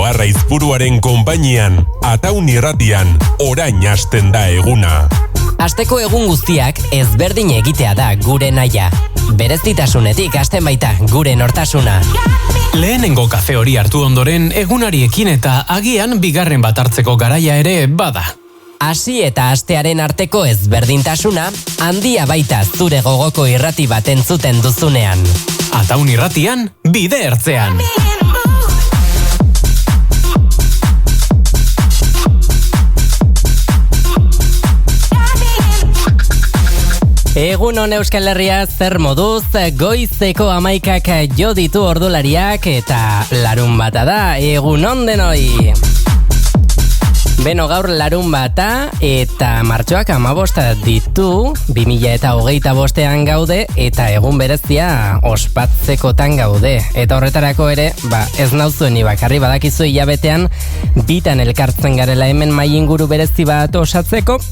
Arraizburuaren konpainian, Ataun irratian, orain hasten da eguna. Asteko egun guztiak ezberdin egitea da gure nahia. Berezitasunetik hasten baita gure nortasuna. Lehenengo kafe hori hartu ondoren egunariekin eta agian bigarren bat hartzeko garaia ere bada. Hasi eta astearen arteko ezberdintasuna handia baita zure gogoko irrati bat entzuten duzunean. Ataun irratian, bide ertzean. Egunon Euskal Herria, zer moduz, goizeko 11 jo ditu ordulariak eta larun bata da, egunon denoi. Beno, gaur larun bata eta martxoak 15 ditu, 2025 gaude eta egun berezia ospatzekotan gaude. Eta horretarako ere, ez nauzuen ni bakarri badakizu hilabetean bitan elkartzen garela hemen mai inguru berezi bat osatzeko.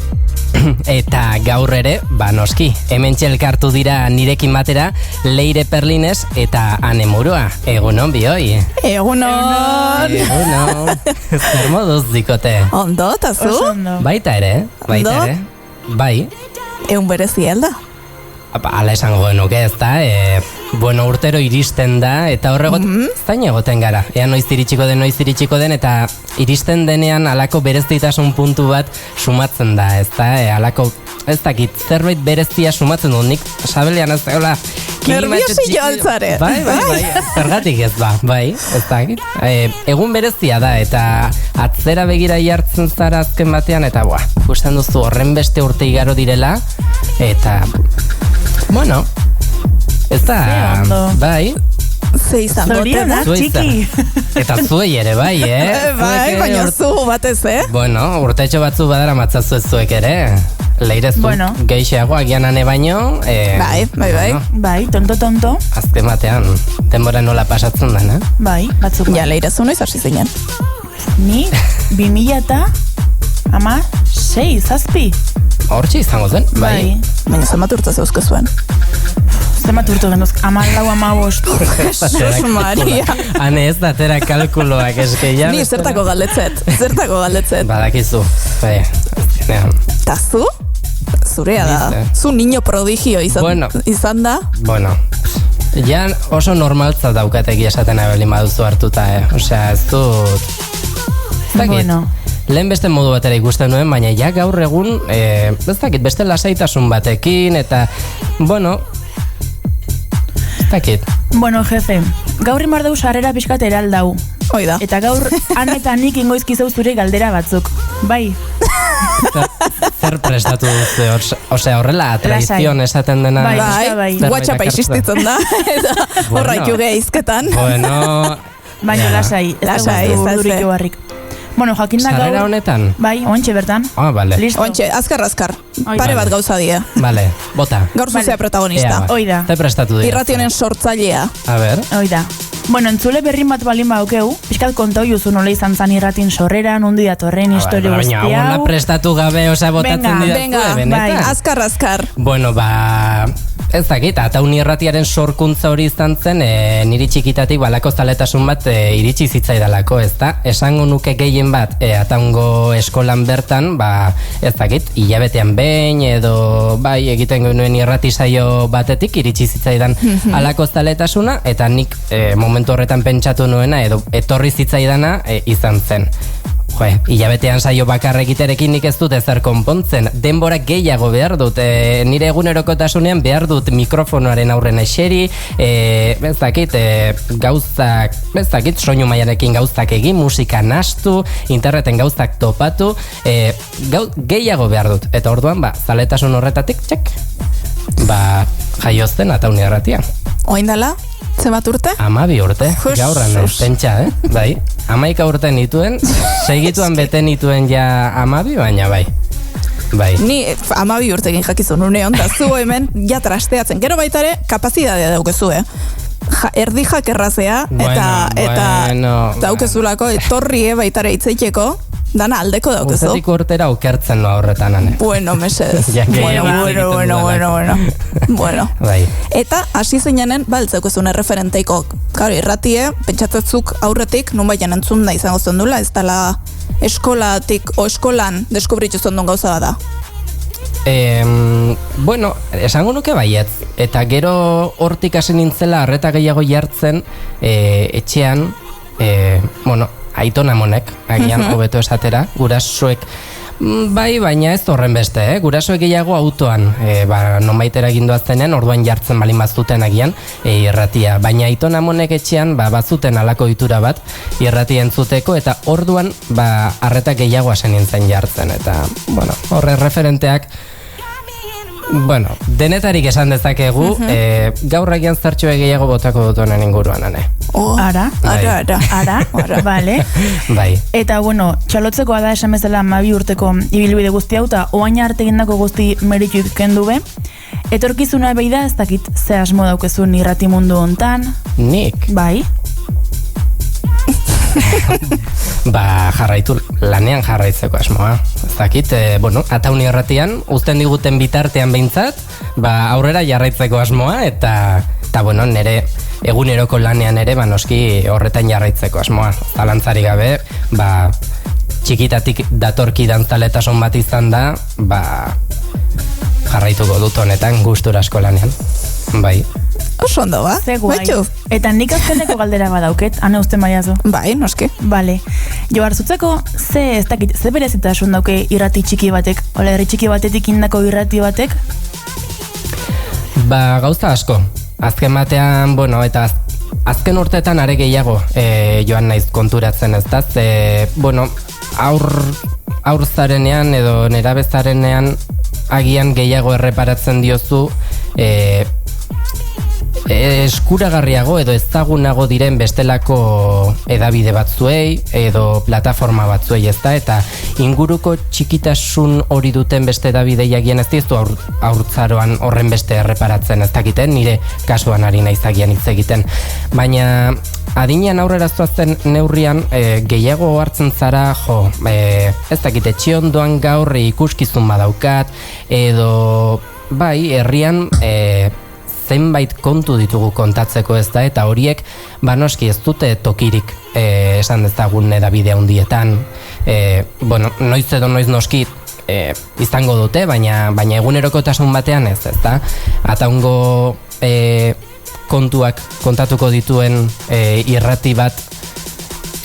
Eta gaur ere, noski, hemen txelkartu dira nirekin batera Leire Perlines eta Ane Murua. Egunon bioi. Egunon. Zer moduz dikote? Ondo, eta zu? Baita ere. Bai. Egun berezi alda. Ala esango genuke, ez da, urtero iristen da, eta horregot zain egoten gara. Ea noiz iritsiko den, eta iristen denean alako berezitasun puntu bat sumatzen da, ez da, alako, ez dakit, zerbait berezia sumatzen du, nik sabelean ez da, nerviosillo altzare. Bai, zergatik ez dakit. Egun berezia da, eta atzera begira jartzen zara azken batean, eta ikusten duzu horren beste urte igaro direla, eta... Bueno, ez da, bai. Ze izan dutena, txiki. Eta zuei ere, bai, Bai, baina zu batez, Bueno, urtetxo batzu badara matzazu ez zuek ere. Leire zu geixeago agian ane baino. Bai, tonto. Azken batean, denbora nola pasatzen den, Bai, batzuk. Ja, Leire zu noiz hasi zinen. Ni, 2016, zazpi. Hortxe izango zen, bai. Baina zenbat urte zeuzke zuen. Zenbat urte genuz, 14, 15. Jesus Maria. Hane ez da tera kalkuloak eskeia. Ni zertako galdetzet. Badakizu, bai. Ta zu? Zurea da. Zu niño prodigio izan da? Bueno, ja oso normaltza daukategi esaten abelin baduzu hartuta, Osea, ez dut... Bueno... Lehen beste modu batera ikusten nuen, baina ja gaur egun, ez dakit, beste lasaitasun batekin, eta, bueno, ez dakit. Bueno, jefe, gaur imar dau sarrera pixkat eraldau. Oida. Eta gaur, han eta nik ingoizkizau zure galdera batzuk. Bai. Zer prestatu duzte, osea, horrela, tradizion esaten dena. Bai, WhatsAppa isistitzen da, eta horraitu geizketan. Bueno... Baina lasai, ez durik joarrik. Bueno, jakin da gaur... Sarrera honetan? Bai, ontxe bertan. Bale. Ontxe, azkar. Pare bat gauza die. Bale, bota. Gaur zuzea protagonista. Oida. Ze prestatu dira. Irrationen sortzailea. A ber. Oida. Bueno, entzule berrin bat balin baukeu, pixkat kontau juzu nola izan zan irratin sorrera, nundi datorren historio guzti hau. Baina, hona prestatu gabe, osea, botatzen dira. Venga, azkar. Bueno, ez dakit, Ataun irratiaren sorkuntza hori izan zen, niri txikitatik balako zaletasun bat iritsi zitzaidalako, ez da? Esango nuke gehien bat, Ataungo eskolan bertan, ez dakit, hilabetean behin, edo egiten genuen irrati saio batetik iritsi zitzaidan alako zaletasuna, eta nik momentu horretan pentsatu nuena, edo etorri zitzaidana izan zen. Hilabetean saio bakar egiterekin nik ez dut ezer konpontzen. Denbora gehiago behar dut. Nire egunerokotasunean behar dut mikrofonoaren aurren eseri, ez dakit, gauzak, ez dakit, soinu mailarekin gauzak egin, musika nastu, interneten gauzak topatu, gehiago behar dut. Eta orduan, zaletasun horretatik, txek, jaiozten Ataun irratia. Oindala? Zenbat urte? 12 urte, gaurran ez, pentsa, bai. 11 urte nituen, segituan bete nituen ja 12, baina bai. Ni 12 urtekin jakizun uneon, da zu hemen ja trasteatzen. Gero baita ere, kapazidadea daukezu, erdi jakerrazea, eta daukezulako etorri baita ere itzeiteko. Dana aldeko daukezu. Urtetik urtera okertzen noa horretan, ane. Bueno, mesedez. Ja, Bueno. Bai. Eta hasi zeinenen, baltzeukezun referenteiko. Claro, irratie, pentsatzezuk aurretik, nun baian entzun da izango zondula, ez dala eskolatik o eskolan deskubritu zondun gauza bada. Bueno, esango nuke baietz. Eta gero hortik hasi nintzela arreta gehiago jartzen etxean, bueno, Aiton Amonek, agian hobeto esatera, gurasoek, bai, baina ez horren beste, gurasoek gehiago autoan, nonbait eraginduaztenean, orduan jartzen balin bazuten agian, irratia. Baina Aiton Amonek etxean, bazuten alako itura bat, irratia entzuteko, eta orduan, arreta gehiago hasen nintzen jartzen, eta, bueno, horre referenteak, bueno, denetarik esan dezakegu, gaur agian zertxo gehiago botako dut honen inguruan, ane. Ara, bale. Bai. Eta, bueno, txalotzekoa da esan bezala 12 urteko ibilbide guzti hau, eta oain arte egindako guzti merituik kendu be. Etorkizuna behi da, ez dakit ze asmo daukezun irrati mundu hontan. Nik? Bai. Jarraitu, lanean jarraitzeko asmoa. Ez dakit, bueno, Ataun irratian, uzten diguten bitartean behintzat, aurrera jarraitzeko asmoa, eta bueno, nire eguneroko lanean ere, noski horretan jarraitzeko asmoa. Zalantzari gabe, txikitatik datorki dantzaletasun bat izan da, jarraituko dut honetan gustura asko lanean. Bai. Oso ondo, ba? Zeguai. Eta nik azkeneko galdera badauket, ane uste maiazu. Bai, noski. Bale. Jo hartzutzeko, ze berezitasun dauke irrati txiki batek? Ola, herri txiki batetik indako irrati batek? Gauza asko. Azken batean, bueno, eta azken urteetan are gehiago joan naiz konturatzen, ez da? Bueno, aur zarenean edo nerabezarenean agian gehiago erreparatzen diozu eskuragarriago edo ezagunago diren bestelako edabide batzuei edo plataforma batzuei, ezta, eta inguruko txikitasun hori duten beste edabidei agian ez dizu haurtzaroan horren beste erreparatzen, ez dakiten, nire kasuan ari naiz agian hitz egiten. Baina adinean aurrera zuazten neurrian gehiago hartzen zara, ez dakite, etxiondoan gaur ikuskizun badaukat, edo bai, herrian zenbait kontu ditugu kontatzeko, ez da, eta horiek noski ez dute tokirik esan dezagun edabide handietan, bueno, noiz edo noiz noski izango dute, baina egunerokotasun batean ez da, Ataungo kontuak kontatuko dituen irrati bat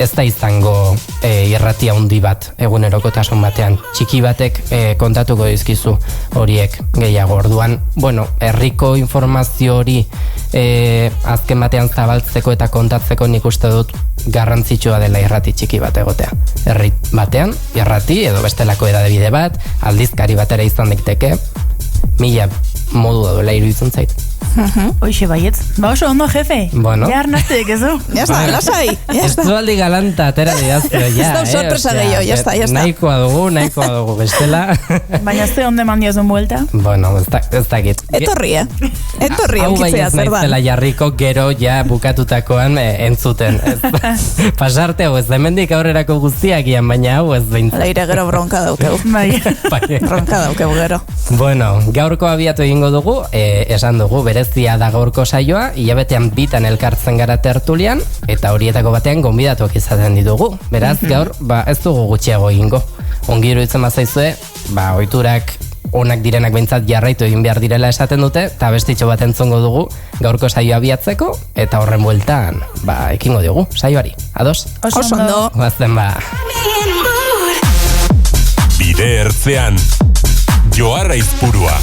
ez da izango irrati handi bat egunerokotasun batean. Txiki batek kontatuko dizkizu horiek gehiago. Orduan, bueno, herriko informazio hori azken batean zabaltzeko eta kontatzeko nik uste dut garrantzitsua dela irrati txiki bat egotea. Herri batean, irrati edo bestelako edabide bat, aldizkari batera izan daiteke, 1000 modu daudela iruditzen zait. Hoixe baietz. Oso ondo, jefe. Bueno. Ja arnaztek, ezo? Ya está, lasai. Ez du aldi galanta atera didazte, ja. Ez da sorpresa gehiago, ya está. Nahikoa dugu, bestela. Baina ze onde mandiozun buelta? Bueno, ez dakit. Etorri onkitzea zer da. Hau baina jarriko gero ja bukatutakoan entzuten. Pasarte hau ez hemendik aurrerako guztiak ian, baina hau ez behintzen. Leire gero bronka daukegu. Bronka daukegu gero. Bueno, gaurko abiatu egingo dugu, esan dugu, berezia da gaurko saioa, hilabetean bitan elkartzen gara tertulian, eta horietako batean gonbidatuak izaten ditugu. Beraz, gaur, ez dugu gutxiago egingo. Ongi iruditzen bazaizue, ohiturak onak direnak behintzat jarraitu egin behar direla esaten dute, eta bestitxo bat entzongo dugu gaurko saioa abiatzeko, eta horren bueltan, ekingo diogu, saioari. Ados? Oso ondo. Guazen Bide ertzean, Joarra Izpurua.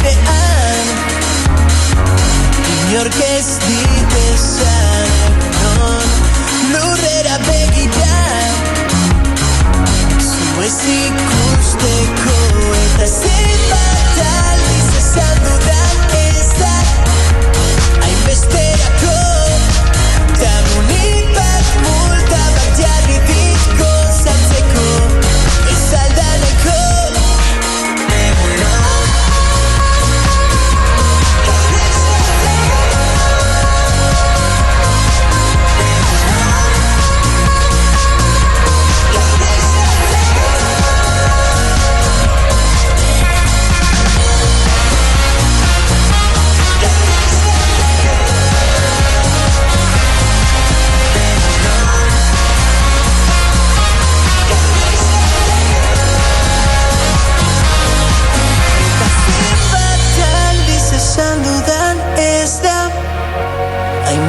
airean inork ez dit esan non lurrera begira zu ez ikusteko eta zenbat aldiz esan dudan ez da hainbesterako tamunik bat multa bat jarri dit gozatzeko ez aldaneko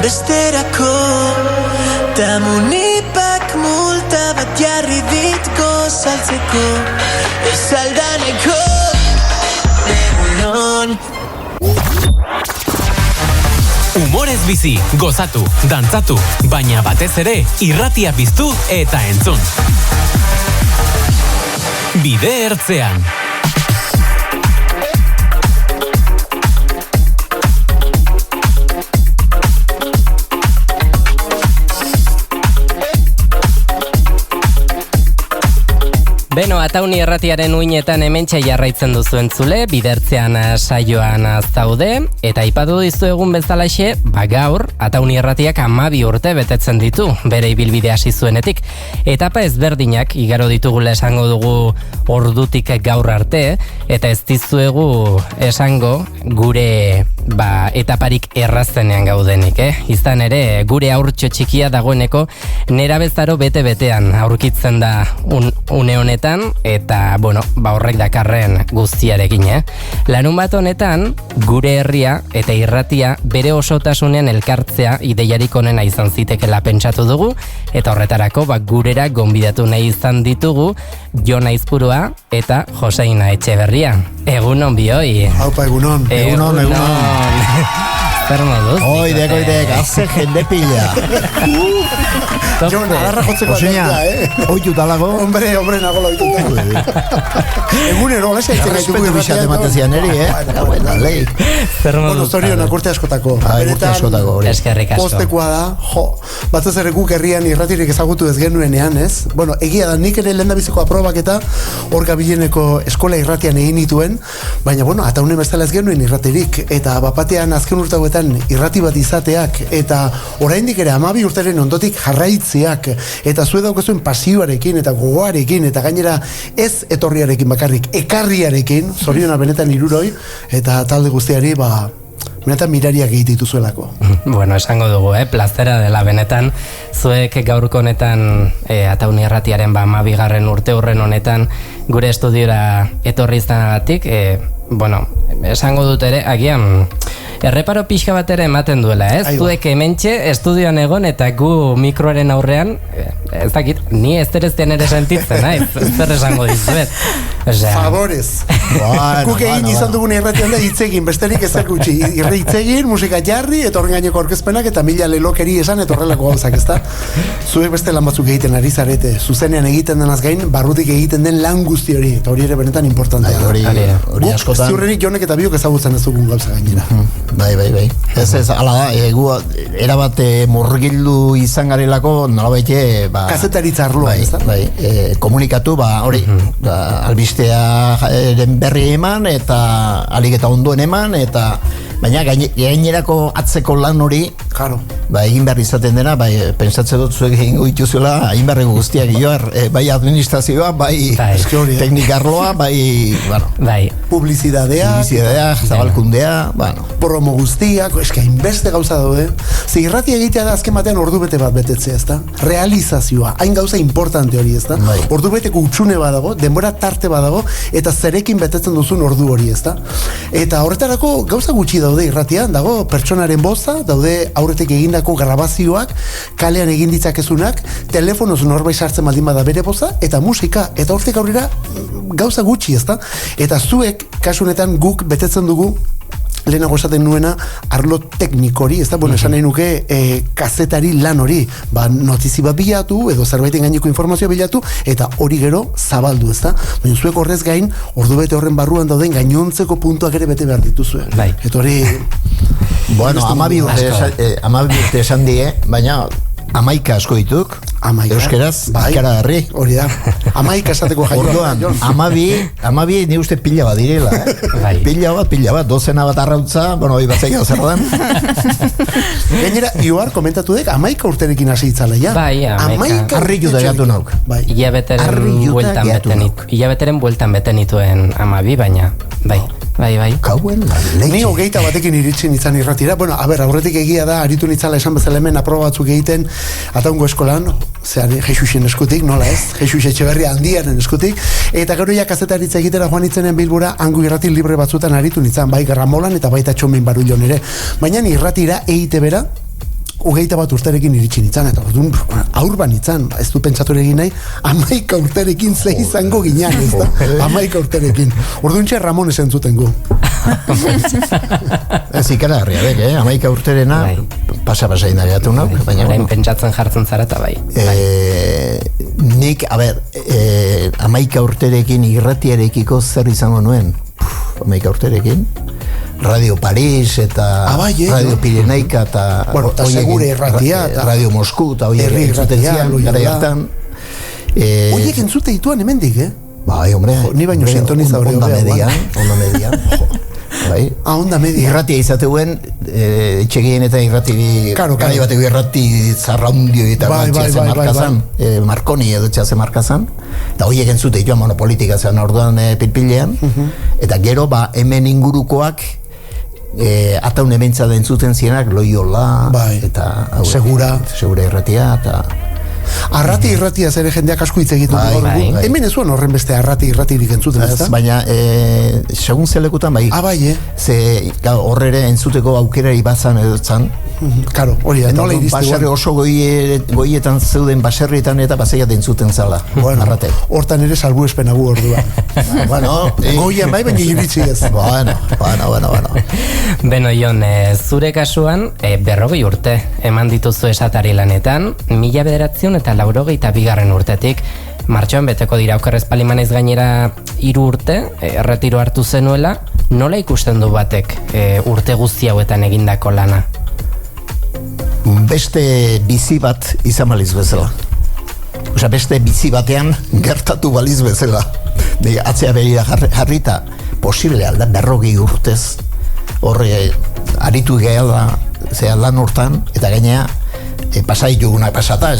besterako tamunipak multa bat jarri dit gozaltzeko ez aldaneko egunon Humorez bizi, gozatu, dantzatu, baina batez ere irratia piztu eta entzun. Bide ertzean. Beno, Atauni Erratiaren uinetan hementxe jarraitzen duzu entzule, bidertzean saioan zaude, eta aipatu dizuegun bezalaxe, gaur, Atauni Erratiak 12 urte betetzen ditu, bere ibilbide hasi zuenetik. Etapa ezberdinak igaro ditugula esango dugu ordutik gaur arte, eta ez dizuegu esango gure etaparik errazenean gaudenik, Izan ere, gure haurtxo txikia dagoeneko nerabezaro bete-betean aurkitzen da une honetan, eta, horrek dakarren guztiarekin, Larun bat honetan, gure herria eta irratia bere osotasunean elkartzea ideiarik onena izan zitekela pentsatu dugu, eta horretarako, gurera gonbidatu nahi izan ditugu Jon Aizpurua eta Joseina Etxeberria. Egunon bioi. Haupa, egunon. Zer moduz? Oidek, haze jende pila. Jon, adarra jotzeko atentzia, oitu talago. Hombre, nagola oitu. Egunero, lesa itzen gaitu respetu bizat ematezian eri, lei. Zer moduz? Bueno, zorionak urte askotako. Urte askotako, hori. Eskerrik asko. Postekoa da, batzaz ere guk herrian irratirik ezagutu ez genuenean, ez? Bueno, egia da, nik ere lehendabiziko aprobak eta hor gabileneko eskola irratian egin dituen, baina, Ataune bezala ez genuen irratirik, eta bapatean azken urtagoetan irrati bat izateak, eta oraindik ere 12 urteren ondotik jarraitzeak, eta zue daukezuen pasioarekin, eta gogoarekin, eta gainera ez etorriarekin bakarrik, ekarriarekin, zoriona benetan hiruroi, eta talde guztiari, benetan mirariak egite dituzuelako. Esango dugu, plazera dela benetan, zuek gaurko honetan Atauni Erratiaren 12. urte hurren honetan gure estudiora etorri izanagatik, esango dut ere, agian erreparo pixka bat ere ematen duela, zuek hementxe estudioan egon eta gu mikroaren aurrean, ez dakit, ni ez terezten ere sentitzen, zer esango dizuet. Favorez. Guk egin izan dugun irratian da hitzegin, besterik ez gutxi. Hitzegin, musika jarri, eta horren gaineko orkezpenak, eta mila lelokeri esan, eta horrelako gauzak, ezta? Zuek beste lan batzuk egiten ari zarete, zuzenean egiten denaz gain, barrutik egiten den lan guzti hori, eta hori ere benetan importantea. Hori askotan. Ziurrenik Jonek eta biok ezagutzen ez dugun gauza gainera. Bai. Ez, ala da, erabat murgildu izan garelako, nolabait, kazetaritza arloa, ez da? Bai, komunikatu, hori, albistearen berri eman, eta alik eta ondoen eman, eta baina gainerako atzeko lan hori, egin behar izaten dena, pensatzen dut zuek egingo dituzuela, egin beharreko guztiak bai administrazioa, bai teknikarloa, bai publizidadea, zabalkundea, promo guztiak, eska inbeste gauza daude. Irrati egitea da azken batean ordubete bat betetzea, ezta? Realizazioa, hain gauza importante hori, ezta? Ordubeteko utxune badago, denbora tarte badago, eta zerekin betetzen duzun ordu hori, ezta? Eta horretarako gauza gutxi daude irratian, dago pertsonaren boza, daude aurretik egindako grabazioak, kalean egin ditzakezunak, telefonoz norbait sartzen baldin bada bere boza, eta musika, eta hortik aurrera gauza gutxi, ezta? Eta zuek kasu honetan guk betetzen dugu lehenago esaten nuena arlo teknikori, ez da, bueno, esan nahi nuke kazetari lan hori, ba, notizi bat bilatu, edo zerbaiten gaineko informazioa bilatu, eta hori gero zabaldu, ez da? Baina zuek horrez gain, ordu bete horren barruan dauden gainontzeko puntuak ere bete behar dituzue. Bai. Eta hori... Bueno, 12 urte esan die, baina 11 asko dituk, euskeraz, ikaragarri. Hori da, 11 esateko jaioa. Orduan, 12 ni uste pila bat direla, Pila bat, dozena bat arrautza, bueno, hori batzai zer dan. Gainera, Ioar komentatu dek, 11 urterekin hasi itzala, ja? Bai, 11. Arri juda gatu nauk. Hilabeteren bueltan beten nituen 12, baina, bai. Kauen la leche. Ni 21 batekin iritsi nintzen irratira. Bueno, a ber, aurretik egia da, aritu nintzala esan bezala hemen aproba batzuk egiten Ataungo eskolan, zean, Jesusen eskutik, nola ez? Jesus Etxeberria handiaren eskutik. Eta gero ja kazetaritza egitera joan nitzenen Bilbora, hango irrati libre batzutan aritu nintzen, bai Garramolan eta baita Txomin Barullon ere. Baina irratira, EITB-ra, 21 urterekin iritsi nintzen, eta orduan aur ban nintzen, ez du pentsatu egin nahi, 11 urterekin ze izango ginean, ez da? 11 urterekin. Orduan txe Ramon esen zuten gu. Ez ikaragarria dek, 11 urterena pasa indagatu nauk, baina orain pentsatzen jartzen zara eta bai. Nik, a ber, 11 urterekin irratiarekiko zer izango nuen? 11 urterekin? Radio Paris eta Radio Pireneika eta Segure Irratia Radio Moscú eta horiek entzuten zian gara hartan horiek entzute dituan hemendik, bai, hombre, ni baino sintoniza hori onda median bai, onda media irratia izateuen etxegien eta irrati gai bateko irrati zarraundio eta txazen markazan Marconi edo txazen markazan eta horiek entzute dituan monopolitika zean orduan pilpilean eta gero hemen ingurukoak Ataun ementza da entzuten zienak Loiola eta Segura irratia eta Arrati irratia zere jendeak asko hitz egiten dugu. Hemen ez zuen horren beste irratirik entzuten, ez da? Baina, segun zelekutan bai. Bai, Ze horrere entzuteko aukerari bazan edo zan. Karo, hori da, nola iriztu. Baserri oso goietan zeuden baserrietan eta baseiat entzuten zala. Arrate. Hortan ere salbu espenagu orduan. Goian bai, baina iritsi ez. Bueno. Beno, Jon, zure kasuan, 40 urte eman dituzu esatari lanetan, 1992 eta 82 urtetik, martxoan beteko dira okerrez palimanez gainera 3 urte, erretiro hartu zenuela, nola ikusten du batek urte guzti hauetan egindako lana? Beste bizi bat izan baliz bezala. Osa, beste bizi batean gertatu baliz bezala. Atzea berira jarrita, posible alda 40 urtez, horre aritu gehala, zea lan hortan, eta gainea, pasai juguna pasata,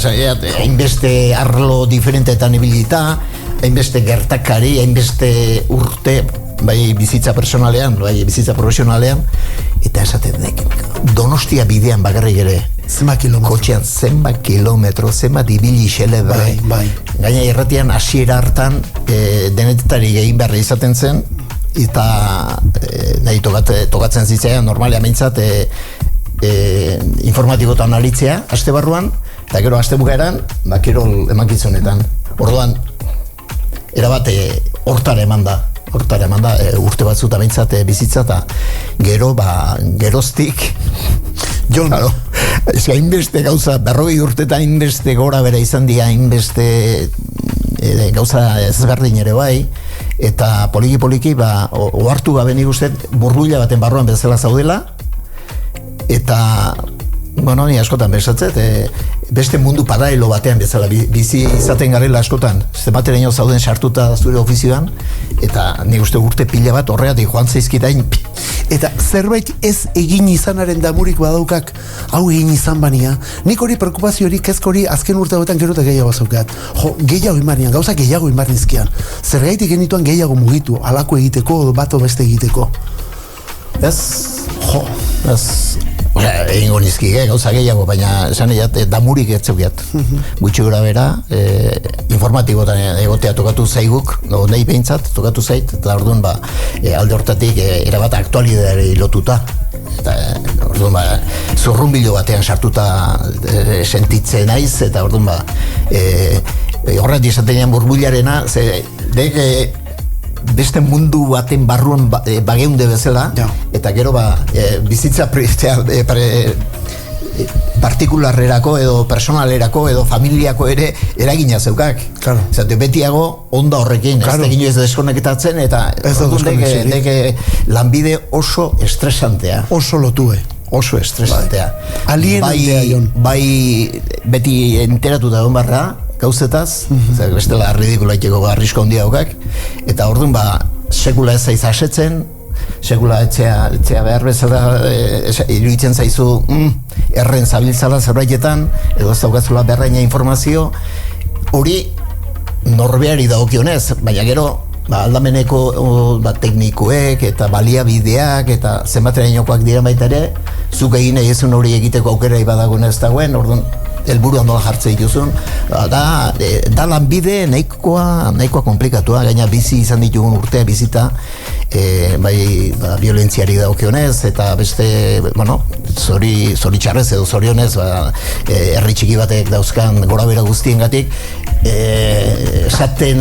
hainbeste arlo diferenteetan ibilita, hainbeste gertakari, hainbeste urte, bai bizitza personalean, bai bizitza profesionalean, eta esaten dek, Donostia bidean bakarrik ere, kotxean zenbat kilometro, zenbat ibili xele bai. Gaina irratian hasiera hartan denetari egin beharra izaten zen, eta nahi tokatzen zitzaian, normalean mintzat, informatikotan aritzea, aste barruan, eta gero aste bukaeran, kirol emankizunetan. Orduan, erabate hortara eman da, urte batzuta behintzat bizitza, eta gero, geroztik, claro, ez hainbeste gauza, 40 urtetan hainbeste gora bera izan dira, hainbeste gauza ezberdin ere bai, eta poliki, ohartu gabe nik uste burbuila baten barruan bezala zaudela, eta, bueno, ni askotan besatzet, beste mundu paralelo batean bezala, bizi izaten garela askotan, zenbateraino zauden sartuta zure ofizioan, eta nik uste urte pila bat horreatik joan zaizkitain. Eta zerbait ez egin izanaren damurik badaukak, hau egin izan bania, nik hori preokupazio hori, kezko hori azken urte hauetan gero eta gehiago zaukat. Gehiago inbarnian, gauza gehiago inbarnizkian. Zergaitik genituan gehiago mugitu, alako egiteko, bato beste egiteko. Egingo nizki, gauza gehiago, baina esan egin damurik etzeukiat. Gutxi gura bera, informatikotan egotea tokatu zaiguk, nahi behintzat, tokatu zait, eta orduan alde hortatik erabat aktualidari lotuta. Eta orduan zurrunbilo batean sartuta sentitzen naiz, eta orduan horretik esaten burbuilarena, beste mundu baten barruan bageunde bezala, eta gero bizitza partikularrerako edo personalerako edo familiako ere eragina zeukak. Claro. Zate betiago onda horrekin, claro. Ez egin ez deskonektatzen eta deke lanbide oso estresantea. Oso lotue. Oso estresantea. Alienantea, Jon. Bai, beti enteratuta egon barra, gauzetaz, bestela ridikulaiteko arrisko handia daukak, eta orduan sekula ez zaiz asetzen, sekula etxea behar bezala iruditzen zaizu erren zabiltzala zerbaitetan, edo ez daukazula beharraina informazio, hori norbeari dagokionez, baina gero aldameneko teknikoek eta baliabideak eta zenbaterainokoak dira baita ere, zuk egin nahi ezun hori egiteko aukera ibadagoen ez dagoen, orduan helburua nola jartze dituzun, da lanbide nahikoa komplikatua, gaina bizi izan ditugun urtea bizita, violentziari daukionez, eta beste, zoritxarrez edo zorionez, herri txiki batek dauzkan gorabera guztiengatik, esaten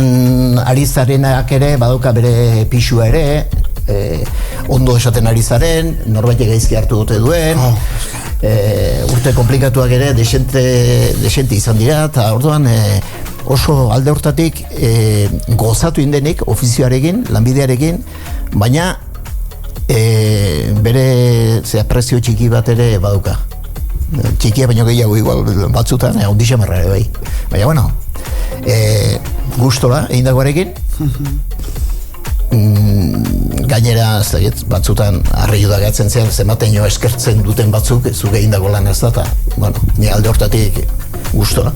ari zarenak ere, badauka bere pixua ere, ondo esaten ari zaren, norbaitek gaizki hartu dute duen, urte komplikatuak ere desente izan dira, eta orduan oso alde hortatik gozatu indenik ofizioarekin, lanbidearekin, baina bere prezio txiki bat ere baduka. Txikia baino gehiago igual batzutan, ondixo marra ere bai. Baina, bueno, gustora egin dagoarekin, gainera batzutan arreiu da gatzen zen zemateino eskertzen duten batzuk zuk egin dago lan ez da, eta ni alde hortatik gustora.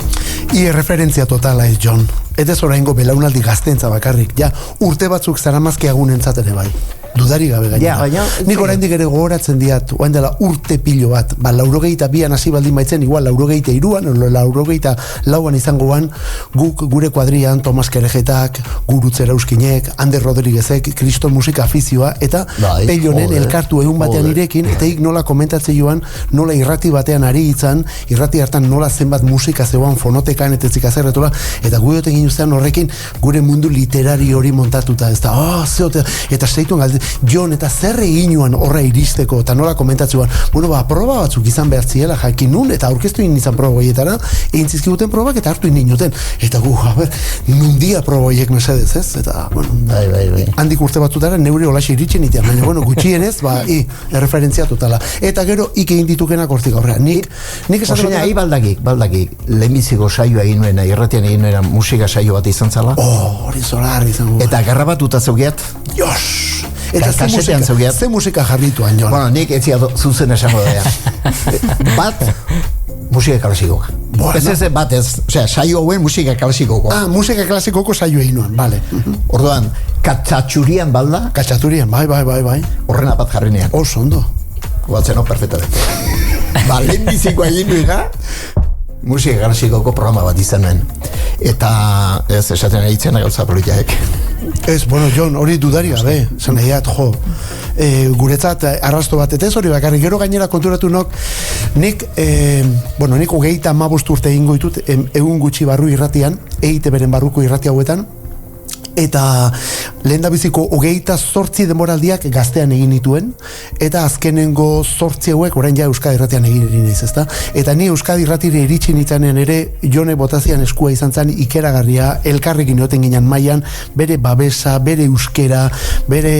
Referentzia totala ez, Jon. Eta ez oraingo belaunaldi gaztentza bakarrik, urte batzuk zaramazkiagun entzatene bai. Dudari gabe gainera. Nik oraindik ere gogoratzen diat, oain dela urte pilo bat, 82an hasi baldin baitzen, igual 83an, 84an izangoan, guk gure kuadrian, Tomas Kerejetak, Gurutzera Euskinek, Ander Rodriguezek, Kriston musika afizioa, eta Pellonen elkartu egun batean irekin, eta ik nola komentatzen joan, nola irrati batean ari itzan, irrati hartan nola zenbat musika zeuan fonotekan, eta zikazerretura, eta guioten ginuztean horrekin, gure mundu literari hori montatuta, ez da, eta zeituen galde, Jon, eta zer eginuan horra iristeko, eta nola komentatzuan, proba batzuk izan behar ziela jakin nun, eta aurkeztu izan proba horietara, egin zizkiguten probak eta hartu inuten. Eta nundia proba horiek mesedez, ez? Eta, handik urte batzutara neure holaxe iritsen itean, baina, gutxienez, erreferentzia totala. Eta gero, egin ditukenak hortik aurrea. Nik esaten baldakik, lehenbiziko saioa egin nuena, irratian egin nuena musika saio bat izan zala. Hori zolarri izan. Eta garrabatuta zeugiat. Jos! Eta ze musika jarritu Jon? Bueno, nik ez zuzen esango da. Bat, musika klasikoa. Bat ez, saio hauen musika klasikoko. Musika klasikoko saio egin nuen, bale. Orduan, katxatxurian balda? Katxatxurian, bai. Horrena bat jarri nean. Oso ondo. Guatzen, perfectamente. Lehenbizikoa egin nuena, musika klasikoko programa bat izan nuen. Eta, ez, esaten egitzen gauza politiaek. Ez, Jon, hori dudari gabe, zan egiat, guretzat arrasto bat, eta ez hori bakarrik, gero gainera konturatu nik 35 urte egingo ditut, egun gutxi barru irratian, EITB beren barruko irrati hauetan, eta lehen da biziko 28 denboraldiak gaztean egin dituen, eta azkenengo 8 hauek orain ja Euskadi Irratian egin naiz, ezta? Eta ni Euskadi Irratire iritsi nitzanen ere Jone Botazian eskua izan zen ikeragarria, elkarrekin egoten ginen mailan, bere babesa, bere euskera, bere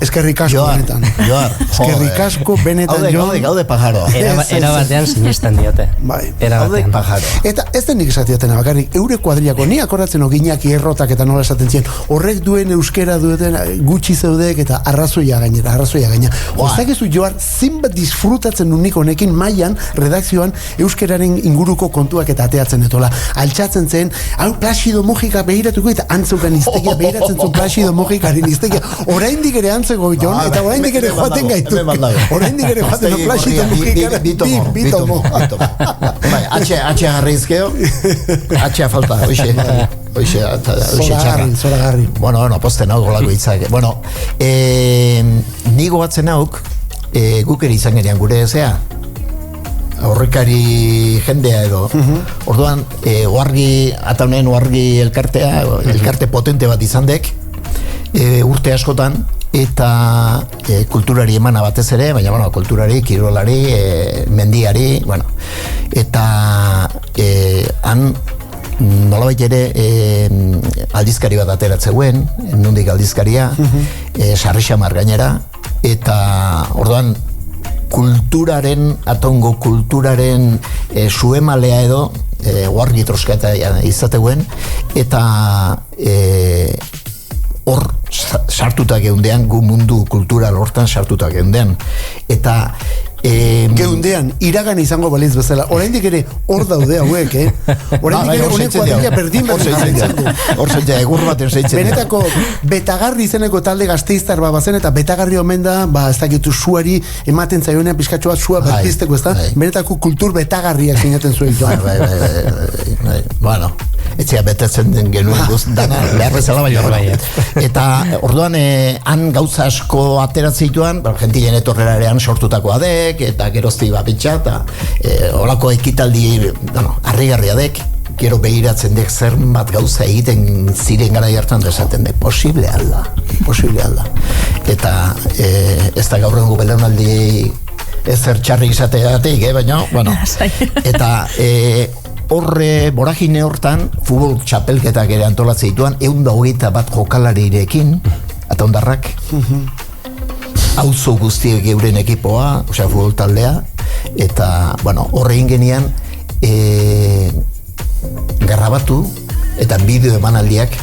eskerrik asko benetan. Eskerrik asko benetan, Jon. Gaude pajaro. Era batean sinistan diote. Gaude pajaro. Eta ez den nik esatiatena bakarrik, eure kuadriako, ni akoratzen oginak errotak eta nola esaten ziren, horrek duen euskera duten gutxi zeudek eta arrazoia gainera. Ostakizu Joar, zinbat disfrutatzen unik honekin mailan redakzioan euskeraren inguruko kontuak eta ateatzen etola. Altxatzen zen, hau Plaxido Mojika behiratuko eta antzeukan iztegia behiratzen zuen Plaxido Mojikaren iztegia. Oraindik ere antzeko Jon, eta oraindik ere joaten gaitu. Oraindik ere joaten Plaxido Mojikara. Bitomo. Atxe garrizkeo, atxea falta, oixe txarra. Zoragarri. Bueno, posten hau golako itzak. Bueno, nigo batzen hauk, guk ere izan gerean gure ezea, aurrekari jendea edo. Orduan, Ataunen oargi elkartea, elkarte potente bat izan dek, urte askotan, eta kulturari emana batez ere, baina bueno, kulturari, kirolari, mendiari, bueno, eta han nolabait ere aldizkari bat ateratzeuen, nondik aldizkaria, sarrixamar gainera, eta orduan kulturaren, Ataungo kulturaren suemalea edo oargi trosketa izateuen, eta hor sartuta geundean, gu mundu kultural hortan sartuta geundean, eta geundean, iragan izango baliz bezala, oraindik ere hor daude hauek, oraindik ere honek kuadrilla berdin hor zeitzen, egur baten zeitzen. Benetako Betagarri izeneko talde Gasteiztar bazen, eta Betagarri omen da, ez dakitu suari ematen zaionean pizkatxo bat sua bat pizteko, ez da? Benetako kultur betagarriak sinaten zuen joan. Bueno, etxea betetzen den genuen dana beharrezala baina. Eta orduan, han gauza asko ateratzituan, gentilen etorrerarean sortutakoa dek, eta gerozti bapitxa, eta olako ekitaldi, harrigarria dek, gero behiratzen dek zer bat gauza egiten ziren gara hartan desaten dek, posible alda. Eta ez da gaur egun belaunaldi ezer txarri izateagatik, baina, bueno, eta horre, boragine hortan, futbol txapelketak ere antolatzen dituan, 121 jokalarirekin, Ataundarrak, auzo guztiek euren ekipoa, osea, futbol taldea, eta, bueno, horre ingenian, grabatu, eta bideo emanaldiak,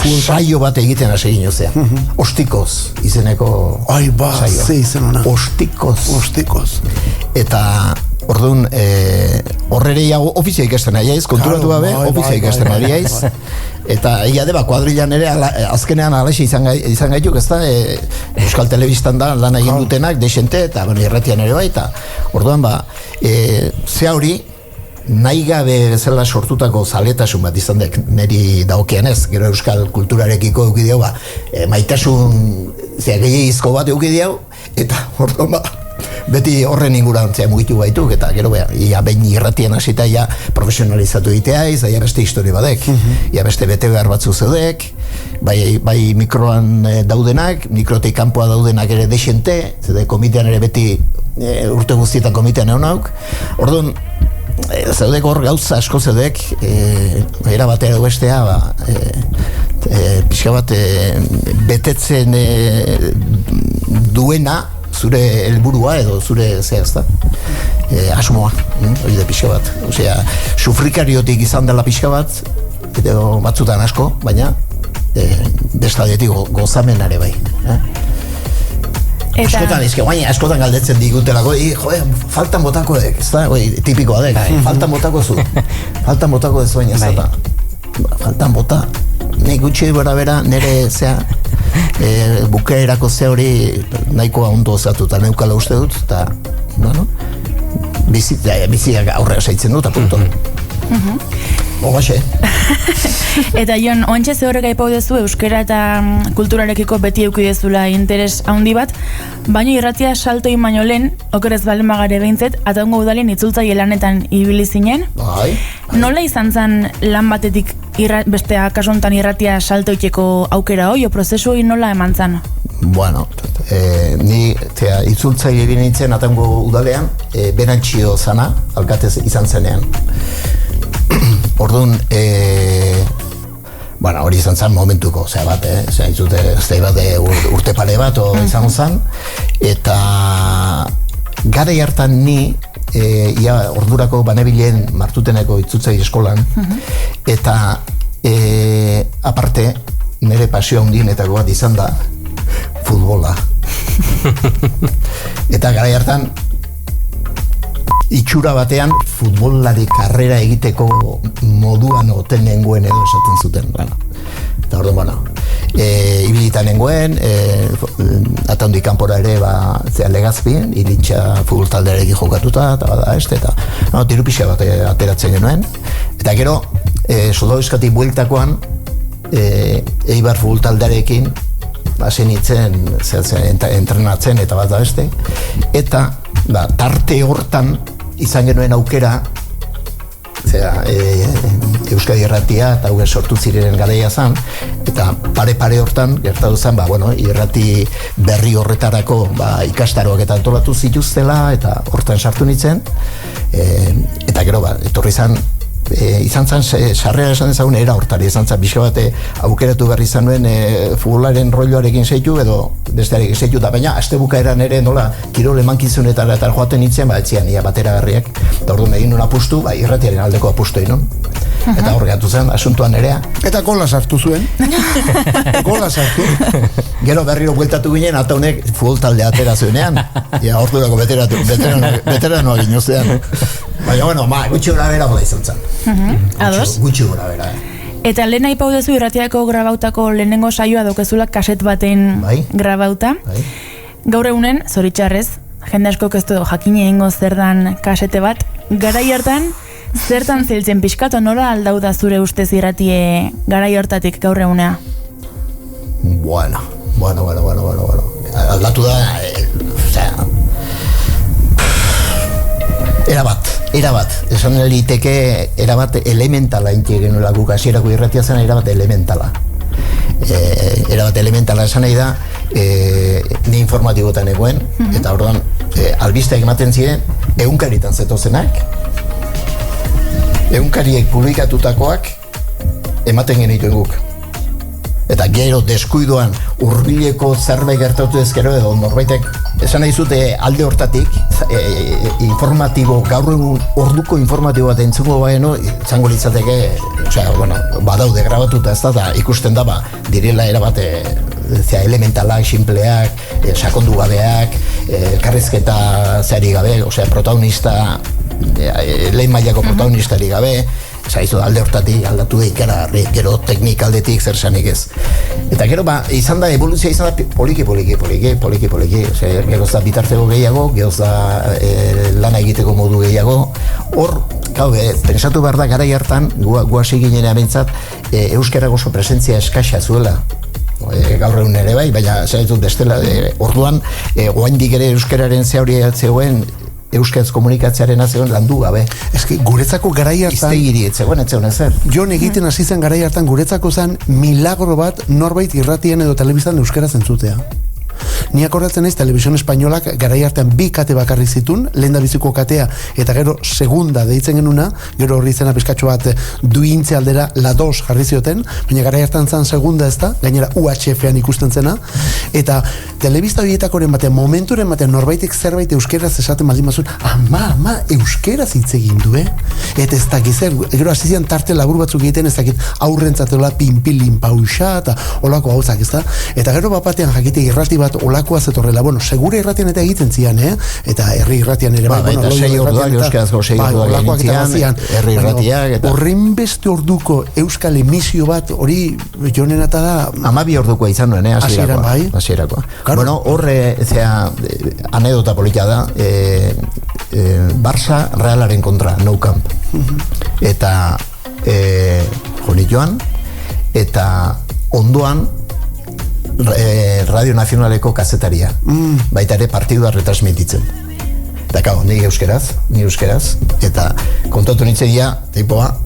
saio bat egiten hasi ginozean. Ostikoz, izeneko saio. Ze izen ona. Ostikoz. Eta, orduan, horrere iago ofizia ikasten aiaiz, konturatu gabe, ofizia ikasten aiaiz, eta ia deba, kuadrilan ere azkenean alaxe izan gaituk, ez da, Euskal Telebistan da lan egin dutenak, desente, eta irratian ere bai, eta orduan zea hori, nahi gabe bezala sortutako zaletasun bat izan dek niri daokianez, gero euskal kulturarekiko eukideau, maitasun gehiagizko bat eukideau, eta orduan beti horren ingurantzea mugitu baituk, eta gero behin irratien hasita profesionalizatu diteiz, ia beste historia badek, ia beste bete behar batzu zeudek, bai mikroan daudenak, mikrotik kanpoa daudenak ere desente, zede komitean ere beti urte guztietan komitean egon hauk, orduan, zeudek hor gauza asko zeudek, era batera bestea, pixka bat betetzen duena, zure helburua edo zure zehazta asmoa, hori da pixka bat, osea, sufrikariotik izan dela pixka bat, edo batzutan asko, baina bestadetik gozamenare bai. Askotan galdetzen digutelako, faltan botako dek, ez da, tipikoa dek, faltan botako zu, faltan botako ez baina, ez da, faltan bota, nahi gutxi bera, nire zea, bukaerako ze hori nahikoa ondo osatu eta neukala uste dut, eta, bueno, biziak aurrera saitzen dut, apunto. Ogaxe. Eta Jon, ontsa ze horrek aipau dezu euskera eta kulturarekiko beti eukidezula interes handi bat, baina irratia saltoi baino lehen, okerez balen bagare behintzet, Ataungo udalen itzultzaile lanetan ibili zinen. Nola izan zen lan batetik bestea kasontan irratia saltoiteko aukera hoi, o prozesu hori nola eman zen? Bueno, ni itzultzaile egin nintzen Ataungo udalean, Benantxio zana, alkatez izan zenean. Orduan, bueno, hori izan zen momentuko, zea bat, urte pare bat izan zen, eta gara hartan ni, ordurako banebilen martuteneko itzultzaile eskolan, eta aparte, nire pasio handienetako bat izan da, futbola. Eta gara hartan, itxura batean futbolari karrera egiteko moduan oten nengoen edo esaten zuten. Eta orduan, bueno, ibilitan nengoen, Ataundi kanpora ere Legazpien, Ilintxa futbol taldearekin jokatuta, eta bada eta tiru pixa bat ateratzen genuen. Eta gero, Soldadu bueltakoan, Eibar futbol taldearekin hasi nintzen entrenatzen eta bat da beste. Eta tarte hortan izan genuen aukera, Euskadi Irratia eta hauek sortu ziren garaia zan, eta pare hortan gertatu zen, irrati berri horretarako ikastaroak eta antolatu zituztela, eta hortan sartu nintzen, eta gero etorri zan, izan zen, sarrera esan dezagun, era hortari, izan zen, bizka bate aukeratu berri izan nuen futbolaren rolloarekin zeitu, edo bestearekin zeitu, da baina, aste bukaeran ere, nola, kirol emankizunetara eta joaten nintzen, etzian, ia bateragarriak, eta orduan egin nuen apustu, irratiaren aldeko apustu egin, eta hor gatu zen, asuntuan erea. Eta gola sartu zuen. Gola sartu. Gero berriro bueltatu ginen, eta honek futbol taldea atera zuenean, ordu dago veteranoa ginozean. Baina, gutxi gora bera gola izan zen. Ados? Gutxi gora bera, Eta lehen nahi paudezu irratiako grabautako lehenengo saioa daukezula kaset baten grabauta. Gaur egunen, zoritxarrez, jende askok ez du jakine egingo zer dan kasete bat, garai hartan, zertan ziltzen pixkat, nola aldau da zure ustez irratie garai hortatik gaur egunea? Bueno. Aldatu da, erabat, esan eliteke erabat elementala inti genuela guk hasierako irratia zen erabat elementala. Erabat elementala esan nahi da, ni informatibotan egoen, eta orduan albisteak ematen ziren, egunkaritan zetozenak, egunkariek publikatutakoak ematen genituen guk. Eta gero deskuidoan hurbileko zerbait gertatu ezkero edo norbaitek esan nahi zute alde hortatik informatibo, gaur egun orduko informatibo bat entzuko baino izango litzateke, badaude grabatuta ez da ikusten da direla erabate elementalak, simpleak, sakondu gabeak, elkarrizketa zeari gabe, protagonista, lehen mailako protagonistari gabe, zaizu alde hortatik aldatu da ikaragarri, gero teknik aldetik zer sanik ez. Eta gero izan da, evoluzioa izan da poliki, gero da bitarteko gehiago, gero da lana egiteko modu gehiago, hor, pensatu behar da garai hartan, guasi ginen abentzat, euskarako oso presentzia eskaxa zuela. Gaur egun ere bai, baina zaitu bestela, orduan, oaindik ere euskararen zehoria zegoen, euskaz komunikatzearen zegoen landu gabe. Eski, guretzako garai hartan... Iztegiri, etzegoen ezer. Jon egiten hasi zen garai hartan guretzako zen milagro bat norbait irratien edo telebistan euskaraz entzutea. Ni akordatzen naiz Televisión Espainolak garai hartan 2 kate bakarri zitun, lehendabiziko katea eta gero segunda deitzen genuna, gero horri zena pizkatxo bat duintze aldera la 2 jarri zioten, baina garai hartan zan segunda ez da, gainera UHF-an ikusten zena, eta telebista horietakoren batean, momenturen batean norbaitek zerbait euskeraz esaten baldin bazuen, ama, euskeraz hitz egin du, eta ez dakit zer, gero hasi zian tarte labur batzuk egiten, ez dakit aurrentzatela pinpilin pausa, eta olako gauzak, ez da, eta gero bapatean jakite irrati bat olakoa zetorrela, segure irratian eta egiten zian, eta herri irratian ere, eta 6 orduak, euskarazko 6 orduak egiten zian, herri irratiak, eta... Horren beste orduko euskal emisio bat, hori jonen eta da... 12 ordukoa izan nuen, hasierakoa. Bueno, horre, anedota polita da, Barça Realaren kontra, Nou Camp. Eta joni joan, eta ondoan, Radio Nazionaleko kazetaria. Baita ere partidua retransmititzen. Eta ni euskeraz, eta kontatu nintzen dia, tipoa,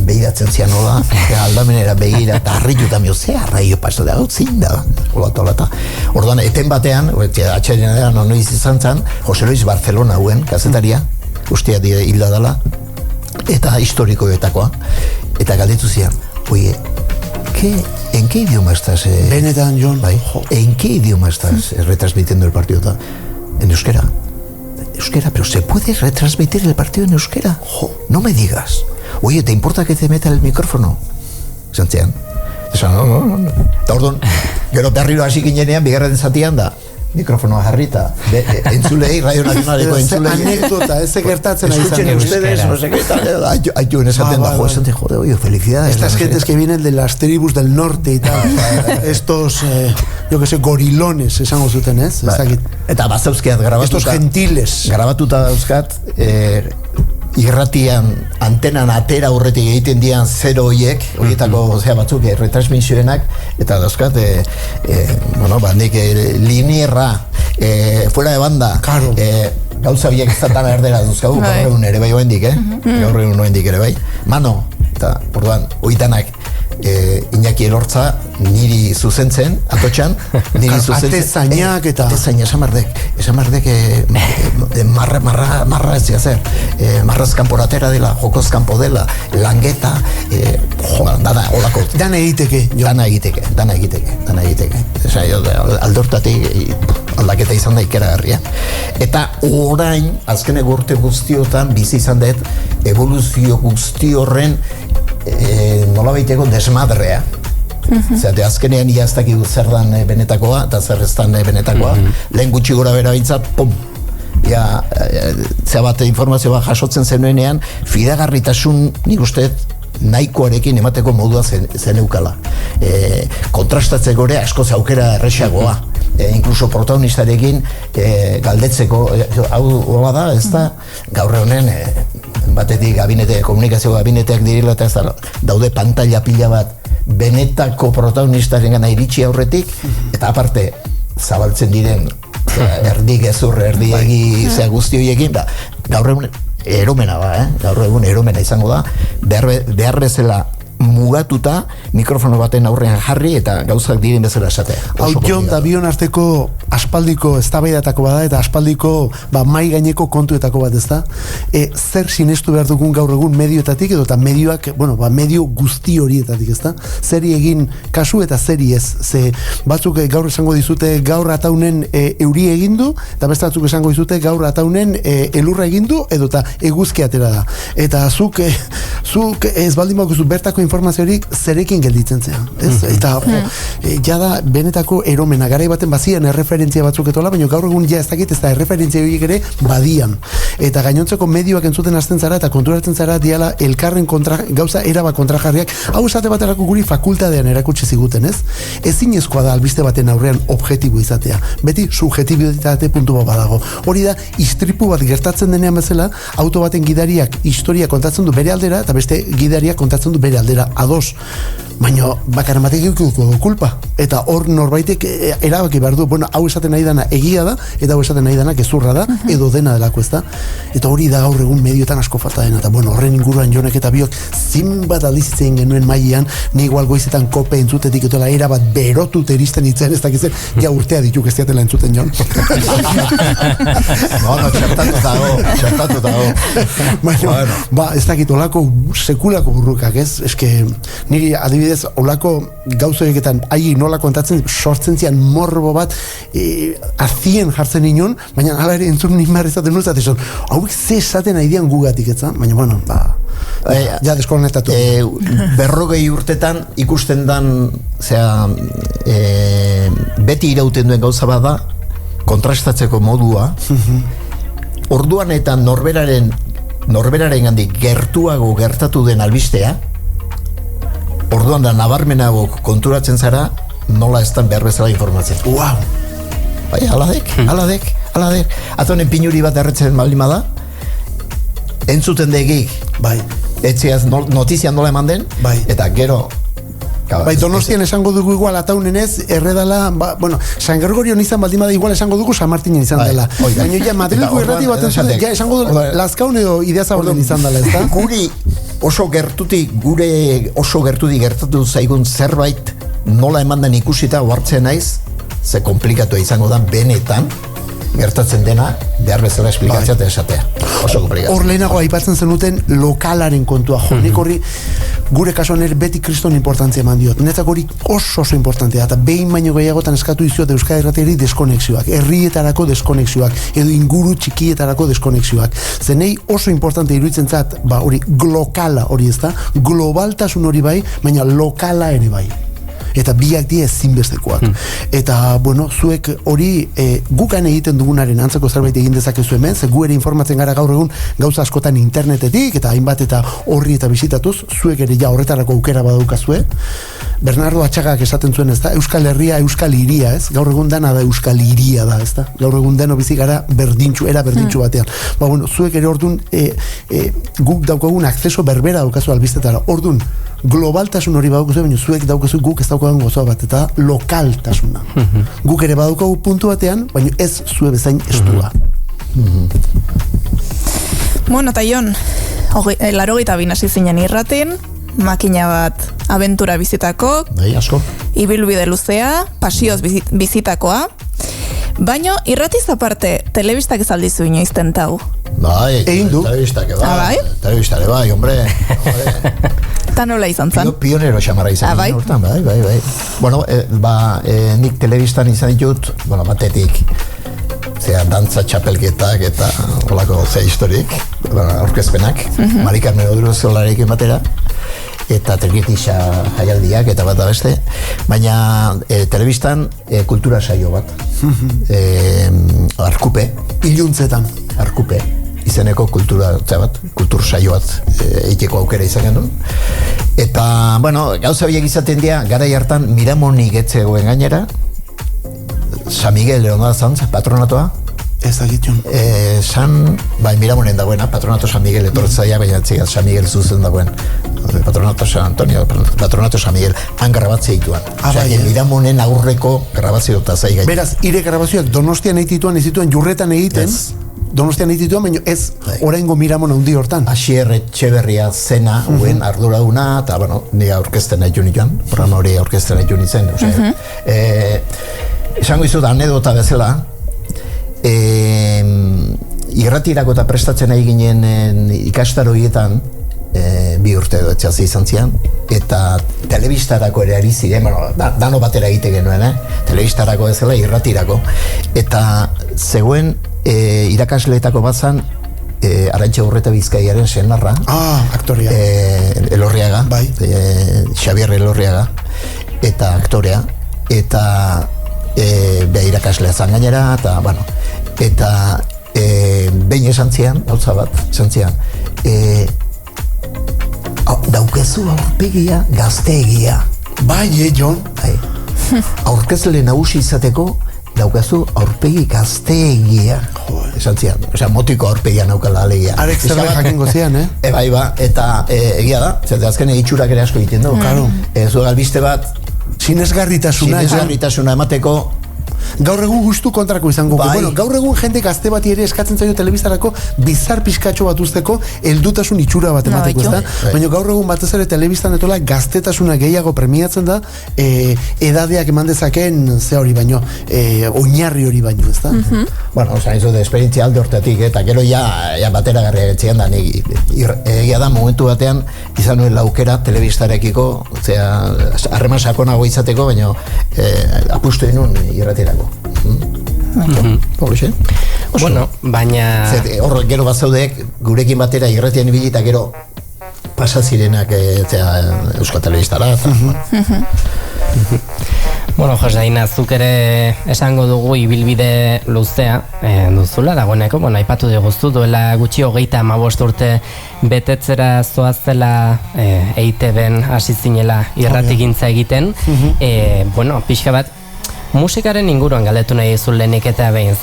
behiratzen zian nola, aldamenera begira, eta harrituta mio, ze arraio paso da, zin da, olata. Orduan, eten batean, atxarenean noiz izan zan, Jose Luis Barcelona hauen kazetaria, ustea hilda dela, eta historikoetakoa, eta galdetu zian, oie, ¿en qué idioma estás? Benetan, John. ¿En qué idioma estás retransmitiendo el partido? En euskera. Euskera, pero ¿se puede retransmitir el partido en euskera? No me digas. Oye, ¿te importa que te meta el micrófono? Zantzean. No. Eta orduan, gero berriro hasi ginenean, bigarren zatian da, mikrofonoa jarrita, entzulei, Radio Nazionaleko entzulei. Anekdota, ez gertatzen ari zan. Escuchen ustedes, no sé qué tal. Ayun esaten da, jode, oye, felicidades. Estas gentes que vienen de las tribus del norte y tal, estos, yo que sé, gorilones, esango zuten, ez? Eta bazauzkiat grabatuta. Estos gentiles. Grabatuta dauzkat, irratian antenan atera horretik egiten dian 0 horietako batzuk retransmisioenak, eta dauzkat nik linierra fuera de banda, gauza biak ez da erdera duzkau, gaur egun ere bai oendik, gaur egun oendik ere bai. Mano, eta orduan, oitanak, Iñaki Elortza niri zuzentzen, atotxan, niri zuzentzen. Atezainak eta... Atezaina, esan mardek marra ez zer, marraz kanporatera dela, jokoz kanpo dela, langeta, dana, olako. Dana egiteke. Dana egiteke. Esa, aldortatik aldaketa izan da ikeragarria. Eta orain, azkenek urte guztiotan, bizi izan dut, evoluzio guzti horren nola baiteko desmadrea. Zerate, azkenean ia ez dakik zer dan benetakoa, eta zer ez dan benetakoa. Lehen gutxi gora bera bintzat, pum! Ja, bat informazio bat jasotzen zenuenean, fidagarritasun nik uste nahikoarekin emateko modua zeneukala. Kontrastatzeko ere asko aukera erresagoa. Inkluso protagonistarekin galdetzeko, hau hola da, ez da, gaur honen batetik komunikazio gabineteak direla eta ez da, daude pantalla pila bat benetako protagonistaren gana iritsi aurretik, eta aparte zabaltzen diren erdi gezur, erdi egi guzti horiekin, gaur egun eromena gaur egun eromena izango da, behar bezala mugatuta mikrofono baten aurrean jarri eta gauzak diren bezala esatea. Hau Jon da bion arteko aspaldiko eztabaidatako bada eta aspaldiko mai gaineko kontuetako bat, ezta? Zer sinestu behar dugun gaur egun medioetatik edo eta medioak, medio guzti horietatik, ezta? Zeri egin kasu eta zeri ez. Ze batzuk gaur esango dizute gaur ataunen euri egindu eta beste batzuk esango dizute gaur ataunen elurra egindu edo eta eguzki atera da. Eta zuk ez baldin bakuzu bertako informaziorik zerekin gelditzen zea, ez? Eta jada benetako eromena, garai baten bazian erreferentzia batzuk etola, baina gaur egun ez dakit ez da erreferentzia horiek ere badian. Eta gainontzeko medioak entzuten hasten zara eta konturatzen zara diala elkarren gauza eraba kontrajarriak, hau esate baterako guri fakultatean erakutsi ziguten, ez? Ezinezkoa da albiste baten aurrean objektibo izatea. Beti subjektibitate puntu bat badago. Hori da, istripu bat gertatzen denean bezala, auto baten gidariak historia kontatzen du bere aldera eta beste gidariak kontatzen du bere aldera ados, baina bakar ematek eukiko du kulpa, eta hor norbaitek erabaki behar du, hau esaten nahi dana egia da, eta hau esaten nahi dana gezurra da, edo dena delako, ez da, eta hori da gaur egun medioetan asko falta dena, eta horren inguruan Jonek eta biok zinbat aldizitzen genuen mailean, ni igual goizetan kope entzutetik etola erabat berotut eristen itzen, ez dakitzen, ja urtea dituk ez diatela entzuten Jon. Txertatu dago. Ez dakit olako sekulako burrukak, ez? Eske, niri adibidez, olako gauzoieketan ahi nola kontatzen, sortzen zian morbo bat azien jartzen inon, baina hala ere entzun nimar izaten nuzat, hauek ze esaten aidean gugatik, etza? Baina, ja deskonetatu. 40 urtetan ikusten dan, beti irauten duen gauza bat da, kontrastatzeko modua, orduan eta norberaren gandik gertuago gertatu den albistea, orduan da nabarmenago konturatzen zara nola estan behar bezala informatzen. Wow! Bai, aladek. Atonen pinuri bat erretzen baldima da, entzuten degik, etxeaz notizian nola eman den, eta gero... Donostian esango dugu igual ataunen ez, erredala, San Gregorion izan baldima da igual esango dugu San Martinen izan dela. Baina ja, Madrileko errati bat esango dugu, Lazkaun edo Ideazabalen izan dela, ez da? Guri oso gertutik gertatu zaigun zerbait nola eman den ikusita ohartzen naiz, ze komplikatu izango da benetan gertatzen dena behar bezala esplikatzea eta esatea. Oso komplikatu. Hor lehenago aipatzen zenuten lokalaren kontua. Nik horri gure kasuan beti kriston importantzia eman diot. Netzak hori oso importantea eta behin baino gehiagotan eskatu dizuet Euskadi Irratiari deskonexioak, herrietarako deskonexioak, edo inguru txikietarako deskonexioak. Zenei oso importante iruditzen zat, hori glokala hori ez da, globaltasun hori bai, baina lokala ere bai. Eta biak die ezinbestekoak. Eta, zuek hori gukan egiten dugunaren antzeko zerbait egin dezakezu hemen, ze gu ere informatzen gara gaur egun gauza askotan internetetik, eta hainbat eta horri eta bisitatuz, zuek ere ja horretarako aukera badaukazue. Bernardo Atxagak esaten zuen, ez da, Euskal Herria, Euskal Hiria, ez? Gaur egun dana da Euskal Hiria da, ez da? Gaur egun deno bizi gara berdintxu batean. Zuek ere ordun guk daukagun akzeso berbera daukazu albistetara. Ordun globaltasun hori badaukazu, baina zuek daukazu guk ez daukagun gozoa bat, eta lokaltasuna. Guk ere badaukagu puntu batean, baina ez zue bezain estua. Bueno, eta Jon, 82 hasi zinen irratin, makina bat abentura bizitako, Bai, asko. ibilbide luzea, pasioz bizitakoa, baino irratiz aparte, telebistak ez aldizu inoiz tentau. Bai, Egin du. telebistake, bai. Ah, bai? Telebistare, bai, hombre. Eta nola izan zan? Pionero xamarra izan. Bai? Hortan, bai. Bueno, nik telebistan izan ditut, bueno, batetik, dantza txapelketak eta olako historik, aurkezpenak, Mari Carmen Odruzolarekin batera, eta Trikitisa jaialdiak eta bat da beste, baina telebistan kultura saio bat, Arkupe, Iluntzetan. Arkupe, izeneko kultur saio bat eiteko aukera izan genuen. Eta, bueno, gauza horiek izaten dira, garai hartan Miramonik etzegoen gainera, San Miguel Leonada Zantz, patronatoa. Ez dakitun. Bai, Miramonen dagoena, patronato San Miguel etortzaia, baina etzigan San Miguel zuzen dagoen. Patronato San Antonio, patronato San Miguel, han grabatzea dituan. Bai, Miramonen aurreko grabazio eta zai gai. Beraz, ire grabazioak Donostian egitituan, ez zituen jurretan egiten, Donostian egitituan, baina ez oraingo Miramon handi hortan. Asier Etxeberria zena, uen arduraduna, eta, bueno, nire aurkezten nahi joan, programa hori aurkezten nahi joan izen. Esango izut, anedota bezala, irratirako eta prestatzen nahi ginen ikastaroietan, 2 urte edo etxazi izan zian, eta telebistarako ere ari ziren, dano batera egite genuen, telebistarako bezala irratirako, eta zegoen irakasleetako bat zan Arantxa Urreta Bizkaiaren senarra, aktorea, Elorriaga, bai. Xabier Elorriaga, eta aktorea, eta beha irakaslea zan gainera, eta, bueno, eta behin esan zian, gauza bat, esan zian, daukezu aurpegia gazteegia. Bai, Jon? Bai. Aurkezle nagusi izateko, daukazu aurpegi gazteegia. Esan zian, motiko aurpegia naukala alegia. Arek zerbait jakingo zian, Bai, eta egia da, zerte azken itxurak ere asko egiten dugu. Zuek albiste bat, sinesgarritasuna emateko, gaur egun justu kontrako izango. Bai. Bueno, gaur egun jende gazte bati ere eskatzen zaio telebistarako bizar pizkatxo bat usteko heldutasun itxura bat emateko, ezta? Baina gaur egun batez ere telebistan etola gaztetasuna gehiago premiatzen da, edadeak eman dezaken ze hori baino, oinarri hori baino, ezta? Bueno, izo de esperientzia alde hortatik, eta gero ja batera garria etxean da, egia da momentu batean izan nuen laukera telebistarekiko, harreman sakonago izateko, baina apustu inun irratirako. Bueno, baina... Hor, gero bat zaudek, gurekin batera irratian ibili eta gero pasazirenak Euskal Telebistara. Bueno, Josaina, zuk ere esango dugu ibilbide luzea duzula dagoeneko, bueno, aipatu diguztu, duela gutxi 35 urte betetzera zoazela EITB-en hasi zinela irratigintza egiten, bueno, pixka bat, musikaren inguruan galdetu nahi zu lehenik eta behin,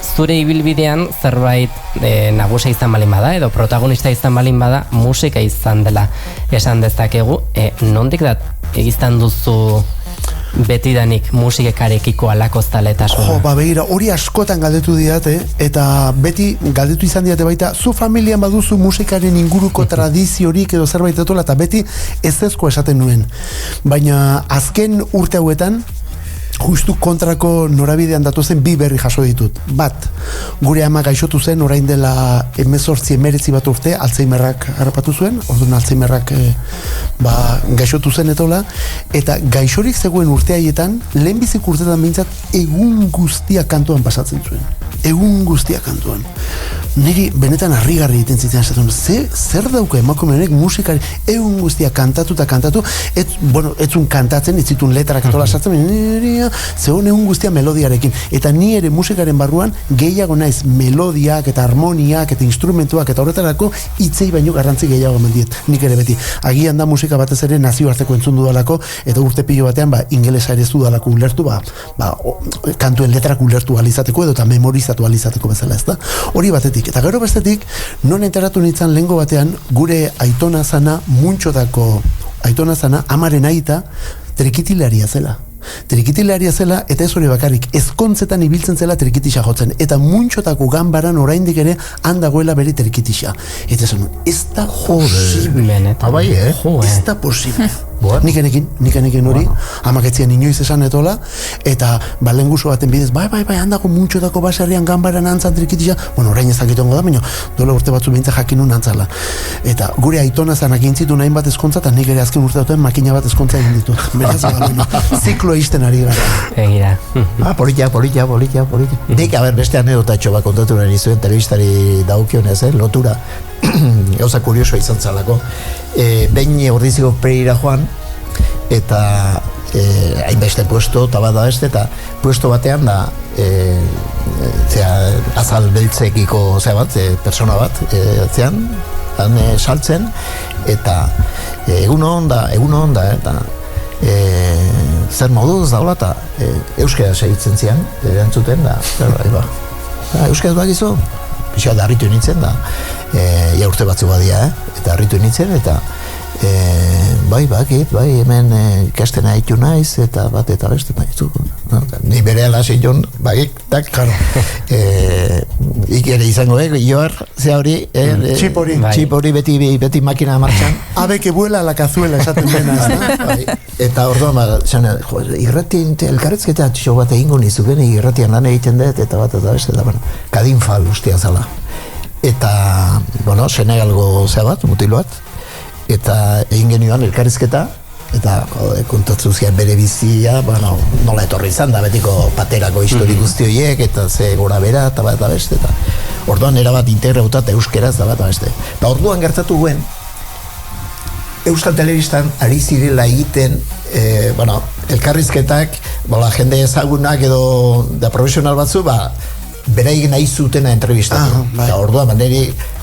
zure ibilbidean zerbait nagusia izan balin bada, edo protagonista izan balin bada, musika izan dela esan dezakegu, nondik da egiztan duzu betidanik musikekarekiko alakoztaletasuna? Begira, hori askotan galdetu didate, eta beti galdetu izan didate baita, zu familian baduzu musikaren inguruko tradiziorik edo zerbait etola, eta beti ezezko esaten nuen. Baina azken urte hauetan, justu kontrako norabidean datozen 2 berri jaso ditut. Bat, gure ama gaixotu zen orain dela 18-19 bat urte, Alzheimerrak harrapatu zuen, orduan Alzheimerrak gaixotu zen etola, eta gaixorik zegoen urte haietan, lehenbizik urtetan behintzat, egun guztia kantuan pasatzen zuen. Egun guztia kantuan. Niri benetan harrigarri egiten zitzen esaten, zer dauka emakumenek musikari egun guztia kantatu eta kantatu, etzun kantatzen, ez zitun letrak etola sartzen, zegoen egun guztia melodiarekin, eta ni ere musikaren barruan gehiago naiz melodiak eta harmoniak eta instrumentuak eta horretarako hitzei baino garrantzi gehiago eman diet, nik ere beti. Agian da musika batez ere nazioarteko entzun dudalako, eta urte pilo batean ingelesa ere ez dudalako ulertu, kantuen letrak ulertu alizateko edo eta memorizatu alizateko bezala, ez da? Hori batetik. Eta gero bestetik, non enteratu nintzen lehengo batean, gure aitona zana, Muntxotako aitona zana, amaren aita, trikitilaria zela. Trikitilaria zela, eta ez hori bakarrik, ezkontzetan ibiltzen zela trikitisa jotzen, eta muntxotako ganbaran oraindik ere handagoela bere trikitisa. Eta esan, ez da posible. Abai, Ez da posible. Nikenekin hori, amaketzian inoiz esan etola, eta lenguso baten bidez, bai, handago muntxotako baserrian ganbaran antzan trikitisa, bueno, orain ez dakitongo da, baina dola urte batzu bintza jakinun antzala. Eta gure aitona zanak intzitu nahin bat ezkontza, eta nik ere azken urte duten makina bat ezkontza egin ditu. Beraz, ziklo izten ari gara. Egira. Politia. Nik, beste anedotatxo bat kontatu nahi zuen telebistari daukionez, lotura. Gauza kuriosoa izan zalako. Behin ordiziko Pereira joan, eta hainbeste puesto, eta bada beste, eta puesto batean da azal beltzekiko persona bat, saltzen, eta egun honda, eta zer moduz daula, eta euskera segitzen zian, erantzuten da, euskera bakizu, pixka da harritu nintzen da, urte batzu badia, eta harritu nintzen, eta bai, hemen ikasten haitu naiz, eta bat eta beste nahizu. Ni bere alasin joan, tak, ikere izango, joar, ze hori, txip hori beti makina martxan. Abeke buela la kazuela esaten dena. Eta orduan, irratien, elkarrezketa txo bat egingo nizuken, irratian lan egiten dut, eta bat eta beste, eta kadinfal ustia zala. Eta, Senegalgo bat, mutil bat, eta egin genioan elkarrizketa, eta kontatzu zian bere bizia, nola etorri izan da, betiko paterako histori guzti horiek, eta ze gora bera, eta bat eta beste, eta orduan erabat integrauta eta euskeraz, eta bat eta beste. Eta orduan gertatu guen, Euskal Telebistan ari zirela egiten, elkarrizketak, jende ezagunak edo da profesional batzu, beraik nahi zutena entrevistatu. Eta orduan,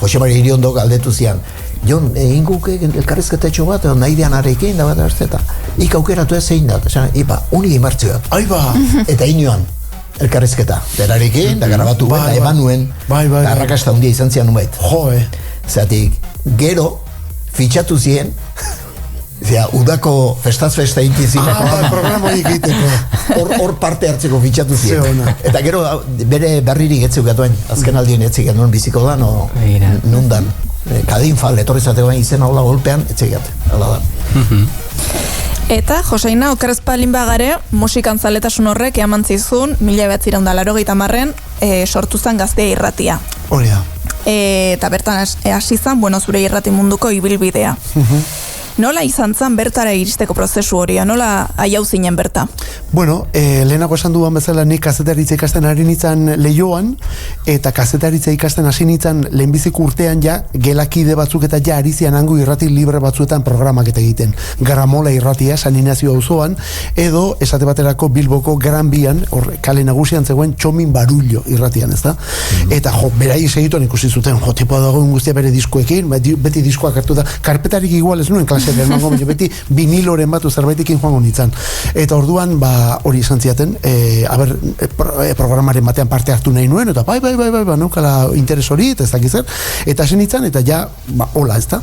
Jose Mari Iriondo galdetu zian, Jon, inguk elkarrizketa etxo bat, nahi dean arekin, da bat eta ik aukeratu ez zein da, unik imartzu bat. Eta inoan, elkarrizketa, berarekin, da grabatu da eman nuen, da arrakasta hundia izan zian nubait. Zeratik, gero, fitxatu zien, udako festaz-festa intizina. Programa egiteko. Hor parte hartzeko fitxatu zien. Eta gero, bere berririk etzeu gatuen, azken aldien etzik nuen biziko da, nundan. Kadinfal, etorri zateko izen hola golpean, etxegat, hala da. Eta, Joseina, okerrezpalin bagare, musikan zaletasun horrek eman zizun, 1980 sortu zen Gaztea irratia. Hori da. Eta bertan hasi zen, zure irrati munduko ibilbidea. Nola izan zen bertara iristeko prozesu hori, nola aiau zinen berta? Lehenako esan duan bezala nik kazetaritza ikasten ari nintzen Leioan, eta kazetaritza ikasten hasi nintzen lehenbiziko urtean gelakide batzuk eta ari zian hango irrati libre batzuetan programak eta egiten. Garamola irratia, San Inazio auzoan, edo esate baterako Bilboko Gran Bian, kale nagusian zegoen Txomin Barullo irratian, ezta? Eta berai segituan ikusi zuten, tipoa dagoen guztia bere diskoekin, beti diskoak hartu da, karpetarik igual ez nuen klase beti viniloren batu zerbaitekin joango nintzen. Eta orduan, hori izan ziaten, programaren batean parte hartu nahi nuen, eta bai, naukala interes hori, eta ez dakizer, eta hasi nintzen, eta hola, ez da.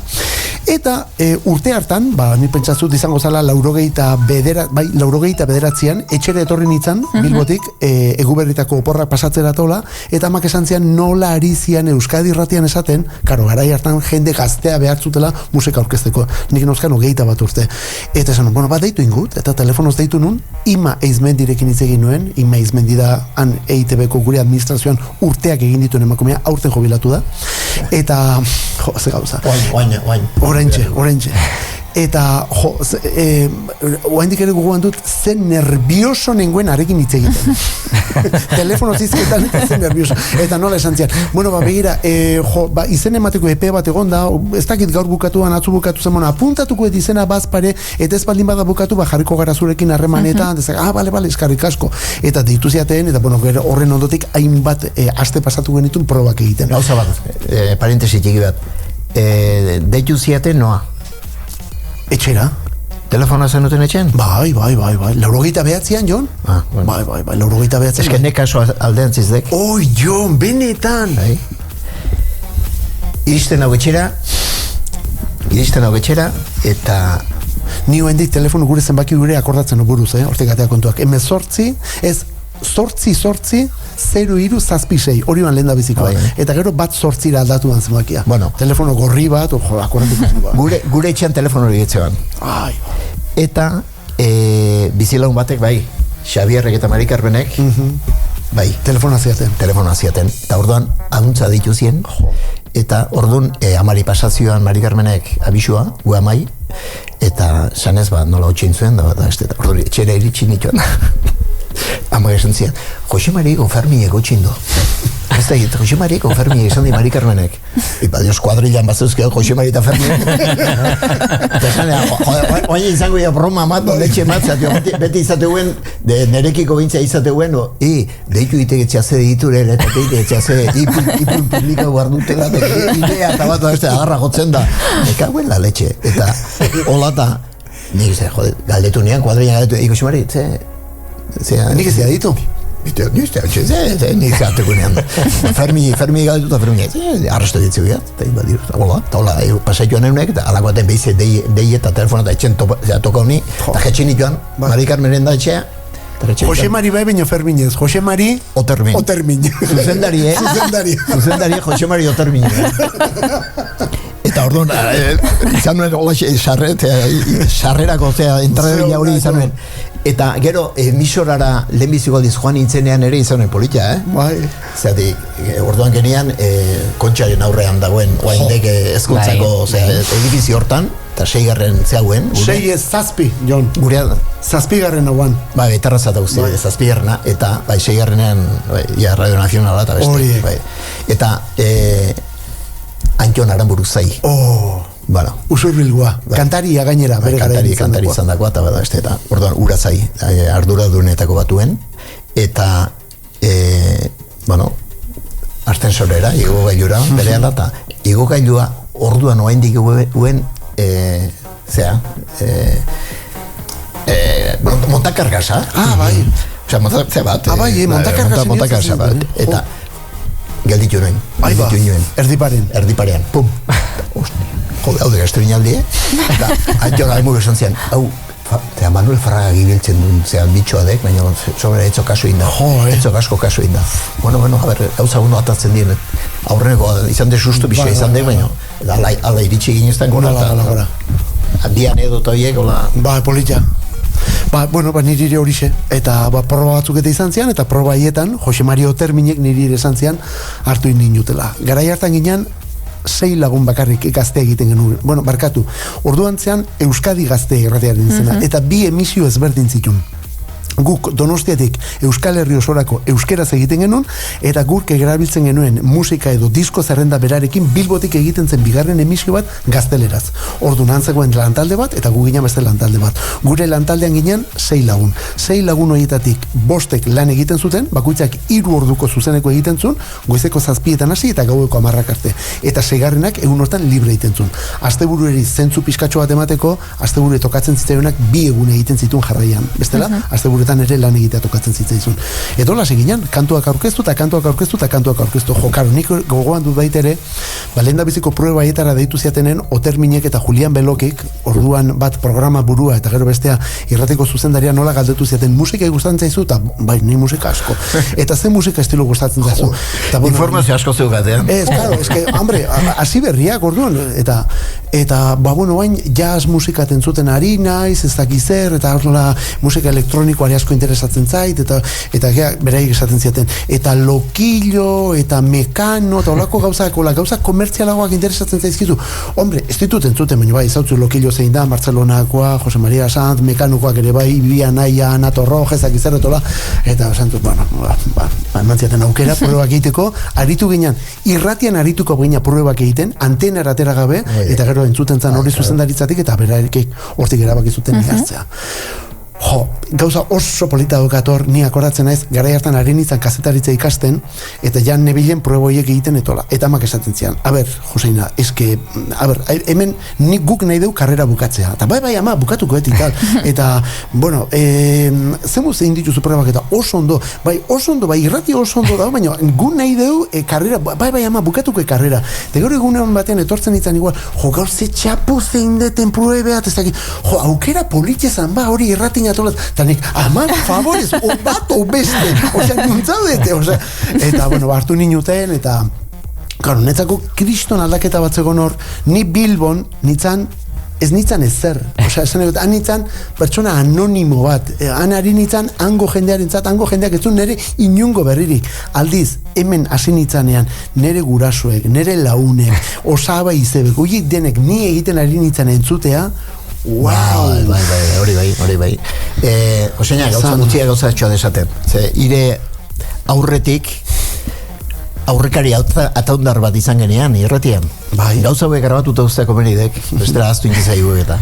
Eta urte hartan, ni pentsatzut izango zala laurogeita bederatzean, etxere etorri nintzen, Bilbotik, Eguberritako oporrak pasatzera tola, eta amak esan zian nola ari zian Euskadi irratian esaten, garai hartan jende gaztea behartzutela musika aurkezteko. Nik nozkan hogeita bat urte. Eta esan, deitu ingut, eta telefonoz deitu nun, Ima Eizmendirekin hitz egin nuen, Ima Eizmendi da han EITB-ko gure administrazioan urteak egin dituen emakumea, aurten jubilatu da. Eta, ze gauza. Oraintxe. Eta, oaindik ere guguan dut, zen nervioso nengoen arekin hitz egiten. Telefono zizketan eta zen nervioso. Eta nola esan zian. Begira, izen emateko epe bat egon da, ez dakit gaur bukatuan, atzu bukatu zen, apuntatuko ez izena bazpare, eta ez baldin bada bukatu, jarriko gara zurekin harremanetan, bale, eskarrik asko. Eta deitu ziaten, eta horren ondotik hainbat aste pasatu genitun probak egiten. Gauza bat, parentesi txiki bat. Deitu ziaten noa? Etxera. Telefonoa zenuten etxen? Bai. Laurogeita behatzean, Jon? Bai, laurogeita behatzean. Eske nek kaso aldean zizdek? Oi, Jon, benetan! Iristen hau etxera, eta Ni oraindik telefono gure zenbaki gure akordatzen buruz, hortik atea kontuak. 18, ez 8 0376 hori ban lehen da bizikoa. Eta gero bat 8 aldatuan zenbakia. Bueno. Telefono gorri bat, akordatuko. Gure etxean telefono hori etxean. Ai. Eta bizilagun batek, bai, Xabierrek eta Mari Carmenek, bai, telefona ziaten. Eta orduan, aduntza dituzien, eta orduan, amari pasazioan Mari Carmenek abisua, gu amai, eta sanez bat nola hotxin zuen, da orduan, etxera iritsi nituen. Ama esan zian, Jose Mari konfermi egotxin du. Ez da egit, Jose Mari konfermi esan di Mari Carmenek. Ipa dios kuadrilan bazuzkeo Jose Mari eta Fermi. Eta esan, oain izango ya broma mat, letxe mat, beti izateuen, nerekiko bintzea izateuen, lehitu itek etxeaze diture, eta teite etxeaze, ipun publika guardutela, idea eta bat agarra jotzen da. Eka guen la letxe. Eta holata, nik ze, galdetu nian, kuadrilan galdetu, Jose Mari, nik ez ditu? Nik zateko nean. Fermi galdetu eta Fermi arrastu ditzu gira. Eta hola, pasaituan eunek, eta alako baten behize dei eta telefona eta etxen toka honi, eta jetxin ituan, Mari Carmenen da etxea. Jose Mari bai baino Ferminez, Jose Mari Otermin. Zuzendari, Jose Mari Otermin. Eta orduan, izan nuen hola sarrerako, entrada hori izan nuen. Eta gero emisorara lehenbiziko aldiz joan nintzenean ere izan nuen polita, Bai. Zeratik, orduan genian kontxaren aurrean dagoen, oaindek ezkuntzako edifizio hortan, eta 6. zehauen. 6 zazpi, Jon. Gurea da. 7. hauan. Ba, etarrazat hau 7. Eta, 6. ja, Radio Nacionala eta beste. Bai. Eta, Antion Aramburu zai. Bueno, Usurbilgoa, kantaria gainera, bere kantari izan dagoa, eta bada beste, eta orduan urazai, ardura duenetako batuen, eta, bueno, astensorera, igo gailura, bere ala, eta igo gailua orduan oaindik guen, montakargasa. Bai. Osea, montakargasa bat, eta gelditu nuen, erdiparean, pum, jode, hau de gazterinaldi, eta Antion Aramburu esan zian, hau, Manuel Fraga gibiltzen duen, bitxoadek, baina sobera etzo kaso inda, etzo kaso inda. Bueno, a ber, gauza uno atatzen dien, aurreneko izan de susto bixa izan dek, baina, ala iritsi gineztan gora, eta dian edota horiek, hola. Ba, polita. Bueno, niri horixe, eta proba batzuk eta izan zian, eta proba haietan, Jose Mari Oterminek niri esan zian, hartu indinutela. Garai hartan ginean, 6 lagun bakarrik gazte egiten genuen. Bueno, barkatu, orduan zean Euskadi Gazte irratiaren izena, eta 2 emisio ezberdin zitun. Guk Donostiatik Euskal Herri osorako euskeraz egiten genuen, eta guk erabiltzen genuen musika edo disko zerrenda berarekin Bilbotik egiten zen bigarren emisio bat gazteleraz. Orduan antzegoen lantalde bat, eta gu ginen beste lantalde bat. Gure lantaldean ginen 6 lagun. 6 lagun horietatik 5 lan egiten zuten, bakoitzak 3 orduko zuzeneko egiten zuen, goizeko 7 hasi eta gaueko 10 arte. Eta 6. egun hortan libre egiten zuen. Asteburuari zentzu pizkatxo bat emateko, asteburu tokatzen zitzaionak 2 egun egiten zituen jarraian. Bestela, asteburuetan ere lan egitea tokatzen zitzaizun. Edo las eginan, kantuak aurkeztu. Jo, karo, nik gogoan dut baita ere, lehen biziko prueba haietara deitu ziatenen Oterminek eta Julian Belokik, orduan bat programa burua eta gero bestea irratiko zuzendaria nola galdetu ziaten musika gustatzen zaizu, eta bai, ni musika asko. Eta ze musika estilo gustatzen zaizu. Informazio asko zeugatean. Claro, hombre, hasi berriak orduan, eta bueno, bain jazz musika tentzuten ari naiz, ez dakizer, eta horrela musika elektronikoari asko interesatzen zait, eta beraik esaten ziaten, eta lokillo, eta mekano, eta olako gauza komertzialagoak interesatzen zaizkizu. Hombre, ez ditut entzuten, baina bai, zautzu lokillo zein da, Barcelonakoa, Jose Maria Sanz, mekanokoak ere bai, Bia Naia, Anato Roja, ezakizar, eta santuz, bueno, eman ziaten aukera, pruebak egiteko, aritu ginen, irratian arituko ginen pruebak egiten, antenara atera gabe, eta gero entzuten zan hori zuzendaritzatik, eta berarik hortik erabaki zuten hartzea. gauza oso polita dukator, ni akordatzen naiz, garai hartan ari nintzen kazetaritza ikasten, eta jan nebilen prueboiek egiten etola. Eta amak esaten zian, Joseina, eske, hemen nik guk nahi deu karrera bukatzea. Eta bai, ama, bukatuko eta tal. Eta, bueno, zemuz egin dituzu probak eta oso ondo, bai, irrati oso ondo da, baina gu nahi deu karrera, bai, ama, bukatuko karrera. Eta gero egunean batean etortzen izan igual, gaur ze txapu zein deten pruebeat, ez dakit, aukera politxezan, hori irratin atolat, eta nik, ama, favorez, o bat, o beste, osea, nuntzaudete, osea, eta, bueno, hartu ninuten, eta, claro, netzako kriston aldaketa bat zegoen hor, ni Bilbon, ez nintzen ezer, osea, esan egot, han nintzen pertsona anonimo bat, han ari nintzen hango jendeak ez du nire inungo berririk, aldiz, hemen hasi nintzanean, nire gurasoek, nire launek, osaba izebek, horiek denek ni egiten ari nintzen entzutea, wow! Hori bai. Joseina, gauza gutxia gauza etxoa desaten. Ire aurretik, aurrekari ataundar bat izan genean, irratian. Bai. Gauza hauek grabatuta usteako benidek, bestela aztu inkizaigu eta.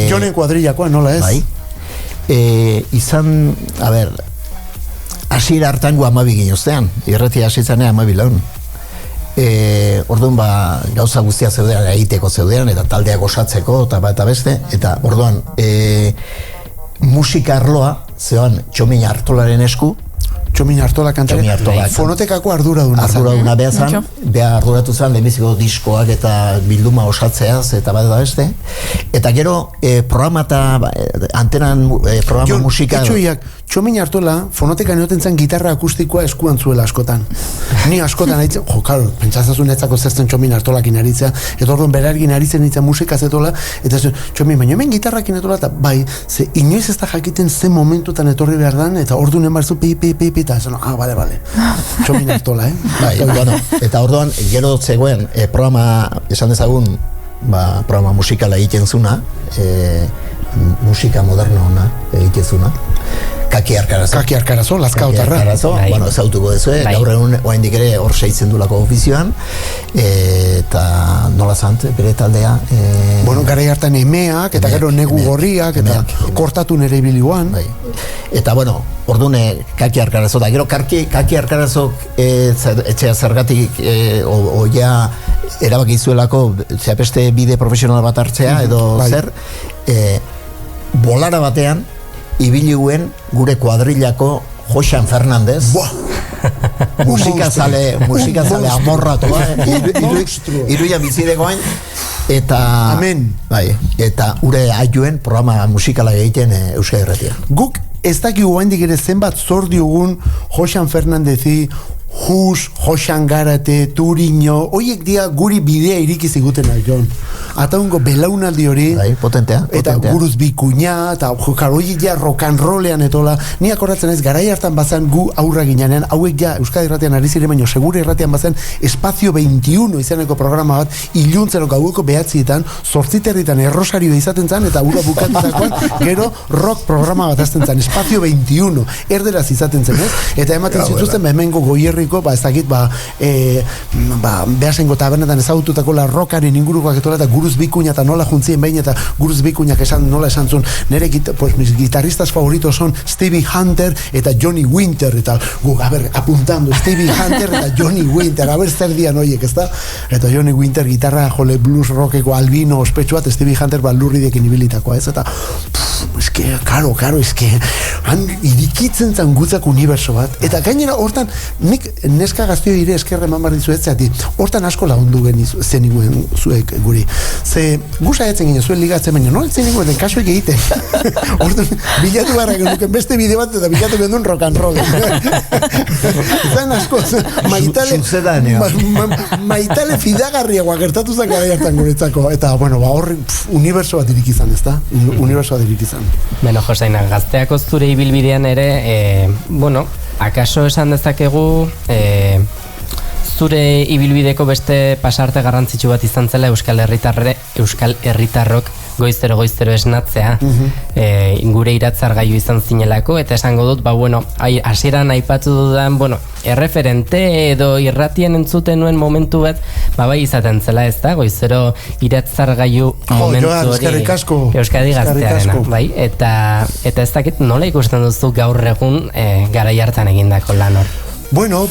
Jonen kuadrillakoa, nola ez? Bai. Izan, hasiera hartan gu 12 ginoztean, irratia hasi zanea 12 laun. Orduan gauza guztia zeudean egiteko zeudean eta taldeak osatzeko eta beste, eta orduan musika arloa zeoan Txomin Artolaren esku, Txomin Artola kantare, fonotekako arduraduna behazan, arduratu zen lehenbiziko diskoak eta bilduma osatzeaz eta bat beste, eta gero programa eta antenan programa musika Txomin Artola fonotekan egoten zen gitarra akustikoa eskuan zuela askotan. Ni askotan haitzen, karo, pentsazazun etzako zertzen Txomin Artolakin aritzea, eta orduan berargin aritzen nintzen musika zetola, eta Txomin, baina hemen gitarrakin etola, eta bai, ze inoiz ez da jakiten ze momentutan etorri behar dan, eta orduan emarzu pi, eta esan, bale, Txomin Artola, Bai, bueno, eta orduan, gero zegoen, programa, esan dezagun, programa musikala egiten zuna, musika moderno ona egiten zuna, Kaki Arkarazo, Lazkaotarra. Bueno, ezautuko dezue, gaur egun oraindik ere hor seitzen dulako ofizioan, eta nola zant, bere taldea. Bueno, garai hartan emeak, eta gero negu gorriak, eta kortatu nere ibiliguan. Eta, bueno, ordune Kaki Arkarazo, da gero Kaki Arkarazok etxea zergatik oia erabaki zuelako zeapeste bide profesional bat hartzea, edo zer, bolara batean, ibiliguen gure kuadrillako Joxan Fernandez, musikazale amorratua, iruia bizidegoain, eta eta ure aiuen programa musikala egiten Euskal Herratia. Guk ez dakigu haindik ere zenbat zor diogun Joxan Fernandezi, Joxan Garate, Turiño, horiek dia guri bidea iriki ziguten Jon. Ataungo belaunaldi hori, potentea. Eta guruz bikuña, eta horiek ja rock'n'rollean etola. Ni akordatzen ez, garai hartan bazan gu aurra ginean, hauek ja Euskadi Irratian ari ziren, baina segure irratian bazan Espazio 21 izaneko programa bat, iluntzero gaueko 9etan, 8 errosario izaten zan, eta ura bukatutakoan, gero rock programa bat azten zan, Espazio 21, erderaz izaten zen, ez? Eta ematen zituzten, hemengo Goierriko, ez dakit, behasengo tabernetan ezagututako la rockaren ingurukoak etola, eta guruz bikuña eta nola juntzien behin, eta guruz bikuñak nola esan zuen, nire mis guitarristas favoritos son Stevie Hunter eta Johnny Winter, eta apuntando Stevie Hunter eta Johnny Winter, zer dian oiek, ez da? Eta Johnny Winter gitarra jole blues rockeko albino ospetsuat, Stevie Hunter lurridekin ibilitakoa, ez? Eta eske, karo, eske han irikitzen zan gutzak uniberso bat, eta gainera hortan nik neska gaztio ire eskerre eman behar dizu etzeati, hortan asko lagundu zeniguen zuek guri. Ze guza etzen ginen zuen ligatzen, baina nola etzen ginen kasuek egiten. Hortan bilatu barra genuken beste bideo bat eta bilatu gendun rock and roll. Zan asko, maitale fidagarriagoa gertatu zan gara hartan guretzako. Eta, bueno, horri uniberso bat irikizan, ez da? Uniberso bat irikizan. Beno, Joseina, gazteako zure ibilbidean ere, bueno, akaso esan dezakegu zure ibilbideko beste pasarte garrantzitsu bat izan zela Euskal Herritarrok goizero esnatzea, gure iratzargailu izan zinelako, eta esango dut, hasieran aipatu dudan, erreferente edo irratien entzuten nuen momentu bat, bai izaten zela, ez da, goizero iratzargailu momentu hori Euskadi Gaztearena, bai, eta ez dakit nola ikusten duzu gaur egun garai hartan egindako lan hor. Bueno,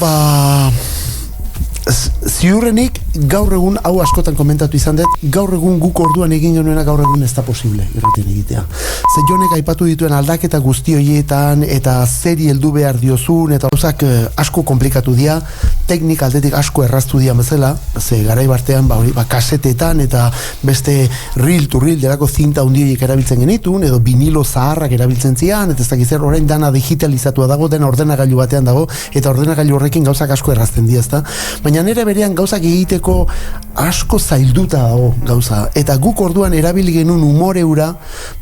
ziurrenik gaur egun, hau askotan komentatu izan dut, gaur egun guk orduan egin genuena gaur egun ez da posible irratien egitea. Ze Jonek aipatu dituen aldaketa guzti horietan eta zeri heldu behar diozun eta gauzak asko komplikatu dira, teknik aldetik asko erraztu dira bezala, ze garai bartean kasetetan eta beste reel to reel delako zinta hundioiek erabiltzen genitun, edo vinilo zaharrak erabiltzen zian, eta ez dakizer orain dana digitalizatua dago, dena ordenagailu batean dago, eta ordenagailu horrekin gauzak asko errazten dira, ezta? Baina nire berean gauzak egiteko asko zailduta dago gauza, eta guk orduan erabili genuen umore ura,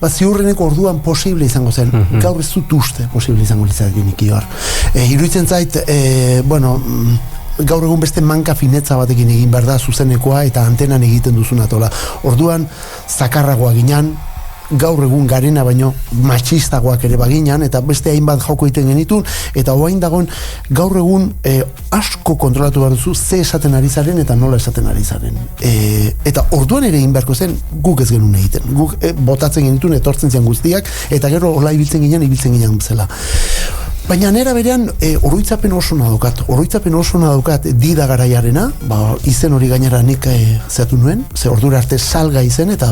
ziurreneko orduan posible izango zen, gaur ez dut uste posible izango litzatik hor. Iruditzen zait, gaur egun beste manka finetza batekin egin behar da zuzenekoa eta antenan egiten duzun atola. Orduan zakarragoa ginen, gaur egun garena baino matxistagoak ere baginan, eta beste hainbat jauko egiten genitun, eta hoain dagoen gaur egun asko kontrolatu behar duzu ze esaten ari zaren eta nola esaten ari zaren. Eta orduan ere egin beharko zen guk ez genuen egiten. Guk botatzen genitun etortzen zian guztiak, eta gero hola ibiltzen ginen bezala. Baina nera berean oroitzapen oso nadaukat Dida garaiarena, izen hori gainera nik zehatu nuen, ze ordura arte salga izen, eta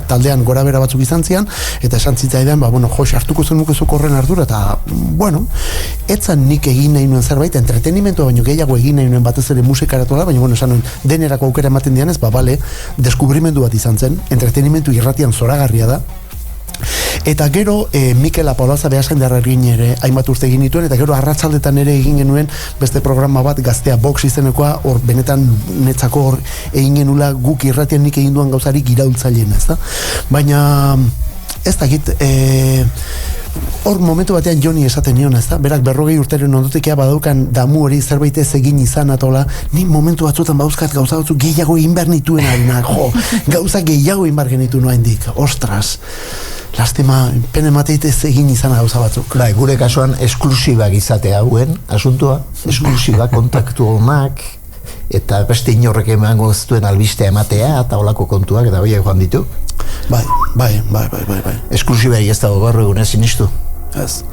taldean gora bera batzuk izan zian, eta esan zitzaidan, hartuko zenukezuk horren ardura, eta etzan nik egin nahi nuen zerbait, entretenimentu baino gehiago egin nahi nuen batez ere musikaratola, baina esan nuen, denerako aukera ematen dianez, deskubrimendu bat izan zen, entretenimentu irratian zoragarria da. Eta gero Mikel Apolaza Beasaindarra egin ere hainbat urte egin dituen, eta gero arratsaldetan ere egin genuen beste programa bat, Gaztea Box izenekoa, hor benetan netzako hor egin genula guk irratian nik egin duan gauzarik iraultzaileena, ez da? Baina ez dakit, hor momentu batean Joni esaten nion, ez da? Berak 40 urteren ondotekea badaukan damu hori zerbait ez egin izan atola, ni momentu batzuetan bauzkat gauza batzuk gehiago inbar nituen harina, gauza gehiago inbar genitu noaindik, ostras. Lastima, pene mateitez egin izan gauza batzuk. Gure kasuan esklusibak izatea hauen, asuntua, esklusiba kontaktu honak, eta beste inorrek emango ez duen albistea ematea, eta holako kontuak, eta bai joan ditu. Bai. Esklusibari ez dago gaur egun ezin istu. Ez.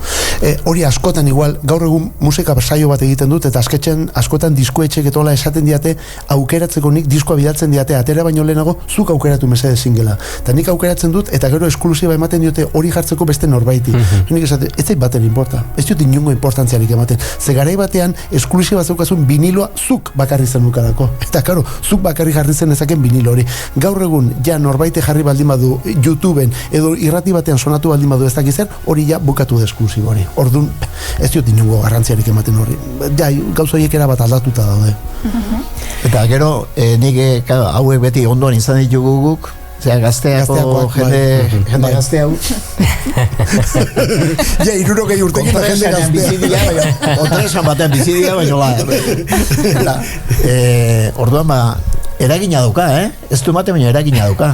Hori askotan igual, gaur egun musika saio bat egiten dut, eta askotan diskoetxek etola esaten diate, aukeratzeko nik diskoa bidaltzen diate, atera baino lehenago, zuk aukeratu mesede singela. Eta nik aukeratzen dut, eta gero esklusiba ematen diote hori jartzeko beste norbaiti. Nik esate, ez zait baten importa, ez dut inungo importantziarik ematen. Ze garai batean, esklusiba zeukazun viniloa zuk bakarri zen nukarako. Eta karo, zuk bakarri jarri zen ezaken vinilo hori. Gaur egun, ja norbaite jarri baldin badu YouTubeen, edo irrati batean sonatu baldin badu ez dakizer, hori ja bukatu esklusibo hori. Orduan, ez diot inungo garrantziarik ematen horri. Gauza horiek erabat aldatuta daude. Eta gero, nik hauek beti ondoan izan ditugu guk, gazteako jende gazte hau. Ja, 60 urtekin da jende gaztea. Kontresan batean bizidia, baina orduan eragina dauka, ez du ematen baina eragina dauka.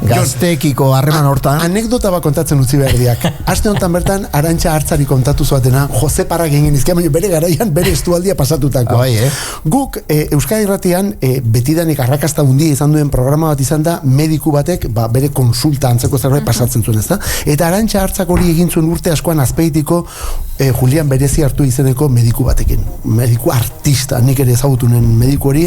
Gazteekiko harreman hortan. Anekdota bat kontatzen utzi behar diak. Aste honetan bertan, Arantxa Hartzari kontatu zuatena, Jose Parrak egin izkia, baina bere garaian, bere estualdia pasatutako. Guk, Euskadi Irratian, betidanik arrakasta hundia izan duen programa bat izan da, mediku batek, bere konsulta antzeko zerbait pasatzen zuen, ez da? Eta Arantxa Hartzak hori egin zuen urte askoan Azpeitiko Julian Berezi hartu izeneko mediku batekin. Mediku artista, nik ere ezagutunen mediku hori,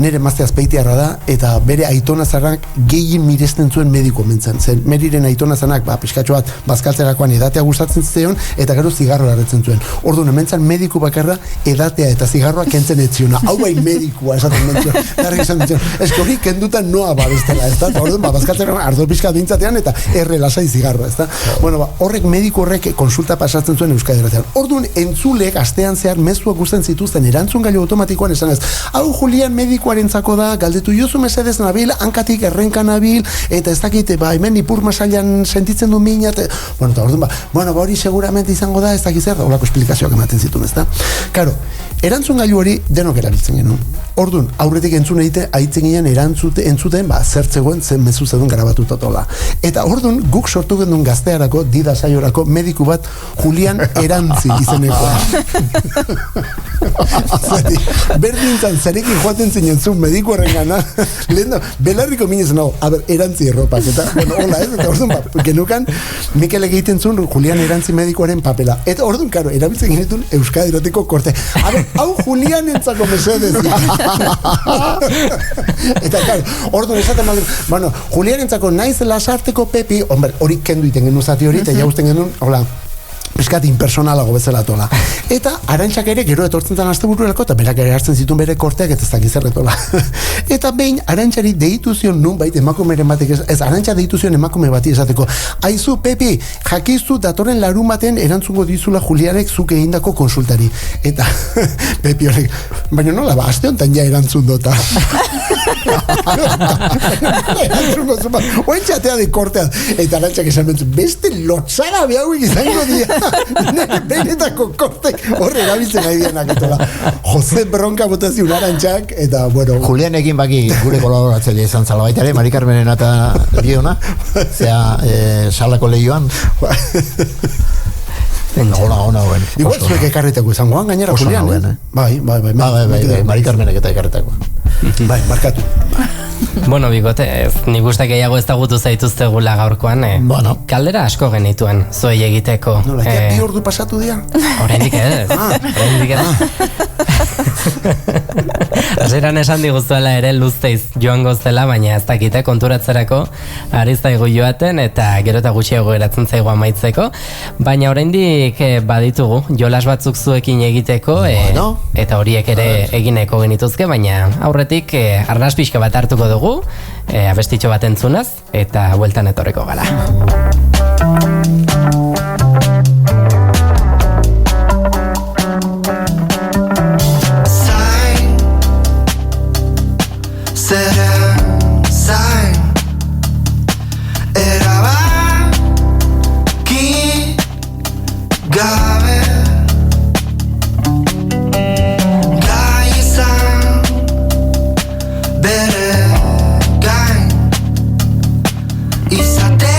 nire emazte Azpeitiarra da, eta bere aitona zarrak gehien miresten zuen mediku mentzen. Zen, meriren aitona zanak, pixkatxo bat, bazkaltzerakoan edatea gustatzen zion, eta gero zigarroa erretzen zuen. Orduan, hementzan mediku bakarra edatea eta zigarroa kentzen etziona. Hau bai medikua esaten mentzuen. Darri esan mentzuen. Esko hori kendutan noa babestela, ez da? Orduan, bazkaltzerakoan ardo pixka dintzatean eta erre lasai zigarroa, ez da? Bueno, horrek mediku horrek konsulta pasatzen grabatzen zuen Euskadi Irratian. Orduan entzulek astean zehar mezuak gusten zituzten erantzungailu automatikoan esanez, hau Julian medikuarentzako da, galdetu jozu mesedez nabil, hankatik errenka nabil, eta ez dakite, hemen ipur masailan sentitzen du mina, eta orduan hori seguramente izango da, ez dakit zer, horako esplikazioak ematen zituen, ez da? Karo, erantzungailu hori denok erabiltzen genuen. Orduan, aurretik entzun egite, aitzen ginen entzuten, zertzegoen zen mezu zedun grabatuta tola. Eta orduan, guk sortu gendun gaztearako, dida saiorako, mediku bat Julian Erantzi izenekoa. Berdintzan, zarekin joaten zinen zuen mediku horrengana, lehen da, belarriko minez nago, Erantzi erropak, eta, hola, eta orduan, genukan, Mikel egiten zuen Julian Erantzi medikuaren papela. Eta orduan, karo, erabiltzen genetun Euskadi Irratiko korte. Hau Julian entzako mesedez. Eta, karo, orduan esaten maldu, Julian entzako naiz lasarteko Pepi, hori kendu iten genuen zati hori, eta jausten genuen, hola, peskat impersonalago bezala tola. Eta Arantxak ere gero etortzen zan astebururako eta berak ere hartzen zituen bere korteak eta ez dakiz zerretola. Eta behin Arantxari deitu zion nunbait emakumeren batek ez Arantxa deitu zion emakume bati esateko, aizu Pepi, jakizu datorren larumaten erantzungo dizula Julianek zuk egindako konsultari. Eta Pepi horrek, baina nola aste honetan ja erantzun dota. Erantzungo zupa, oentxatea de kortean. Eta Arantxak esan bentzun, beste lotzara behauik izango dira. Benetako kortek horre erabiltzen nahi dienak etola. Jose bronka botaziun Arantxak eta bueno. Julian egin baki gure kolaboratzaile izan zala baita ere, Mari Carmenen eta Liona, zea salako lehioan. Ona, bueno. Igual zuek ekarritako izangoan gainera Julian, Bai, Mari Carmenek eta ekarritako. Bai, markatu. Bueno, Bigote, nik uste gehiago ezagutu zaituztegula gaurkoan, kaldera asko genituen zuei egiteko. Nola, ja 2 ordu pasatu dira? Oraindik ez. Hasieran esan diguzuela ere luzteiz joango zela, baina ez dakite konturatzerako ari zaigu joaten eta gero eta gutxiago geratzen zaigu amaitzeko, baina oraindik baditugu jolas batzuk zuekin egiteko eta horiek ere egineko genituzke, baina aurretik arnas pixka bat hartuko dugu, abestitxo bat entzunaz eta bueltan etorreko gara. Izate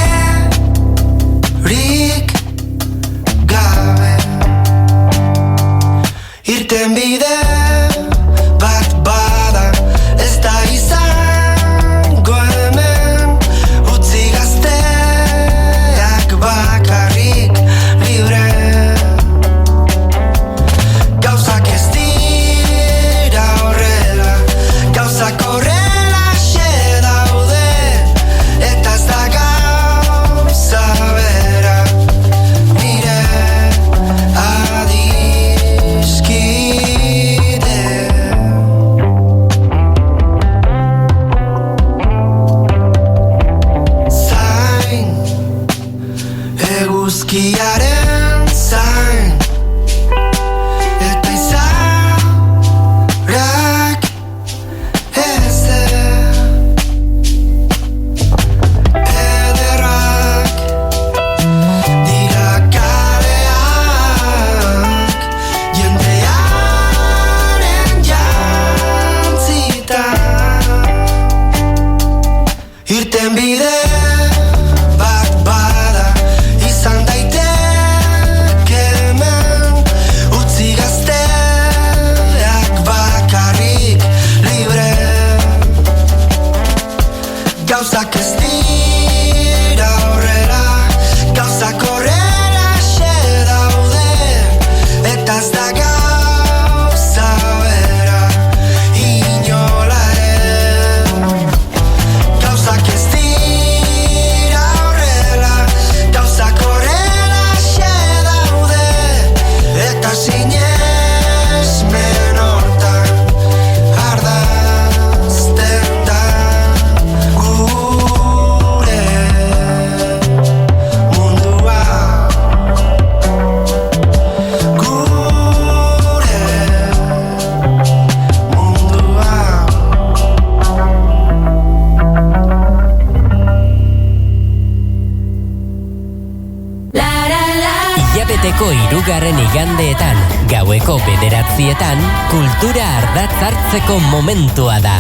9:00 kultura ardatz hartzeko momentua da.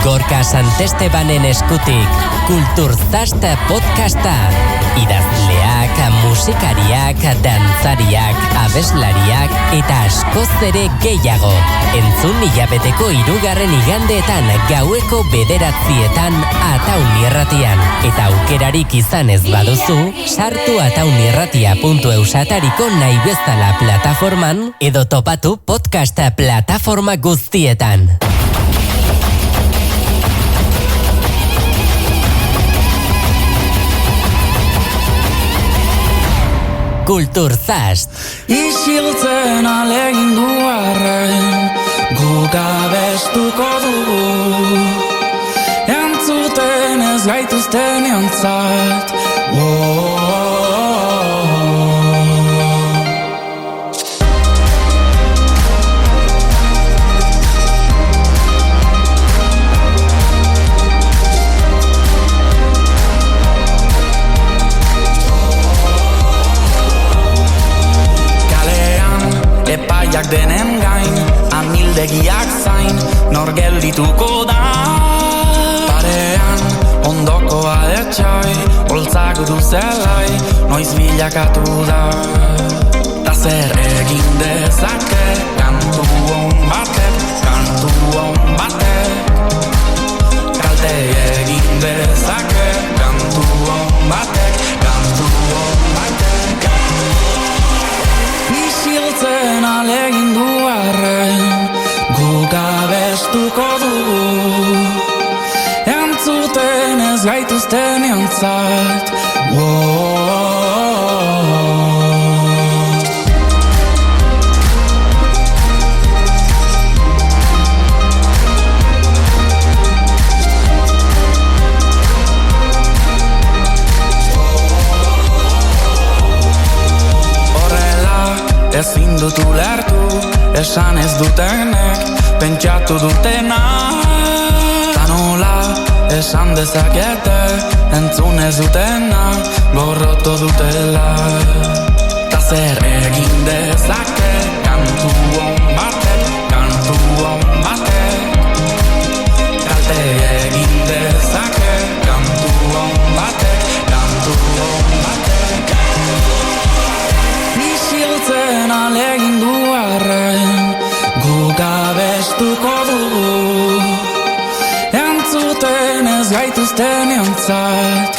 Gorka Santestebanen eskutik, Kulturzast podcasta. Idazleak, musikariak, dantzariak, abeslariak eta askoz ere gehiago. Entzun hilabeteko 3. igandeetan gaueko 9:00 Ataun Irratian. Eta aukerarik izan ez baduzu, sartu ataunirratia.eusatariko nahi bezala plataforman edo topatu podcast plataforma guztietan. Kulturzast. Isiltzen alegindu arren, guk abestuko dugu. Entzuten ez gaituzten jantzat. Epaiak denen gain, amildegiak zain, nor geldituko da. Parean, ondoko adetxai, holtzak duzelai, noiz bilakatu da. Ta zer egin dezake, kantu hon batek, kalte egin dezake, kantu hon batek. Isiltzen alegindu arren, guk abestuko dugu. Entzuten ez gaituzten jantzat. Ezin dut ulertu, esan ez dutenek, pentsatu dutena. Ta nola, esan dezakete, entzun ez dutena, gorroto dutela. Ta zer egin dezake, kantu hon batek, kalte egin dezake, kantu hon batek. Isiltzen alegindu arren, guk abestuko dugu. Entzuten ez gaituzten jantzat.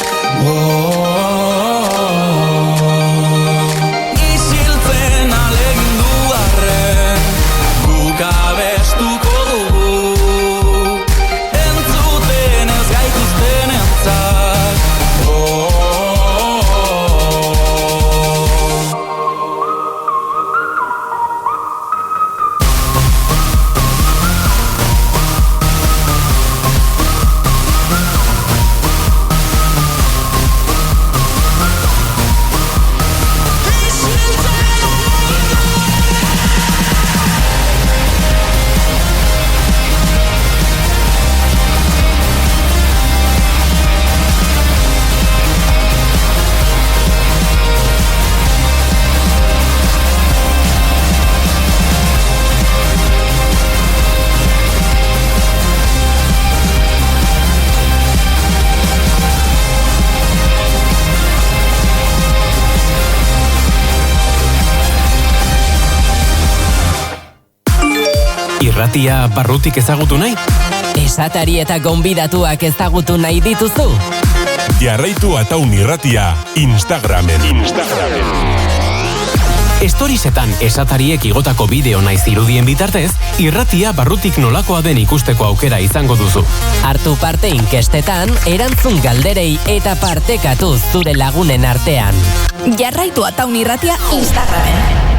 Isiltzen alegindu arren, guk abestuko dugu. Entzuten ez gaituzten jantzat. Irratia barrutik ezagutu nahi? Esatari eta gonbidatuak ezagutu nahi dituzu? Jarraitu Ataun Irratia Instagramen. Storiesetan esatariek igotako bideo naiz irudien bitartez, irratia barrutik nolakoa den ikusteko aukera izango duzu. Hartu parte inkestetan, erantzun galderei eta partekatu zure lagunen artean. Jarraitu Ataun Irratia Instagramen.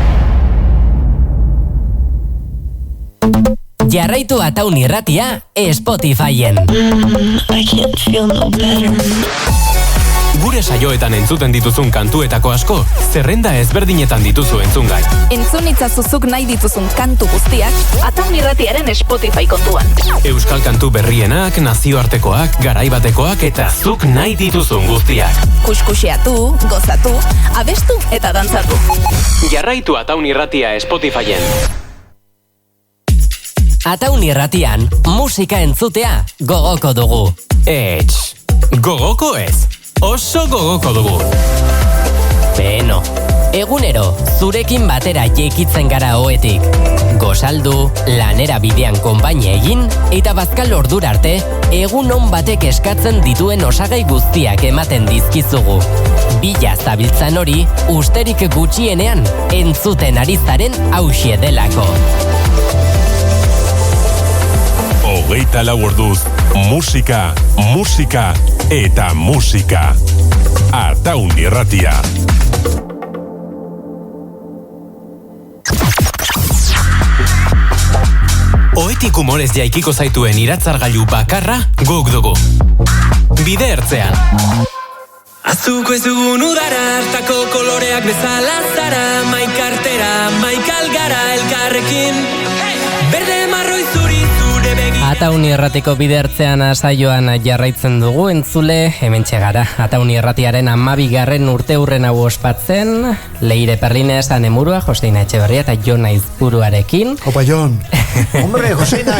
Jarraitu Ataun Irratia Spotifyen. I can't feel no better. Gure saioetan entzuten dituzun kantuetako asko, zerrenda ezberdinetan dituzu entzungai. Entzun itzazuzuk nahi dituzun kantu guztiak, Ataun Irratiaren Spotify kontuan. Euskal kantu berrienak, nazioartekoak, garaibatekoak eta zuk nahi dituzun guztiak. Kuskuxeatu, gozatu, abestu eta dantzatu. Jarraitu Ataun Irratia Spotifyen. Ataun irratian, musika entzutea gogoko dugu. Gogoko ez, oso gogoko dugu. Beno, egunero, zurekin batera jekitzen gara oetik. Gozaldu, lanera bidean konpainia egin, eta bazkal ordura arte, egun on batek eskatzen dituen osagai guztiak ematen dizkizugu. Bila zabiltzan hori, usterik gutxienean, entzuten ari zaren hauxe delako. 24 orduz, musika, musika eta musika. Ataun irratia. Oetik humorez jaikiko zaituen iratzargailu bakarra guk dugu. Bide ertzean. Azuko ez dugun udara, hartako koloreak bezala zara, maikartera, maikalgara elkarrekin. Berde marroi zuri zure begi. Ataun irratiko bide ertzean saioan jarraitzen dugu entzule, hementxe gara. Ataun irratiaren 12. urte hurren hau ospatzen, Leire Perlinez, Anemurua, Joseina Etxeberria eta Jon Aizpuruarekin. Opa, Jon. Hombre, Joseina,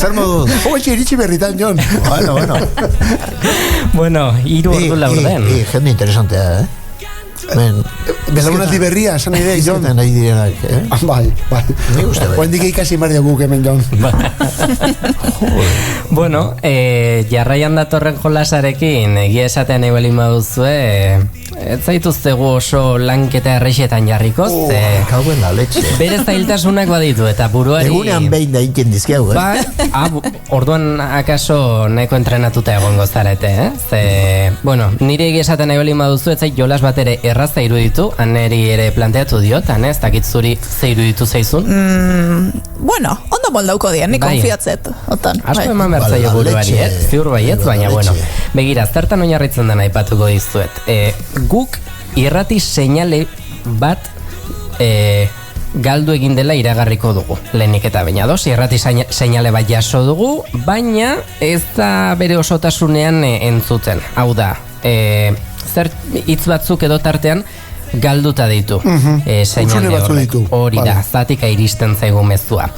zer modu? Oetxe iritsi berritan, Jon. Bueno. Bueno, 3 ordu laurden. Jende interesantea, Belaunaldi berria, esan nahi dek, Jon. Nahi direnak, Bai. Ni uste bai. Oendik ikasi marria guk hemen, Jon. Bueno, jarraian datorren jolasarekin, egia esatean ebalin baduzue, ez zaituztegu oso lanketa errexetan jarriko, Kauen la leche. bere zailtasunak baditu, eta buruari... Egunean behin da inken dizkiau, orduan akaso nahiko entrenatuta egongo zarete, Ze, bueno, nire egia esaten ebalin baduzu, ez zait jolas bat ere erraza iruditu, aneri ere planteatu diot, ez dakit zuri ze iruditu zaizun? Bueno, ondo moldauko dien, ni konfiatzet. Asko eman bertzaio buruari, ziur baiet, baina bueno. Begira, zertan oinarritzen dena aipatuko dizuet. Guk irrati seinale bat galdu egin dela iragarriko dugu. Lehenik eta baina irrati seinale bat jaso dugu, baina ez da bere osotasunean entzuten. Hau da, zer hitz batzuk edo tartean galduta ditu seinale horrek. Hori da, zatika iristen zaigu mezua.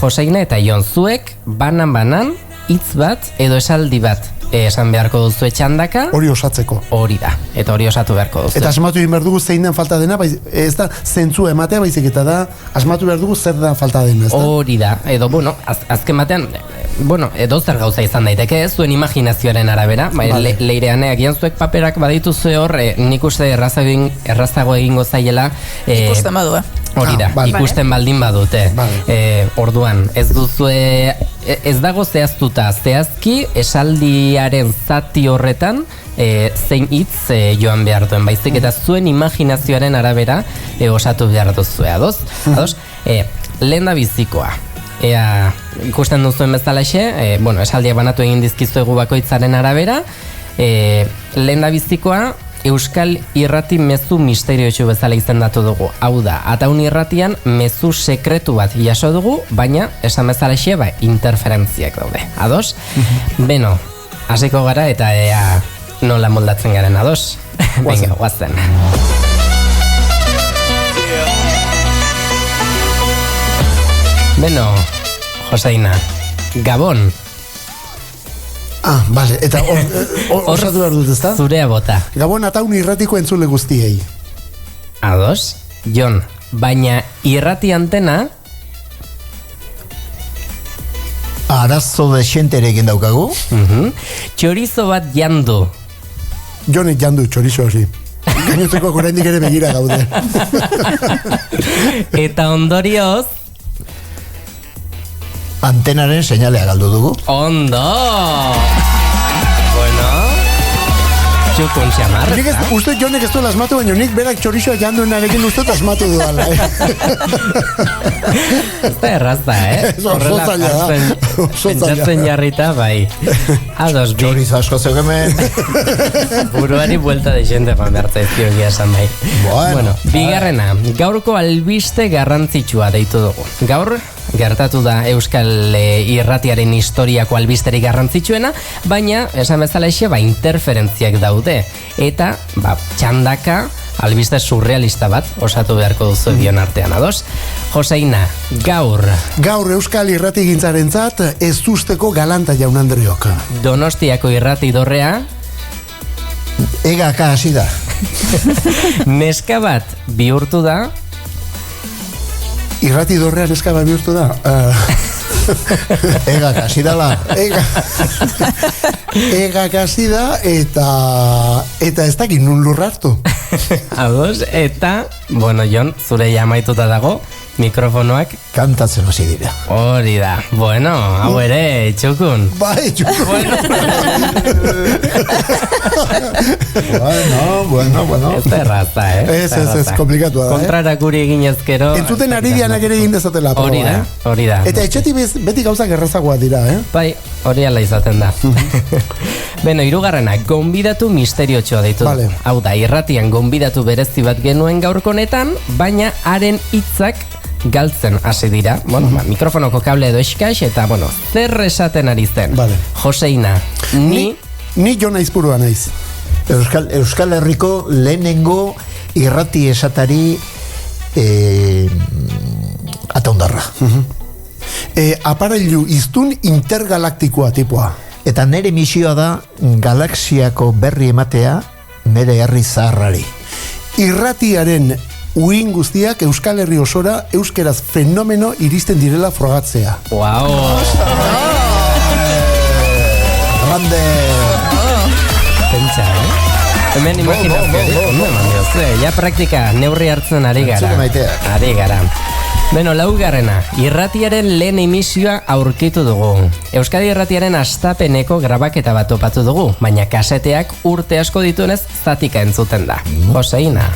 Joseina eta Jon, zuek banan hitz bat edo esaldi bat esan beharko duzu etxandaka. Hori osatzeko. Hori da, eta hori osatu beharko duzu. Eta asmatu egin behar dugu zein den falta dena, ez da zentzu ematea baizik eta da asmatu behar dugu zer den falta dena, ez da? Hori da, edo, bueno, azken batean, edo zer gauza izan daiteke, zuen imaginazioaren arabera, Leirean agian zuek paperak badituzue hor, nik uste errazago egingo zaiela. Ikusten badu, Hori da, ikusten baldin badute. Orduan, ez duzue, ez dago zehaztuta, zehazki esaldiaren zati horretan zein hitz joan behar duen, baizik eta zuen imaginazioaren arabera osatu behar duzue, ados? Lehen da bizikoa. Ikusten duzuen bezalaxe, esaldia banatu egin dizkizuegu bakoitzaren arabera, lehen da bizikoa, Euskal Irrati mezu misterioetxu bezala izendatu dugu. Hau da, Ataun Irratian mezu sekretu bat jaso dugu, baina esan bezalaxe interferentziak daude. Ados? Beno, hasiko gara eta nola moldatzen garen, ados? Venga, guazen. Beno, Joseina, Gabon. Bale, eta osatu behar dut, ezta? Zurea bota. Gabon Ataun Irratiko entzule guztiei. Ados, Jon, baina irrati antena... Arazo de xenterekin daukagu. Txorizo bat jandu. Jonek jandu txorizo hori. Gainoteko oraindik ere begira daude. Eta ondorioz... Antenaren seinalea galdu dugu. Ondo! Bueno... Txukun xamarra. Nik uste Jonek ez duela asmatu, baina nik berak txorizoa janduenarekin uste asmatu duala, Ez da errazta, Oso zaila da. Pentsatzen jarrita, bai. Ados, bi. Txorizo asko zeugemen. Buruari buelta de xente joan behartza ezkiogia esan bai. Bueno, bigarrena, gaurko albiste garrantzitsua deitu dugu. Gaur, gertatu da Euskal Irratiaren historiako albisterik garrantzitsuena, baina, esan bezala interferentziak daude. Eta, txandaka, albiste surrealista bat osatu beharko duzu bion artean, ados? Joseina, gaur Euskal irratigintzarentzat ez usteko galanta jaun Andreok. Donostiako irrati dorrea Egaka hasi da. neska bat bihurtu da. Irrati dorrea neska bat bihurtu da. Egak hasi dala. Egak hasi da eta ez dakit nun lurra hartu. Ados, eta, bueno, Jon, zure jamaituta dago, mikrofonoak kantatzen hasi dira. Hori da, bueno, hau ere, txukun. Bai, txukun. Bueno. Ez erraza, Ez, komplikatua da. Kontrara guri egin ezkero. Entzuten ari dianak ere egin dezatela. Hori da. Eta etxetik beti gauzak errazagoa dira, Bai, hori ala izaten da. Beno, hirugarrena, gonbidatu misteriotxoa deitu. Vale. Hau da, irratian gonbidatu berezi bat genuen gaurko honetan, baina haren hitzak galtzen hasi dira. Bueno, mikrofonoko kable edo eskax, eta, bueno, zer esaten ari zen. Vale. Joseina, Ni jo naiz burua naiz. Euskal Herriko lehenengo irrati esatari ataundarra. Aparailu iztun intergalaktikoa tipua. Eta nere misioa da galaxiako berri ematea nere herri zaharrari. Irratiaren uin guztiak Euskal Herri osora euskeraz fenomeno iristen direla frogatzea. Wow. Grande. Pentsa, Hemen imaginazio, ja praktika neurri hartzen ari gara. Beno, laugarrena, irratiaren lehen emisioa aurkitu dugu. Euskadi irratiaren astapeneko grabaketa bat topatu dugu, baina kaseteak urte asko dituenez zatika entzuten da. Joseina.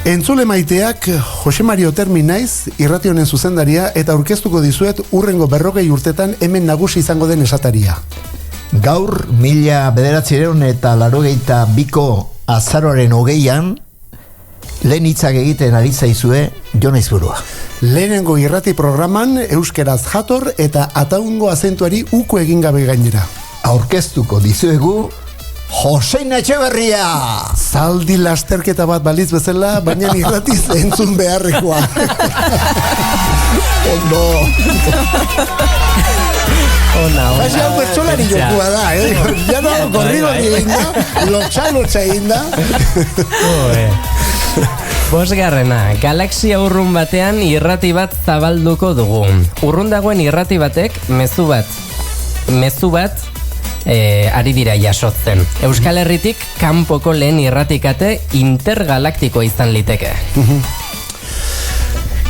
Entzule maiteak, Jose Mario Termi naiz, irrati honen zuzendaria, eta aurkeztuko dizuet urrengo 40 urtetan hemen nagusi izango den esataria. Gaur 1982ko azaroaren 20an lehen hitzak egiten ari zaizue Jon Aizburua. Lehenengo irrati programan euskeraz jator eta ataungo azentuari uko egin gabe gainera. Aurkeztuko dizuegu Joseina Etxeberria! Zaldi lasterketa bat baliz bezala, baina irratiz entzun beharrekoa. Ondo! Ona. Hau bertsolari jokua da, Ya no, corrido ni egin da, lotxa egin da. Bosgarrena, galaxia urrun batean irrati bat zabalduko dugu. Urrun dagoen irrati batek mezu bat ari dira jasotzen. Euskal Herritik kanpoko lehen irratikate intergalaktikoa izan liteke.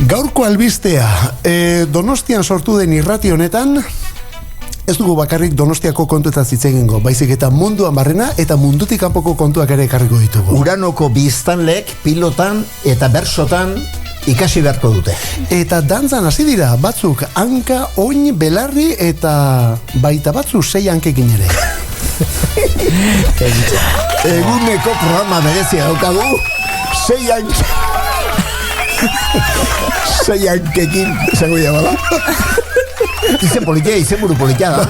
Gaurko albistea, Donostian sortu den irrati honetan, ez dugu bakarrik Donostiako kontuetaz hitz egingo, baizik eta munduan barrena eta mundutik kanpoko kontuak ere ekarriko ditugu. Uranoko biztanlek pilotan eta bersotan ikasi beharko dute. Eta dantzan hasi dira, batzuk hanka, oin, belarri eta baita batzu 6 hankekin ere. Eguneko programa berezia daukagu, 6 hankekin, esango bada. Izen buru politia da.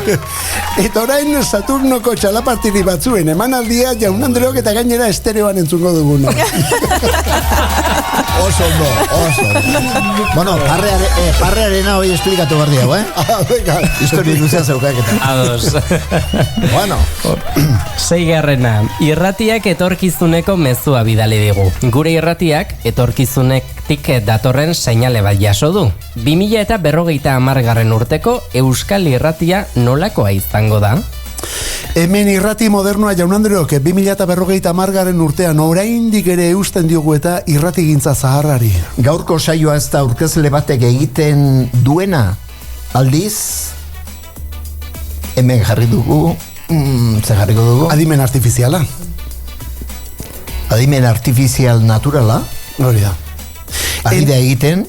Eta orain Saturnoko txalapartiri batzuen emanaldia Jaun Andreok eta gainera estereoan entzungo duguna. Oso ondo. Bueno, parrearena hoi esplikatu behar diago, Histori luzea zeukaketa. Ados. Bueno. 6. Irratiak etorkizuneko mezua bidali digu. Gure irratiak etorkizunetik datorren seinale bat jaso du. 2050 urteko Euskal Irratia nolakoa izango da? Hemen irrati modernoa Jaun Andreok 2050 urtean oraindik ere eusten diogu eta irratigintza zaharrari. Gaurko saioa ez da aurkezle batek egiten duena, aldiz hemen jarri dugu, ze jarriko dugu? Adimen artifiziala. Adimen artifizial naturala. Hori da. Adida egiten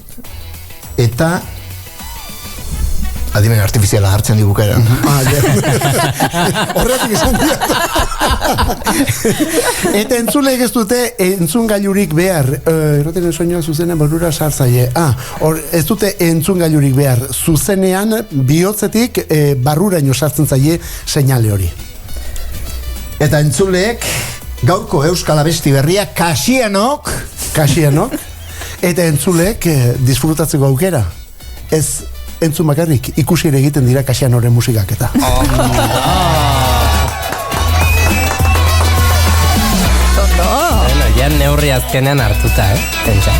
eta adimen artifiziala hartzen dibukeran. Horretik esan diat. Eta entzulek ez dute entzungailurik behar. Erraten soinua zuzenen barura sartzaile. Ez dute entzungailurik behar. Zuzenean bihotzetik barruraino sartzen zaie seinale hori. Eta entzulek gaurko Euskal Abesti berria Kasianok, eta entzulek disfrutatzeko aukera. Ez entzun bakarrik, ikusi ere egiten dira Kasianoren musikak eta. Bueno, ja neurri azkenean hartuta, pentsa.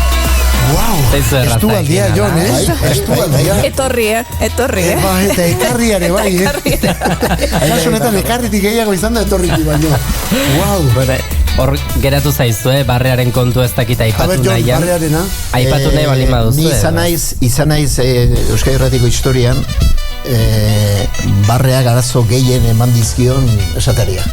Wow, estu aldia, Jon, estu aldia. Etorri. Eta ekarriare, bai, Kasu honetan ekarritik gehiago izan da etorritik baino. Wow. Hor geratu zaizue, barrearen kontu ez dakita aipatu nahian. Barrearena. Aipatu nahi balin baduzu. Ni izan naiz Euskal Irratiko historian barreak arazo gehien eman dizkion esateria.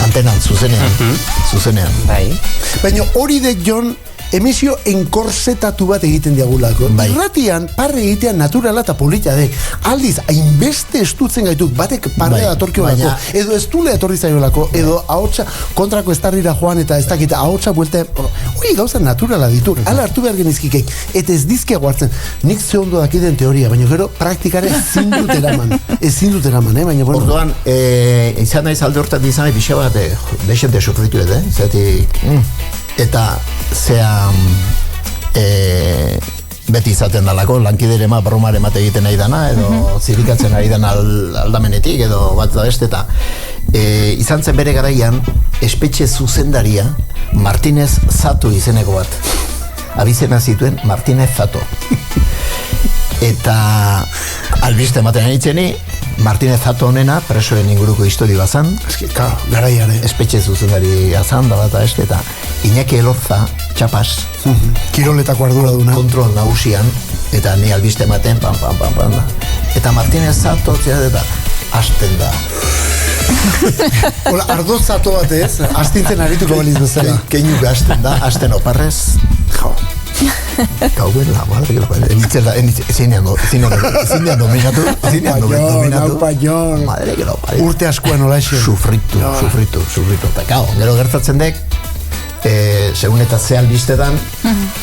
Antenan, zuzenean. Bai. Baina hori dek, Jon, emisio enkorsetatu bat egiten diagulako. Irratian, parre egitean naturala eta polita dek. Aldiz, hainbeste estutzen gaituk, batek parre datorkio lako, edo estule etorri zaiolako, edo ahotsa kontrako estarrira joan eta ez dakita ahotsa buelte, hori gauza naturala ditur. Hala hartu behar genizkikek, eta ez dizkia guartzen. Nik ze ondo dakiten teoria, baina gero praktikare ezin dut eraman, baina bueno. Orduan, izan naiz alde hortat izan nahi pixa bat, deixente sufritu edo, zatik... Eta beti izaten dalako, lankidere bromare mate egiten nahi dana, edo zirikatzen ari dana aldamenetik, edo bat da beste, eta izan zen bere garaian, espetxe zuzendaria Martínez Zato izeneko bat. Abizena zituen Martínez Zato. Eta albiste ematen anitzeni, Martínez Zato honena, presoen inguruko histori bazan. Garaiare. Espetxe zuzendari azan, da bat este, eta Iñaki Elorza, txapas. Kiroletako ardura duna. Kontrol nagusian, eta ni albiste ematen, pam. Eta Martínez Zato, eta hasten da. Hola, ardoz Zato bat ez, astintzen arituko baliz bezala. Keinuke hasten da, hasten oparrez. Jo. Gauen la madre que lo puede. Zinean dominatu. Madre que lo pare. Urte askoan olaixo. Sufritu. Eta kao, gero gertatzen dek, segun eta ze albistetan.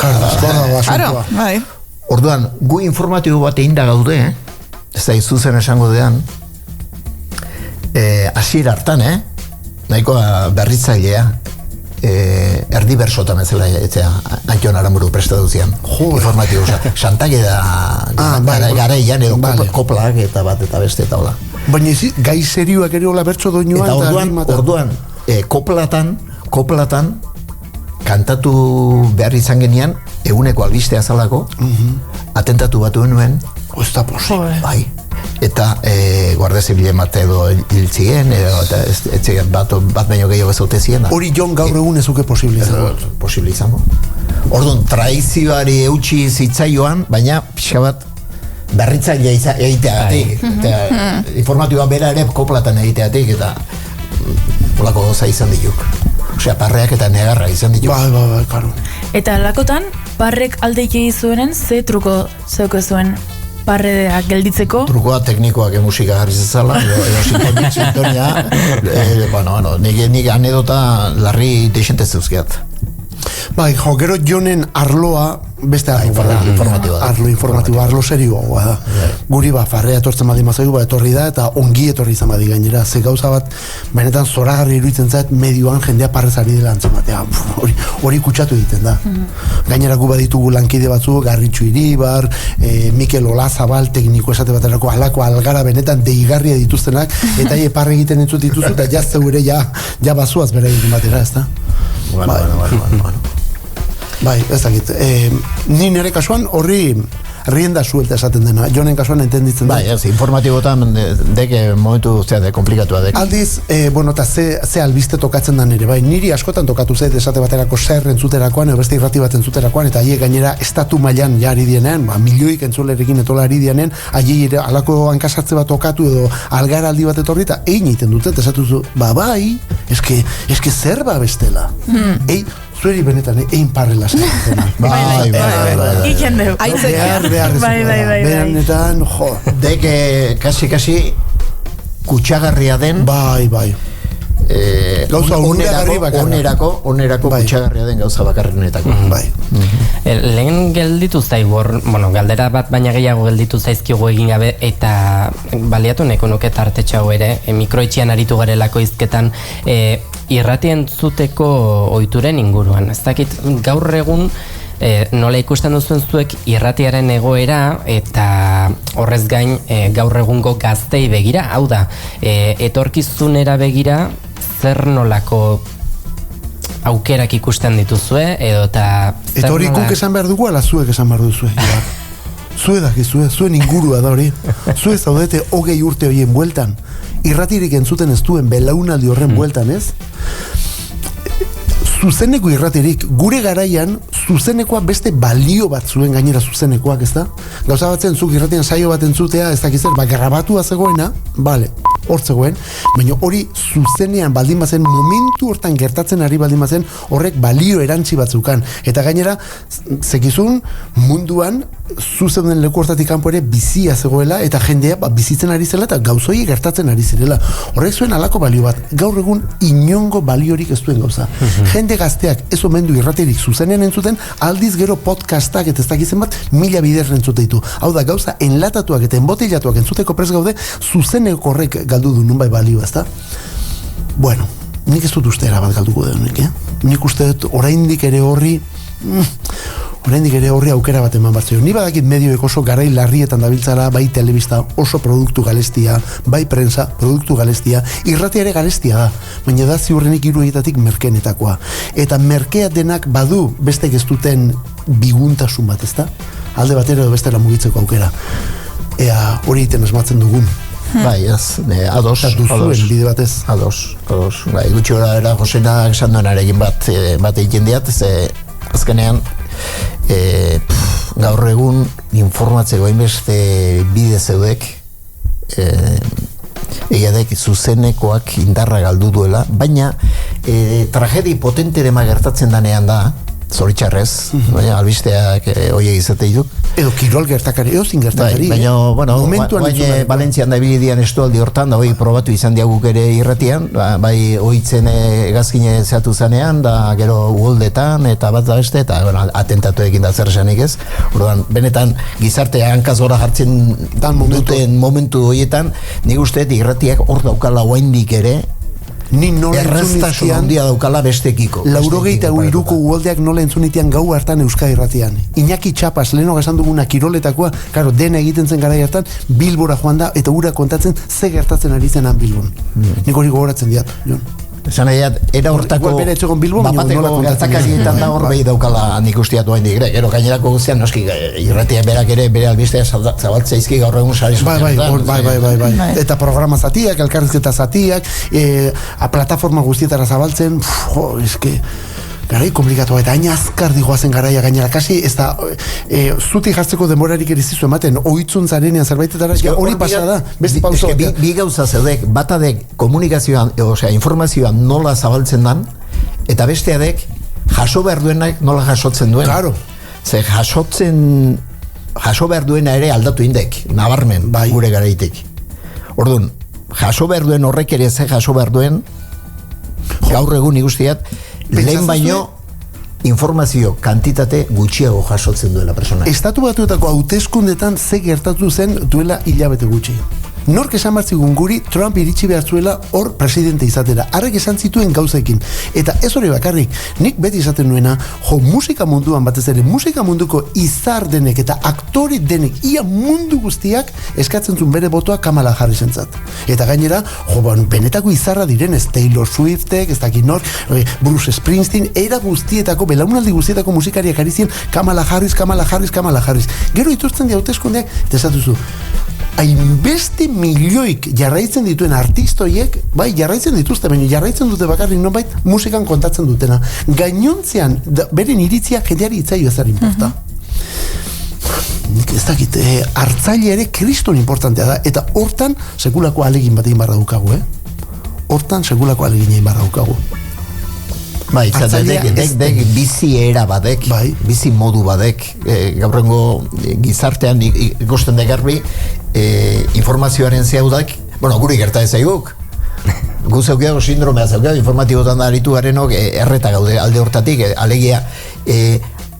Claro, bai. Orduan, gu informatibo bat egin da gaude, ez da izuzen esango dean, hasiera hartan, nahikoa berritzailea, erdi bersotan ezela etzea Antion Aramburu prestaduzian informatibo, xantage da garaian edo koplak eta bat eta beste eta hola. Baina gai serioak ere hola bertso doinoan eta orduan koplatan kantatu behar izan genian eguneko albistea zalako atentatu batu nuen bai. Eta guardia zibile mate edo hiltzien, eta bat baino gehiago zaute zien. Hori Jon gaur egun ezuke posible izango. Posible izango. Orduan, traizioari eutxi zitzaioan, baina pixka bat berritzailea egiteagatik. Informatiboa bera ere koplatan egiteagatik, eta polako goza izan dituk. Osea, parreak eta negarra izan dituk. Bai, karo. Eta lakotan, parrek aldeik egizuenen, ze truko zeuko zuen? Parredea gelditzeko. Trukoa teknikoak musika jarri zezala, edo sintonia, nik anedota larri deixente zeuzkeat. Bai, gero Jonen arloa beste informatiboa, arlo serioa da. Guri farrea etortzen badi mazaigu, etorri da, eta ongi etorri izan badi gainera. Ze gauza bat, benetan zoragarri iruditzen zait, medioan jendea parrezari dela antzematea. Hori kutsatu egiten da. Gainera gu baditugu lankide batzu, Garritxu Iribar, Mikel Olazabal, tekniko esate baterako, halako algara benetan deigarria dituztenak, eta parre egiten entzut dituzu, eta jazteu ere ja bazuaz bere egiten batera, ez da? Bueno. Bai, ez dakit. Ni nire kasuan horri rienda suelta esaten dena. Jonen kasuan entenditzen da. Bai, ez, informatibotan deke momentu de komplikatua dek. Aldiz, eta ze albiste tokatzen da nire, bai, niri askotan tokatu zait esate baterako zer entzuterakoan, edo beste irrati bat entzuterakoan, eta haiek gainera estatu mailan ja ari dienean, milioik entzulerekin etola ari dienean, haiek alako hankasartze bat tokatu edo algaraldi bat etorri, eta egin egiten dut, eta esatu bai, eske zer ba bestela. Zueri benetan egin parrela zaten. Bai. Iken deu. Behar. Benetan, jo. Deke, kasi kutsagarria den. Bai. Gauza onerako kutsagarria den gauza bakarrenetako. Bai. Lehen gelditu zaigor, galdera bat baina gehiago gelditu zaizkigu egin gabe, eta baliatu neko nuke tartetxau ere, mikroetxean aritu garelako izketan, irrati entzuteko ohituren inguruan. Ez dakit gaur egun nola ikusten duzuen zuek irratiaren egoera eta horrez gain gaur egungo gaztei begira, hau da, etorkizunera begira zer nolako aukerak ikusten dituzue edo eta hori guk esan behar dugu ala zuek esan behar duzue zue dakizue, zuen ingurua da hori zue zaudete 20 urte horien bueltan irratirik entzuten ez duen belaunaldi horren bueltan, ez? Zuzeneko irratirik, gure garaian zuzenekoa beste balio bat zuen gainera zuzenekoak, ez da? Gauza batzen zuk irratian saio bat entzutea, ez dakizer, grabatua zegoena, bale, hor zegoen, baina hori zuzenean baldin bazen, momentu hortan gertatzen ari baldin bazen, horrek balio erantzi batzukan. Eta gainera, zekizun munduan, zuzeuden leku hortatik kanpo ere bizia zegoela, eta jendea bizitzen ari zela, eta gauzoi gertatzen ari zirela. Horrek zuen alako balio bat, gaur egun inongo baliorik ez duen gauza. Jende gazteak ez omendu irratirik zuzenean entzuten, aldiz gero podcastak eta ez dakizen bat, 1000 bider entzute ditu. Hau da, gauza enlatatuak eta enbotellatuak entzuteko prest gaude, zuzeneko horrek galdu du nunbai balio, ezta? Bueno, nik ez dut uste erabat galduko denik, Nik uste dut oraindik ere horri aukera bat eman batzio. Ni badakit medioek oso garai larrietan dabiltzara, bai telebista oso produktu galestia, bai prensa produktu galestia, irratia ere galestia da, baina da ziurrenik 3 merkenetakoa. Eta merkea denak badu bestek ez duten biguntasun bat, ezta? Alde batera edo bestera mugitzeko aukera. Ea hori egiten asmatzen dugun. Bai, ez, ados. Bide batez. Ados. Bai, gutxi era Josena esan duenarekin bat egiten diat, ze azkenean gaur egun informatzeko hainbeste bide zeudek egiadek zuzenekoak indarra galdu duela, baina tragedi potentere gertatzen danean da, zoritxarrez, albisteak oie izate dituk. Edo kirol gertakari, eozin gertakari. Baina, bueno, Valentzian da bilidian estualdi hortan, da hoi probatu izan diaguk ere irratian, bai oitzen gazkine zehatu zanean, da gero uholdetan, eta bat da beste, eta atentatuekin da zer esanik ez. Orduan, benetan, gizartea hankaz gora jartzen duten momentu horietan, nik usteet irratiak hor daukala oaindik ere, ni nola erraztasun handia daukala bestekiko. 83ko uholdeak nola entzunitian gau hartan Euskadi Irratian. Iñaki Txapas, leheno esan duguna kiroletakoa, karo, dena egiten zen garai hartan, Bilbora joan da, eta ura kontatzen ze gertatzen ari zenan Bilbon. Nik hori gogoratzen diat, Jon. Esan egiat, era hortako bapateko gertakarietan da hor behi daukala nik usteatu hain digre. Gero gainerako guztian, noski, irratia berak ere bere albistea zabaltzeizki gaur egun sari zuten. Bai. Eta programa zatiak, elkarrizketa zatiak, plataforma guztietara zabaltzen, eske... Garai komplikatua eta hain azkar digoazen garaia gainera, kasi ez da zuti jartzeko denborarik erizizu ematen, oitzun zarenean zerbaitetara, hori pasa da, beste pauso. Bi gauza zeudek, batadek komunikazioan, osea, informazioan nola zabaltzen dan, eta besteadek jaso behar duenak nola jasotzen duen. Claro. Ze jaso behar duena ere aldatu indek, nabarmen, gure garaitik. Orduan, jaso behar duen horrek ere ze jaso behar duen, gaur egun ikustiat, lehen baino informazio kantitate gutxiago jasotzen duela persona. Estatu Batuetako hauteskundetan ze gertatu zen duela hilabete gutxi. Nork esan martzigun guri Trump iritsi behar zuela hor presidente izatera. Arrek esan zituen gauzekin. Eta ez hori bakarrik, nik beti izaten nuena, musika munduan batez ere, musika munduko izar denek eta aktori denek, ia mundu guztiak eskatzen zuen bere botoa Kamala Harrisentzat. Eta gainera, benetako izarra direnez, Taylor Swiftek, ez dakit nor, Bruce Springsteen, era guztietako, belaunaldi guztietako musikariak ari ziren Kamala Harris. Gero ituzten hauteskundeak, eta esatuzu, hainbeste milioik jarraitzen dituen artistoiek, bai, jarraitzen dituzte, baina jarraitzen dute bakarrik nonbait musikan kontatzen dutena. Gainontzean, beren iritzia jendeari itzaio ezar importa. Ez dakit, hartzaile ere kriston importantea da, eta hortan sekulako alegin bat egin barra daukagu, Hortan sekulako alegin egin barra daukagu. Bai, dek bizi era badek, bizi modu badek, gaurrengo gizartean ikusten da garbi, informazioaren zehaudak, guri gerta ez zaiguk. Gu zeukiago sindromea zeukiago, informatibotan da aritu garenok, erreta gaude alde hortatik, alegia,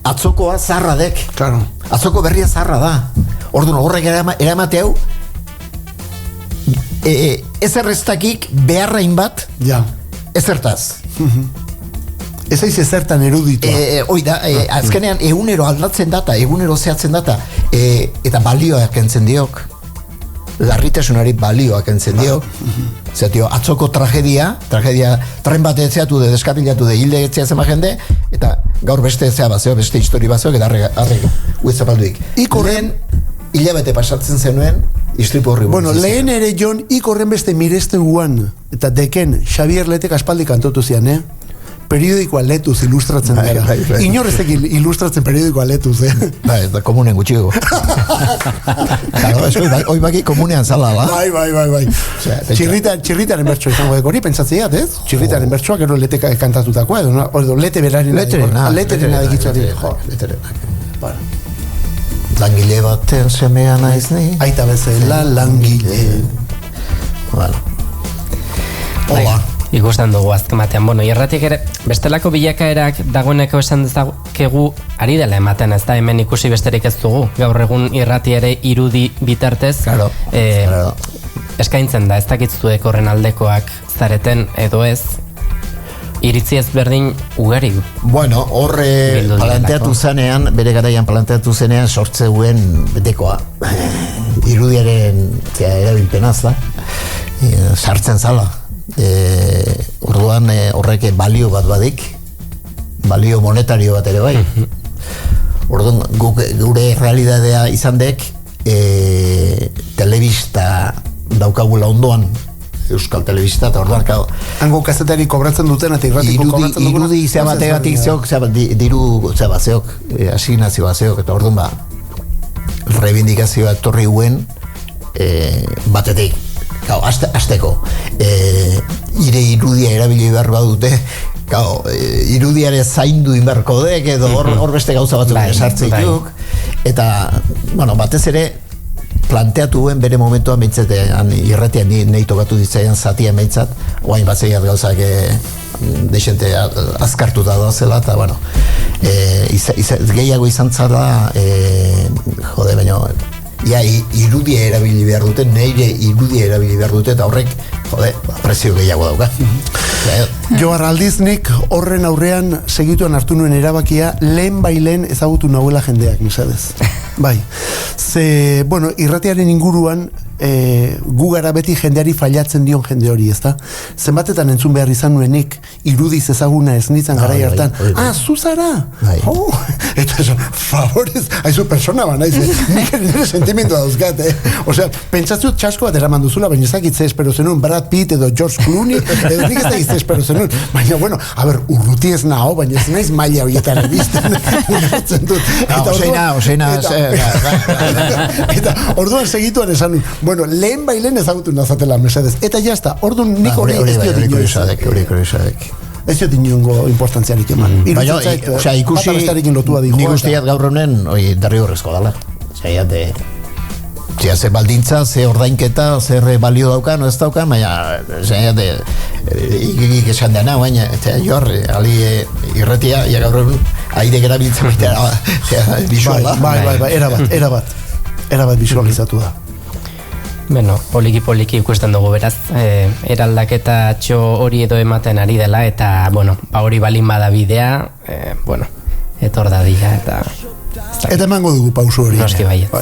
atzokoa zarra dek. Claro. Atzoko berria zarra da. Orduan, horrek eramate hau, ez erreztakik beharrain bat, ezertaz. Ez aiz ezertan eruditua. Hoi da, azkenean egunero aldatzen data, egunero zehatzen data, eta balioak entzen diok, larritasunari balioak entzen diok, zetio, atzoko tragedia, tren bat etzeatu de, deskapilatu de, hilde etzea zema jende, eta gaur beste etzea bazeo, beste histori bazeo, eta arre huetzapalduik. Ikorren, hilabete pasatzen zenuen, istripu horri. Bueno, lehen ere Jon, ikorren beste mireste guan, eta deken, Xavier Letek aspaldi kantotu zian, periodikoa letuz ilustratzen dira. Inorrezek ilustratzen periodikoa letuz, Eta komunen gutxigo. Claro, ez hoi baki komunean zala, la? Bai. Txirritaren bertsoa izango deko hori, pentsatzeat, ez? Txirritaren bertsoa, gero Letek kantatutakoa, edo Lete berarina. Leterena dikitzari. Leterena. Langile baten semea naiz ni. Aita bezala langile. Bueno. Hola. Ikusten dugu azkematean, irratik ere, bestelako bilakaerak dagoeneko esan dezakegu ari dela ematen, ez da, hemen ikusi besterik ez dugu, gaur egun irrati ere irudi bitartez, eskaintzen da, ez dakitzuek horren aldekoak zareten edo ez, iritzi ez berdin ugari. Bueno, horre planteatu zanean, bere garaian planteatu zenean sortzeuen betekoa, irudiaren erabilpenaz da, sartzen zala. Orduan horrek balio bat badik, balio monetario bat ere bai. Orduan gure realidadea izan dek telebista daukagula ondoan, Euskal Telebista, eta orduan hango kazetari kobratzen duten eta irratiko kobratzen duten irudi zebategatik zeok, diru zeok, asignazioa zeok, eta orduan reivindikazioa etorri guen batetik. Azteko, ire irudia erabili behar badute, irudiare zaindu inberko dek, edo hor beste gauza batzuk esartzeik duk, eta, batez ere, planteatu guen bere momentuan beintzatean, irratian nahi tokatu ditzaian zatian beintzat, oain batzeiat gauzak deixente azkartuta dozela, eta, gehiago izan zara, baina, irudia erabili behar dute, neire irudia erabili behar dute, eta horrek, presio gehiago dauka. Johar Aldiznik horren aurrean segituan hartu nuen erabakia, lehen ezagutu nahuela jendeak, mesedez. Bai. Ze, irratiaren inguruan, gu gara beti jendeari failatzen dion jende hori, ezta? Zenbatetan entzun behar izan nuenik, irudiz ezaguna ez nintzen garai hartan. Zuzara! Eta eso, favorez, haizu persona naiz, nik nire sentimendua dauzkat, Osea, pentsatzu txasko bat eraman duzula, baina ezakitze espero zenun Brad Pitt edo George Clooney, edo nik ezakitze espero zenun. Baina, urruti ez naho, baina ez naiz maila horietan erbizten. Oseina, eta orduan segituan esan nun, lehen ezagutu nazatela mesedez, eta jazta, orduan nik hori ez diot inoizadek. Ez diot inongo importantziarik eman. Ikusi, nik usteat gaur honen, darri horrezko dala. Ze baldintza, ze ordainketa, zer balio daukan, ez daukan, baina ikik esan dena, baina Johar, ali irratia, gaur egun, aire gerabiltzen baita bisuala. Erabat bisualizatu da. Poliki ikusten dugu beraz, eraldaketa hori edo ematen ari dela, eta, hori balin bada bidea, etor da dira, eta... Eta emango dugu pausu hori. Noski baiet.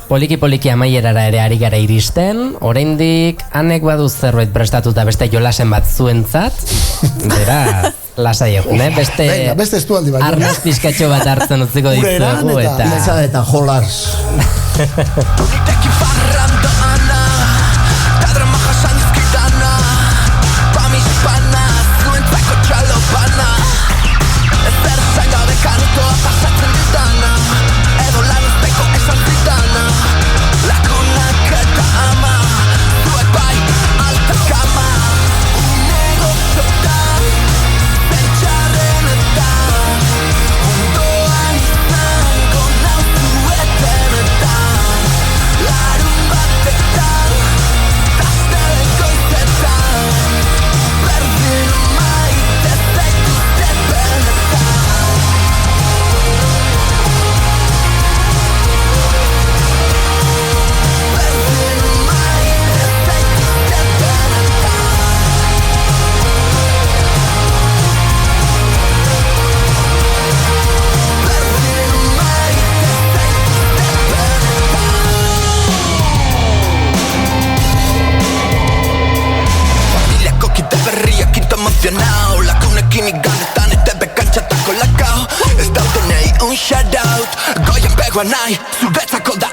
Poliki amaierara ere ari gara iristen, oraindik anek badu zerbait prestatuta beste jolasen bat zuentzat, beraz, lasai egun, beste arnaz pizkatxo bat hartzen utziko dizuegu, eta jolars. Larun bat Nahikoa nahi, zuretzako da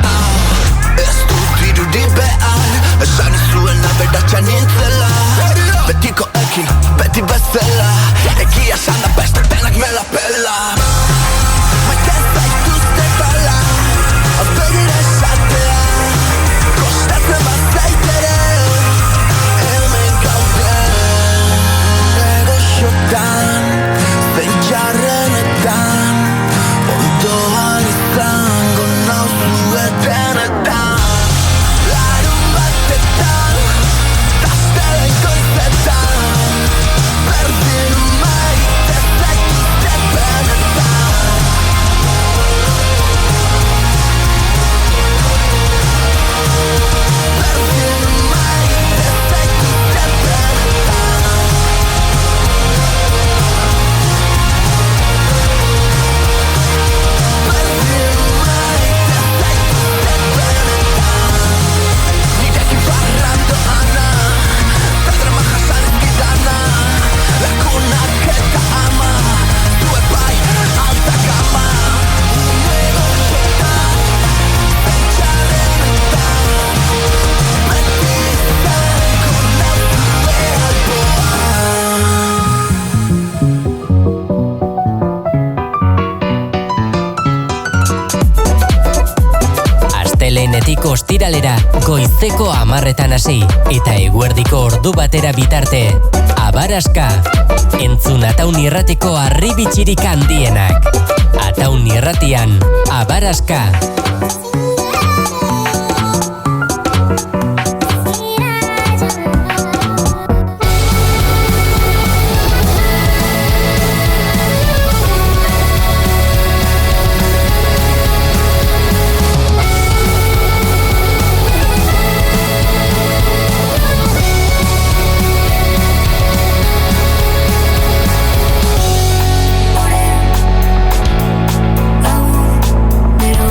ez dut irudi behar esan izuena beratxan nintzela betiko ekin, beti bezala egia esan da beste denak mela pela maite zaituzte bala begira esatea kostatzen bazaitere hemen gaude negoziotan zein txarrenetan ondoan izango nauzuetenetan larun batetan tastelen goizetan berdin maite zaituzte benetan berdin maite zaituzte benetan nirekin barrando ana Tadrama jasarizkidana lakunak eta ama zue bai alta gama negoziotan pentsarenetan beti izango nauzue alboan Astelehenetik ostiralera goizeko 10:00 hasi eta eguerdiko ordu batera bitarte. Abaraska, entzun Ataun Irratiko harribitxirik handienak. Ataun Irratian, Abaraska. Pero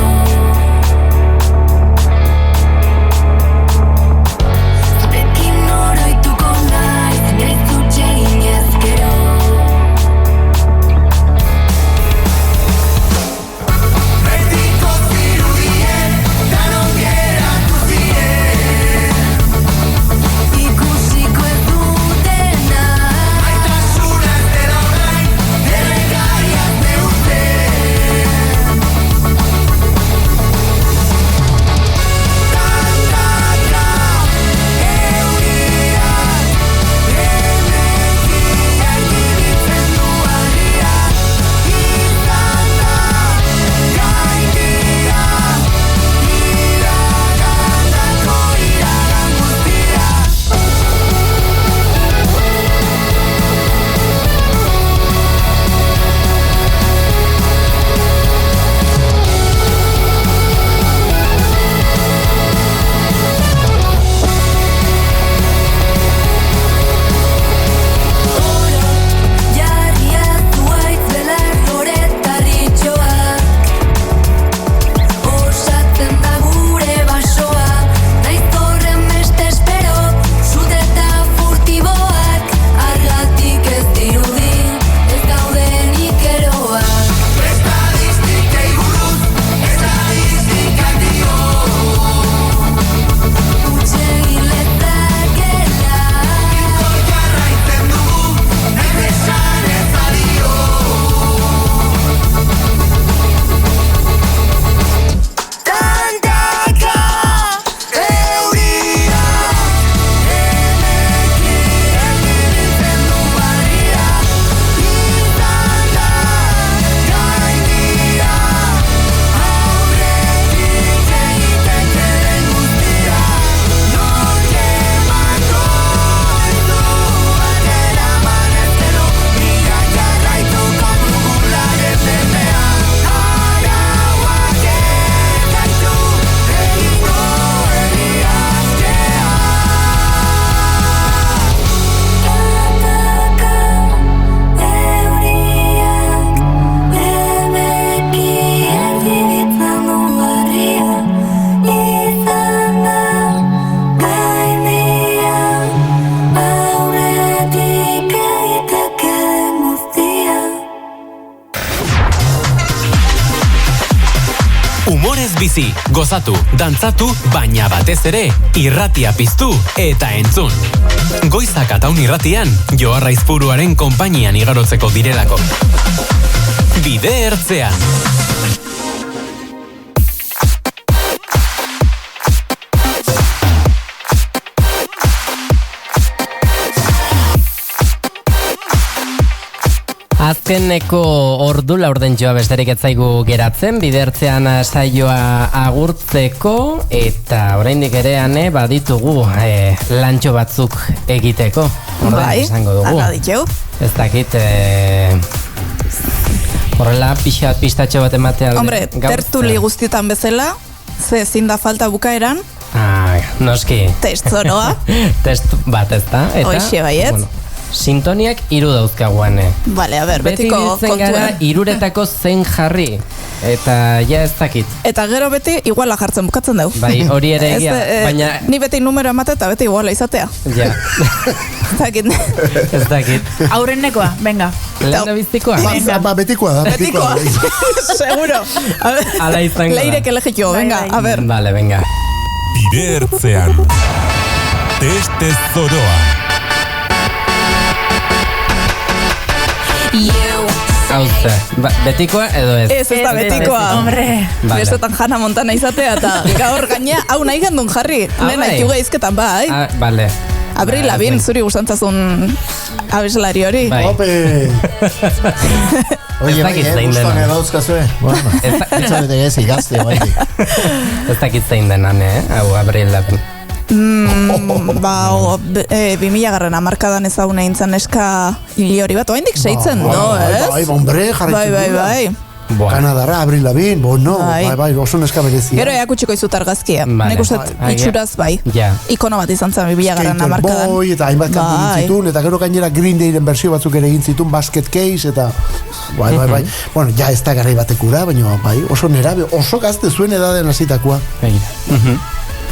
Humorez bizi, gozatu, dantzatu, baina batez ere, irratia piztu eta entzun. Goizak Ataun irratian, Joarra Izpuruaren konpainian igarotzeko direlako. Bide ertzean. Azkeneko ordu laurden joa besterik ez zaigu geratzen, bidertzean saioa agurtzeko, eta oraindik ere ane baditugu lantxo batzuk egiteko. Bai, ala ditu. Ez dakit, horrela pistatxo bat ematea. Hombre, tertuli guztietan bezala, ze ezin da falta bukaeran. Noski. Test zoroa. Test bat ez da. Hoixe baiet. Bueno, sintoniak 3 dauzkaguane. Vale, a ver, betiko kontuen. 3 zein jarri. Eta ja ez dakit. Eta gero beti iguala jartzen bukatzen dugu. Bai, hori ere egia. Baina... Ni beti numero emate eta beti iguala izatea. Ja. Ez dakit. Aurrenekoa, venga. Lehen biztikoa? Betikoa da. Betikoa. Seguro. Ala izango da. Leirek elegitio, venga, a ver. Vale, venga. Bide ertzean. Teste zoroa. Hauze, betikoa edo ez? Ez da betikoa. Hombre. Besotan Hannah Montana izatea eta gaur gainea hau nahi gendun jarri. Lehen haitu geizketan bai. Bale. Abril Lavigne, zuri gustantzazun abeslari hori. Bai. Ope! Oye, bai, gustan edauzkazue. Bueno, ez zabete gezi gazte, bai. Ez dakit zein denan, hau Abril Lavigne. 2000 hamarkadan ezagun egin zen eska hili hori bat, oaindik seitzen do, ez? Bai, hombre, jarraitzen. Bai. Kanadara, Abril Lavigne, bueno, bai, oso neska berezia. Gero eakutsiko izut argazkia. Nik uste itxuraz bai. Ikono bat izan zen 2000 hamarkadan. Skaterboy eta hainbat kantu egin zituen, eta gero gainera Green Dayren bersio batzuk ere egin zituen, Basket Case, eta... Bai. Bueno, ja ez da garai batekura, baina bai, oso nerabe, oso gazte zuen edaden hasitakoa.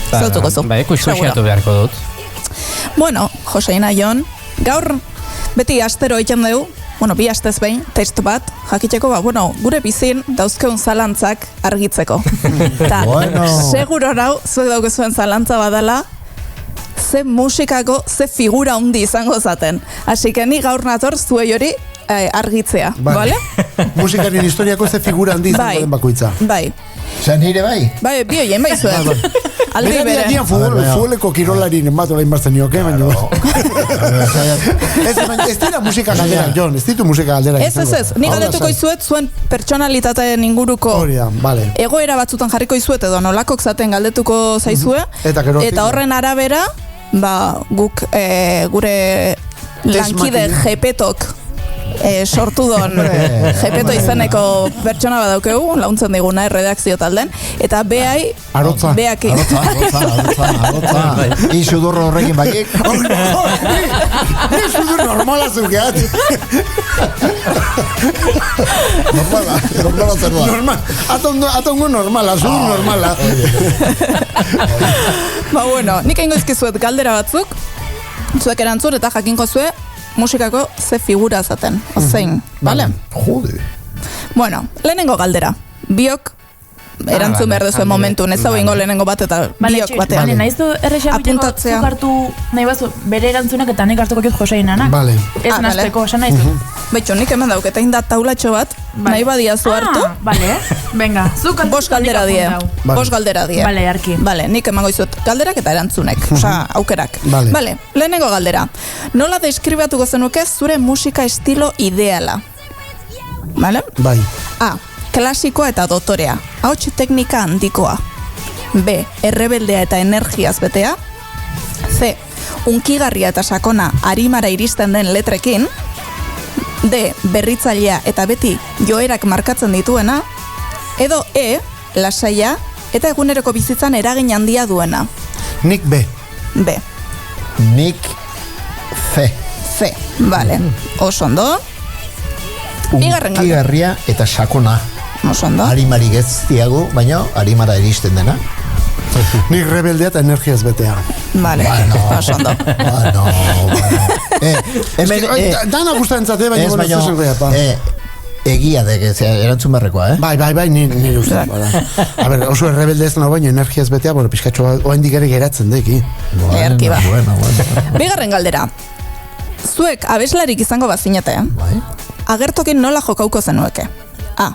Zautuko zu. Bai, kusuxiatu beharko dut. Bueno, Joseina Jon, gaur beti astero egiten dugu, bueno, 2 astez behin, test bat, jakiteko, gure bizin dauzkeun zalantzak argitzeko. Eta, seguro nau, zuek daukezuen zalantza badala, ze musikako, ze figura hundi izango zaten. Así que ni gaur nator zuei hori argitzea, bale? Musikaren historiako ze figura handi izango den bakoitza. Bai. Zan nire bai? Bai, bi hoien bai zuen. Aldi bere. Bera futboleko kirolarin bat olain bartzen nioke, baina... Ez dira musika galdera, Jon, ez ditu musika galdera. Ez, ni galdetuko izuet zuen pertsonalitateen inguruko egoera batzutan jarriko izuet edo nolakok zaten galdetuko zaizue, eta horren arabera, guk gure lankide Gepetok sortu don Gepeto izeneko pertsona badaukegu, launtzen diguna redakzio talden, eta behai Arotza Isudurro horrekin bakik Isudurro normala zukeat Normala zer da Atongo normala, zudur normala bueno, nik eingo izkizuet galdera batzuk zuek erantzun eta jakinko zue musikako ze figura zaten, ozein, bale? Jode. Bueno, lehenengo galdera, biok erantzun behar duzuen momentun, ez hau ingo lehenengo bat eta biok batean. Bale, nahizu errexabiteko zuk hartu nahi bazu bere erantzunak eta nik hartuko jut Joseinanak. Bale. Ez nazteko, esan nahizu. Baitxo, nik hemen dauk, eta inda taulatxo bat, nahi badia zu hartu. Bale, venga, zuk Bost galdera die. Bale, arki. Bale, nik emango izut galderak eta erantzunek, osea, aukerak. Bale, lehenengo galdera. Nola deskribatuko zenuke zure musika estilo ideala? Bale? Bai. A. Klasikoa eta dotorea, ahots teknika handikoa. B. Errebeldea eta energiaz betea. C. Unkigarria eta sakona arimara iristen den letrekin. D. Berritzailea eta beti joerak markatzen dituena. Edo E. Lasaia eta eguneroko bizitzan eragin handia duena. Nik B. B. Nik C. C. Vale. Oso ondo. Unkigarria eta sakona. Osondo. Arimari geztiago, baina arimara iristen dena. Nik rebeldea eta energiaz betea. Vale, osondo. Dana gustatzen zate, baina egia de, erantzun barrekoa, Bai, nire uste. A ber, oso errebelde ez nago baino energiaz betea, bueno, pixkatxo oendik ere geratzen deki. Ederki ba. Bueno. Bigarren galdera. Zuek abeslarik izango bazinete, Bai. agertokin nola jokauko zenueke? A.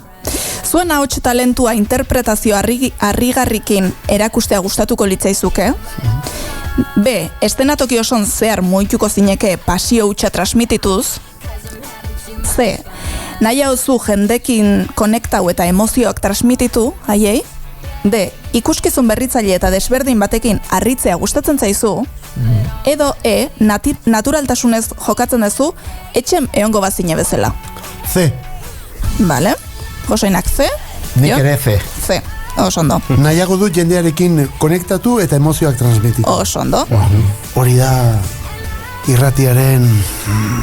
Zuen ahots talentua interpretazio harrigarrikin erakustea gustatuko litzaizuke? B. Estenatoki oson zehar moituko zineke pasio hutsa transmitituz? C. Nahi hauzu jendekin konektau eta emozioak transmititu, haiei? D. Ikuskizun berritzaile eta desberdin batekin harritzea gustatzen zaizu? Edo E. Naturaltasunez jokatzen duzu, etxen egongo bazine bezala. C. Vale. Joseinak C. Nik ere C. C. Oso ondo. Nahiago dut jendearekin konektatu eta emozioak transmititu. Oso ondo. Hori da irratiaren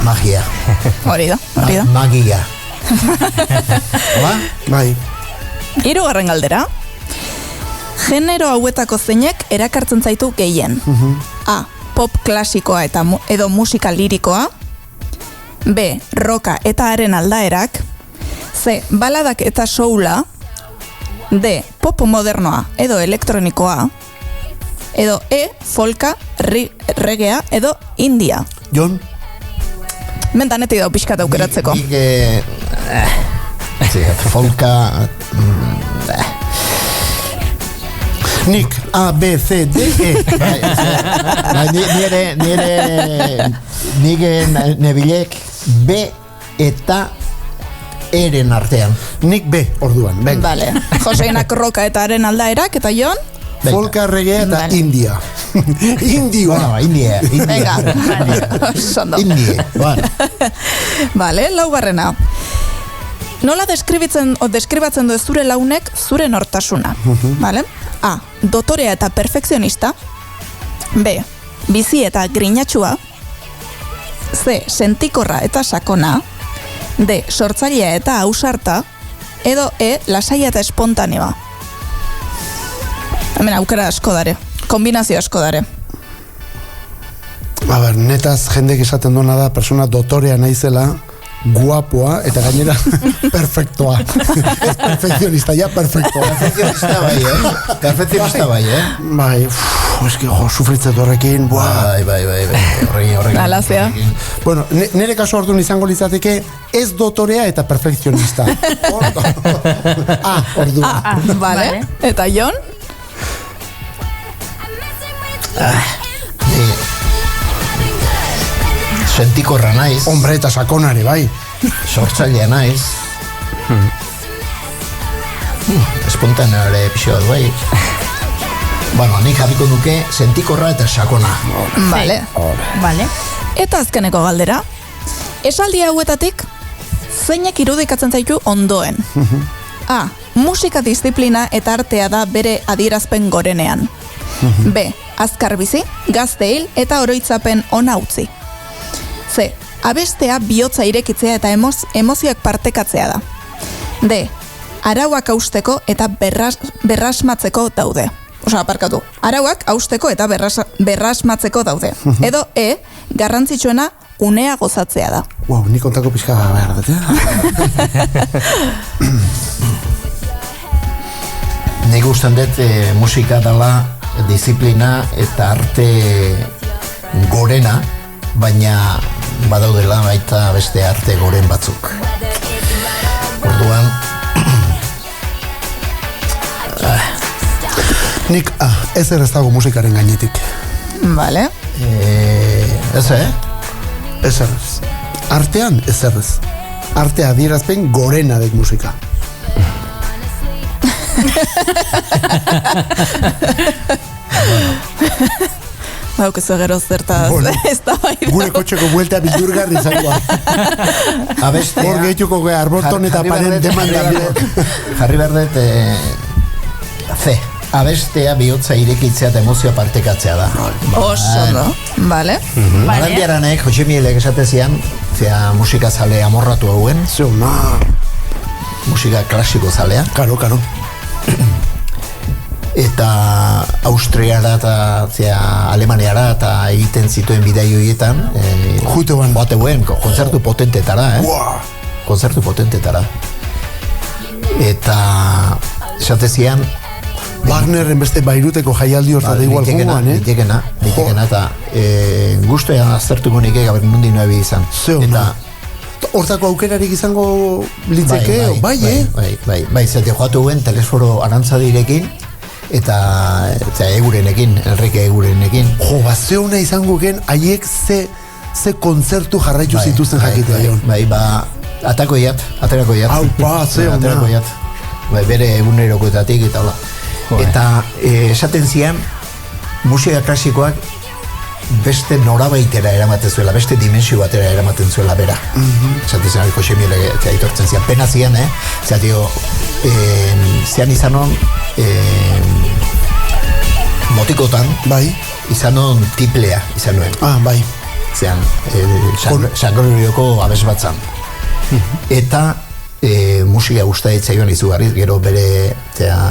magia. Hori da. Magia. Bai. Hirugarren galdera. Genero hauetako zeinek erakartzen zaitu gehien? A. Pop klasikoa eta edo musika lirikoa. B. Roka eta haren aldaerak. C. Baladak eta soula. D. Pop modernoa edo elektronikoa. Edo E. Folka, reggaea edo india. Jon? Mentaneti dau pixkat aukeratzeko. Folka... Nik, A, B, C, D, E. Nire nebilek B eta eren artean. Nik B, orduan. Vale. Joseinak roka eta haren aldaerak, eta Jon? Folka, reggae eta india. Indio. Bueno, india. Venga. Sondo. India. Vale, laugarrena. Nola deskribatzen du zure launek zure nortasuna? Vale? A. Dotorea eta perfekzionista. B. Bizi eta grinatxua. C. Sentikorra eta sakona. D. Sortzailea eta ausarta. Edo E. Lasaia eta espontaneoa. Hemen aukera asko dare. Kombinazio asko dare. A ber, netaz jendek esaten duena da persona dotorea naizela, guapoa, eta gainera perfektoa. Ez perfekzionista, ja perfektoa. Perfekzionista bai, Bai, eski sufritzet horrekin, Bai, horrekin. Alazea. Bueno, nire kaso orduan izango litzateke ez dotorea eta perfekzionista. Orduan. Vale. Eta Jon? Sentikorra naiz. Hombre, eta sakonare, bai. Sortzailea naiz. Espontaneare pixo bat, bai. Bueno, nik jarriko nuke sentikorra eta sakona. Vale. Eta azkeneko galdera. Esaldi hauetatik, zeinek irudikatzen zaitu ondoen? A. Musika disiplina eta artea da bere adierazpen gorenean. B. Azkar bizi, gazte hil eta oroitzapen ona utzi. C. Abestea bihotza irekitzea eta emozioak partekatzea da. D. Arauak hausteko eta berrasmatzeko daude. Aparkatu. Arauak hausteko eta berrasmatzeko daude. Edo E. Garrantzitsuena unea gozatzea da. Wow, nik kontako pixka behar dut, Nik usten dut musika dela disiplina eta arte gorena, baina badaudela baita beste arte goren batzuk. Orduan nik ezer ez dago musikaren gainetik. Vale. Ezer artean ezer ez. Artea adierazpen gorena dek musika. Hauk ez gero zertaz ez da bai. Gure kotxeko buelta bildurgarri zagoa. Hor gehituko arborton eta paren demanda. Jarri berdet C. Abestea bihotza irekitzea eta emozioa partekatzea da. Oso, no? Vale. Arandiaranek, Jose Mielek esatezian, musika zale amorratu hauen. Musika klasiko zalea. Karo. Eta Austriara eta Alemaniara eta egiten zituen bidai horietan Juteban bateuen, kontzertu potentetara, konzertu potentetara. Eta esatezian Wagnerren beste Bairuteko jaialdi horta da igual joan, Litekena, eta guztua aztertuko nike gaber nundi nuebi izan. Eta hortako aukerarik izango litzeke, bai, zate joatu guen telesforo arantzadirekin, eta egurenekin, Enrique egurenekin. Jo, zeuna izango gen, haiek ze kontzertu jarraitu zituzten jakitea, Jon. Bai, aterako jat. Hau, aterako jat. Bai, bere egunerokoetatik eta hola. Eta esaten zian, musika klasikoak beste norabaitera eramaten zuela, beste dimensio batera eramaten zuela bera. Esaten zian, Jose Miele aitortzen zian, pena zian, Zatio, zian izanon motikotan, izanon tiplea, izan nuen. Bai. Zian, Sangorrioko abes batzan. Eta musika guztaitza joan izugarriz, gero bere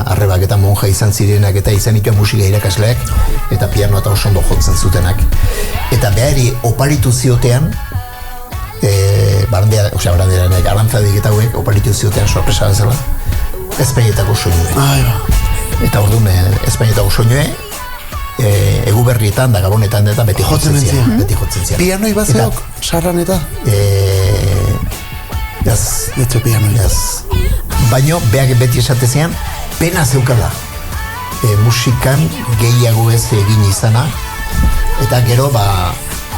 arrebak eta monja izan zirenak eta izan ituen musika irakasleak eta piano eta oso ondo jotzen zutenak. Eta behari oparitu ziotean, barandearanek arantzadik eta hauek oparitu ziotean sorpresa bezala, Espainietako soinue. Eta orduan, Espainietako soinue, egu berrietan da gabonetan eta beti jotzen zian. Pianoi bazeok, sarran eta? Baina, beak beti esatezean, pena zeukala. Musikan gehiago ez egin izana, eta gero,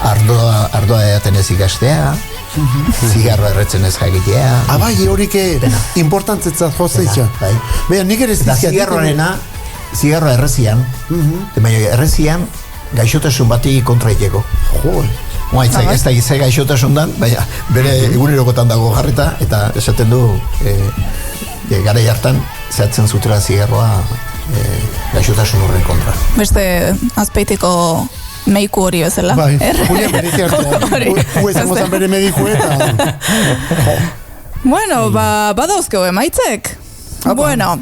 ardoa edaten ez ikastea, zigarroa erretzen ez jakitea. Bai, horik importantzetzat jozeitza. Baina, nik ere zigarroarena, zigarroa errezian, baina errezian, gaixotasun bati kontraiteko. Ez da gizai gaixotasun dan, baina bere egunerokotan dago jarrita, eta esaten du garai hartan zehatzen zutela zigarroa gaixotasun horren kontra. Beste azpeitiko meiku hori bezala. Bai, Julian berezi hartu. Huezango zan bere mediku eta... Bueno, badauzkeu emaitzek. Bueno,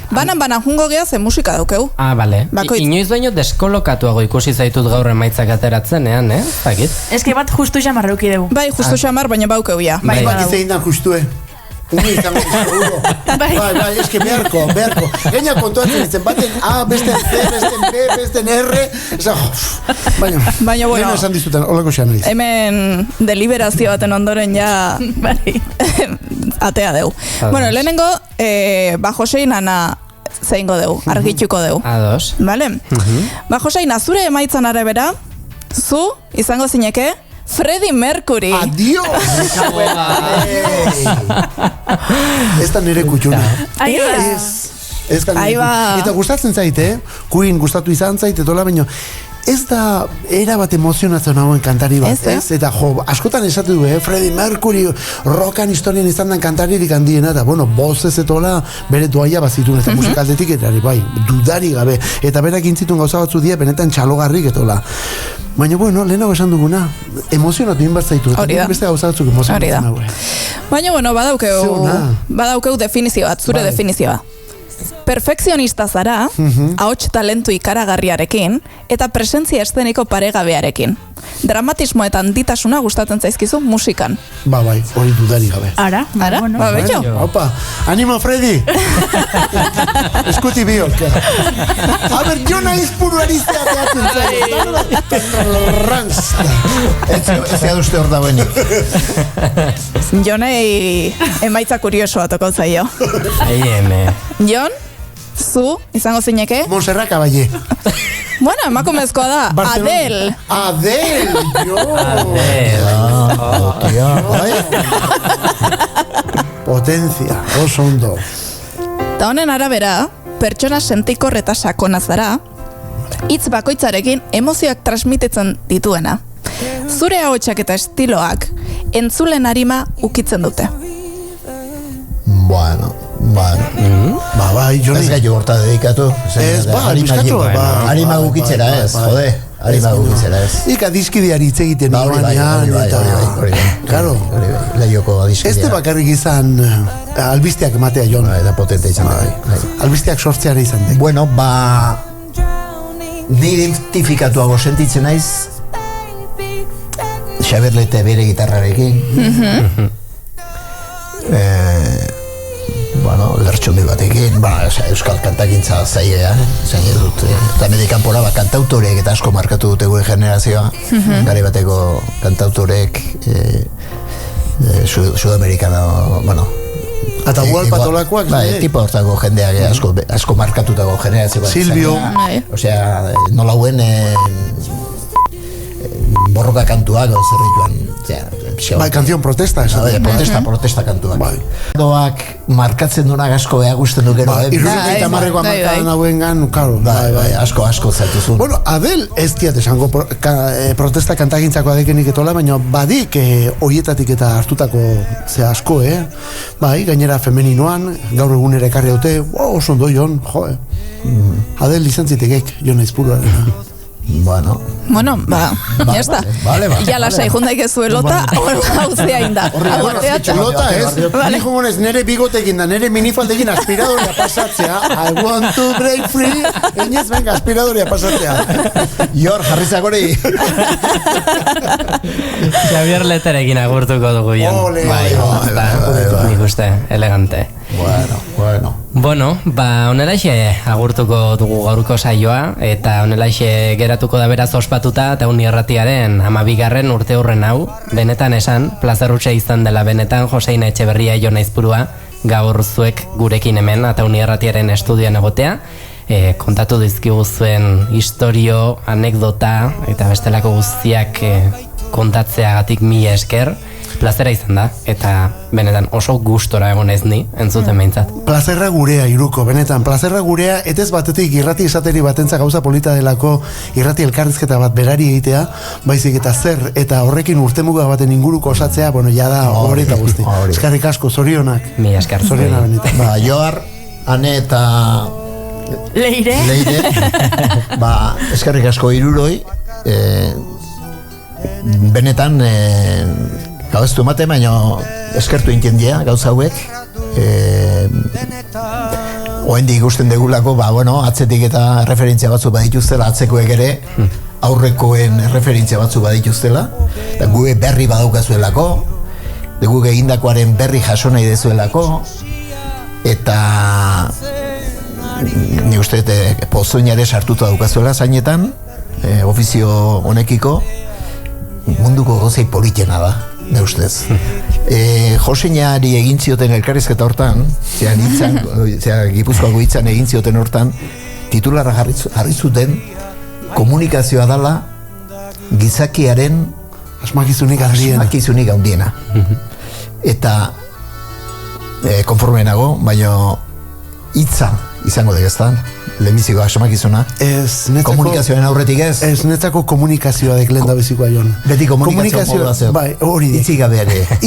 banan jungo geha ze musika daukeu. Bale. Inoiz baino deskolokatuago ikusi zaitut gaur emaitzak ateratzenean, Zagit? Eske bat justu xamar reuki dugu. Bai, justu xamar, baina baukeu ja. Bai, izein dan justue. Uno izango seguro. Bai, eske beharko. Gaina kontuatzen izen, baten A, besten C, besten B, besten R. Baina, bueno. Esan dizuten, holako xean naiz. Hemen deliberazio baten ondoren ja atea deu. Bueno, lehenengo, Joseina zeingo deu, argituko deu. Ados. Vale? Joseina, zure emaitzan arabera, zu izango zineke, Freddie Mercury. Adiós! Ez da nire kutxuna. Eta gustatzen zaite, Queen gustatu izan zaite, tola baino, ez da era bat emozionatzen hauen kantari bat, ez? Eta askotan esatu du, Freddie Mercury rockan historian izan dan kantaririk handiena, eta bueno, bozez etola bere doaia bazitun, eta musikaldetik etari, bai, dudari gabe, eta berak intzitun gauza batzu dia, benetan txalogarrik etola. Baina, bueno, lehenago esan duguna, emozionatu inbat zaitu, eta beste gauza batzuk emozionatzen haue. Baina, bueno, badaukeu definizio bat, zure definizioa. Perfekzionista zara, ahots talentu ikaragarriarekin, eta presentzia eszeniko paregabearekin. Dramatismo eta handitasuna gustatzen zaizkizu musikan. Bai, hori dudari gabe. Ara? Betxo? Opa, animo Freddy! Eskuti biok. A ber, jo naiz puru ariztea teatzen zain. Ez eaduzte hor dagoenik. Jonei emaitza kuriosoa toko zaio. Jon, zu, izango zineke? Montserrat Caballé. Bueno, emakumezkoa da, Adele. Adele, jo! Potencia, oso ondo. Ta honen arabera, pertsona sentikor eta sakona zara, hitz bakoitzarekin emozioak transmititzen dituena. Zure ahotsak eta estiloak entzulen arima ukitzen dute. Bueno. Bai, Joni. Ez gaitu horta dedikatu. Ez, bizkatu. Arima gukitzera ez, jode. Arima gukitzera ez. Ika diskideari hitz egiten joanean, eta... Claro. Lehioko diskidea. Ez te bakarrik izan albisteak ematea, Jon. Eta potente izan. Albisteak sortzeare izan dek. Bueno, ni identifikatuago sentitzen naiz Xaberlete bere gitarrarekin. bueno, lertxondi batekin, euskal kantakintza zailea, zain dut, eta medikanpora kantautorek eta asko markatu dute gure generazioa, gari bateko kantautorek, sudamerikano, bueno, eta gual patolakoak, tipo hortako jendeak asko markatutako generazio bat. Silvio. Osea, nola huen borroka kantuak zerrituan. Bai, kanzion protesta, protesta kantuak. Doak markatzen duenak asko eagusten du gero. Irrugaita marrekoa markadan hauen gan, karo. Asko zaituzun. Bueno, Adel ez diat esango protesta kantagintzako adekenik etola, baina badik oietatik eta hartutako ze asko, Bai, gainera femeninoan, gaur egun ere karri dute, oso ondo jon, Adel lizentzitekek, jon aizpuruaren. Bueno, ya está. Ya lasai jundaik ez zuelota, hauzea inda. Lota ez, ni jugonez nere bigotekin da, nere minifaltekin aspiradorea pasatzea, I want to break free, enez, venga, aspiradorea pasatzea. Jor, jarrizakori. Javier Letterekin agurtuko dugu jon. Nik uste, elegante. Bueno, honelaxe agurtuko dugu gaurko saioa, eta honelaxe geratuko da beraz ospatuta Ataun Irratiaren 12. urte hurren hau, benetan esan, plazerrutxe izan dela benetan Josein Etxeberria Jon Aizpurua, gaur zuek gurekin hemen Ataun Irratiaren estudioan egotea, kontatu dizkiguzuen istorio, anekdota, eta bestelako guztiak kontatzeagatik mila esker, plazera izan da, eta benetan oso gustora egon ez ni, entzuten behintzat. Plazerra gurea, Iruko, benetan, plazerra gurea, etez batetik irrati esateri batentza gauza polita delako irrati elkarrizketa bat berari egitea, baizik eta zer, eta horrekin urtemuga baten inguruko osatzea, bueno, ja da, hori eta guzti. Eskarrik asko, zorionak. Mi esker. Zorionak benetan. Joar, ane eta... Leire. Eskarrik asko iruroi, benetan, gauzetu emate, baina eskertu intendia gauza hauek. Oendik ikusten degulako, atzetik eta referentzia batzu badituztela, atzekoek ere, aurrekoen referentzia batzu badituztela, eta gue berri badaukazuelako, gu egindakoaren berri jaso nahi dezuelako, eta ni uste pozoinare sartuta daukazuela zainetan, ofizio honekiko, munduko gozei politena da, ne ustez. Joseinari egin zioten elkarrizketa hortan, Gipuzkoako hitzan egin zioten hortan, titularra jarri zuten, komunikazioa dala gizakiaren asmakizunik handiena. Eta konforme nago, baina hitza izango degeztan, lehenbiziko asmakizuna. Komunikazioaren aurretik ez? Ez netzako komunikazioa deklen da bezikoa joan. Beti komunikazioa bai, hori de.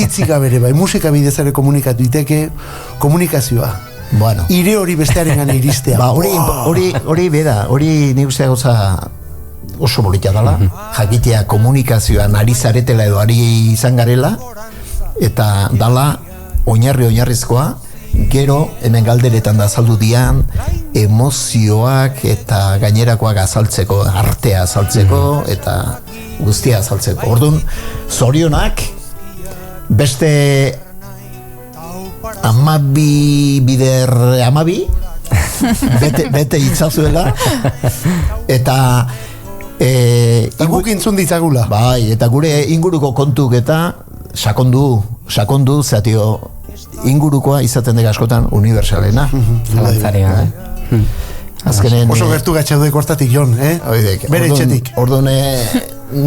Itzikabere, bai, musika bidez ere komunikatu iteke, komunikazioa. Bueno. Ire hori bestearen gana iristea. Hori beda, hori nik uste gauza oso bolita dala, jakitea komunikazioan ari zaretela edo ari izan garela, eta dala oinarrizkoa, gero hemen galderetan da azaldu dian emozioak eta gainerakoak azaltzeko, artea azaltzeko eta guztia azaltzeko. Orduan, zorionak beste 12 bider 12 bete itzazuela eta guk intzun ditzagula. Bai, eta gure inguruko kontuk eta sakondu zatio ingurukoa izaten dek askotan universalena. Zalantzarea. Azkenen... Oso gertu gatxaude kortatik jon, bere etxetik. Orduan,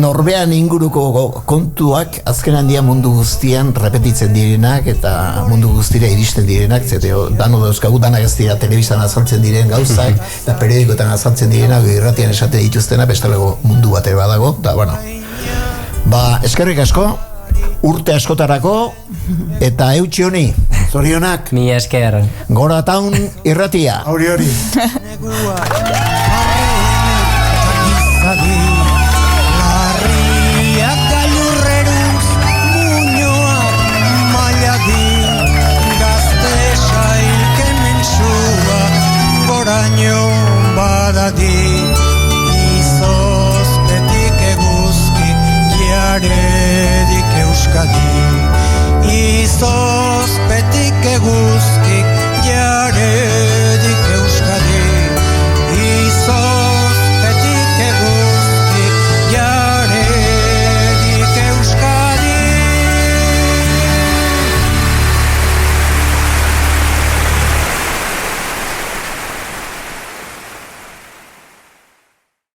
norbean inguruko kontuak azkenan dia mundu guztian repetitzen direnak eta mundu guztira iristen direnak, dano dauzkagu, danak ez dira telebistan azaltzen diren gauzak, eta periodikoetan azaltzen direnak, irratian esate dituztena, bestalego mundu bat ere badago, eta bueno. Eskerrik asko, urte askotarako, eta eutxi honi. Zorionak. Mi esker. Gora Ataun Irratia. Hori. Larriak gailurreruz muñoak mailadi, gazte sailken mentsua goraino badadi, izozpetik eguzki jaredik Euskadi, izozpetik eguzki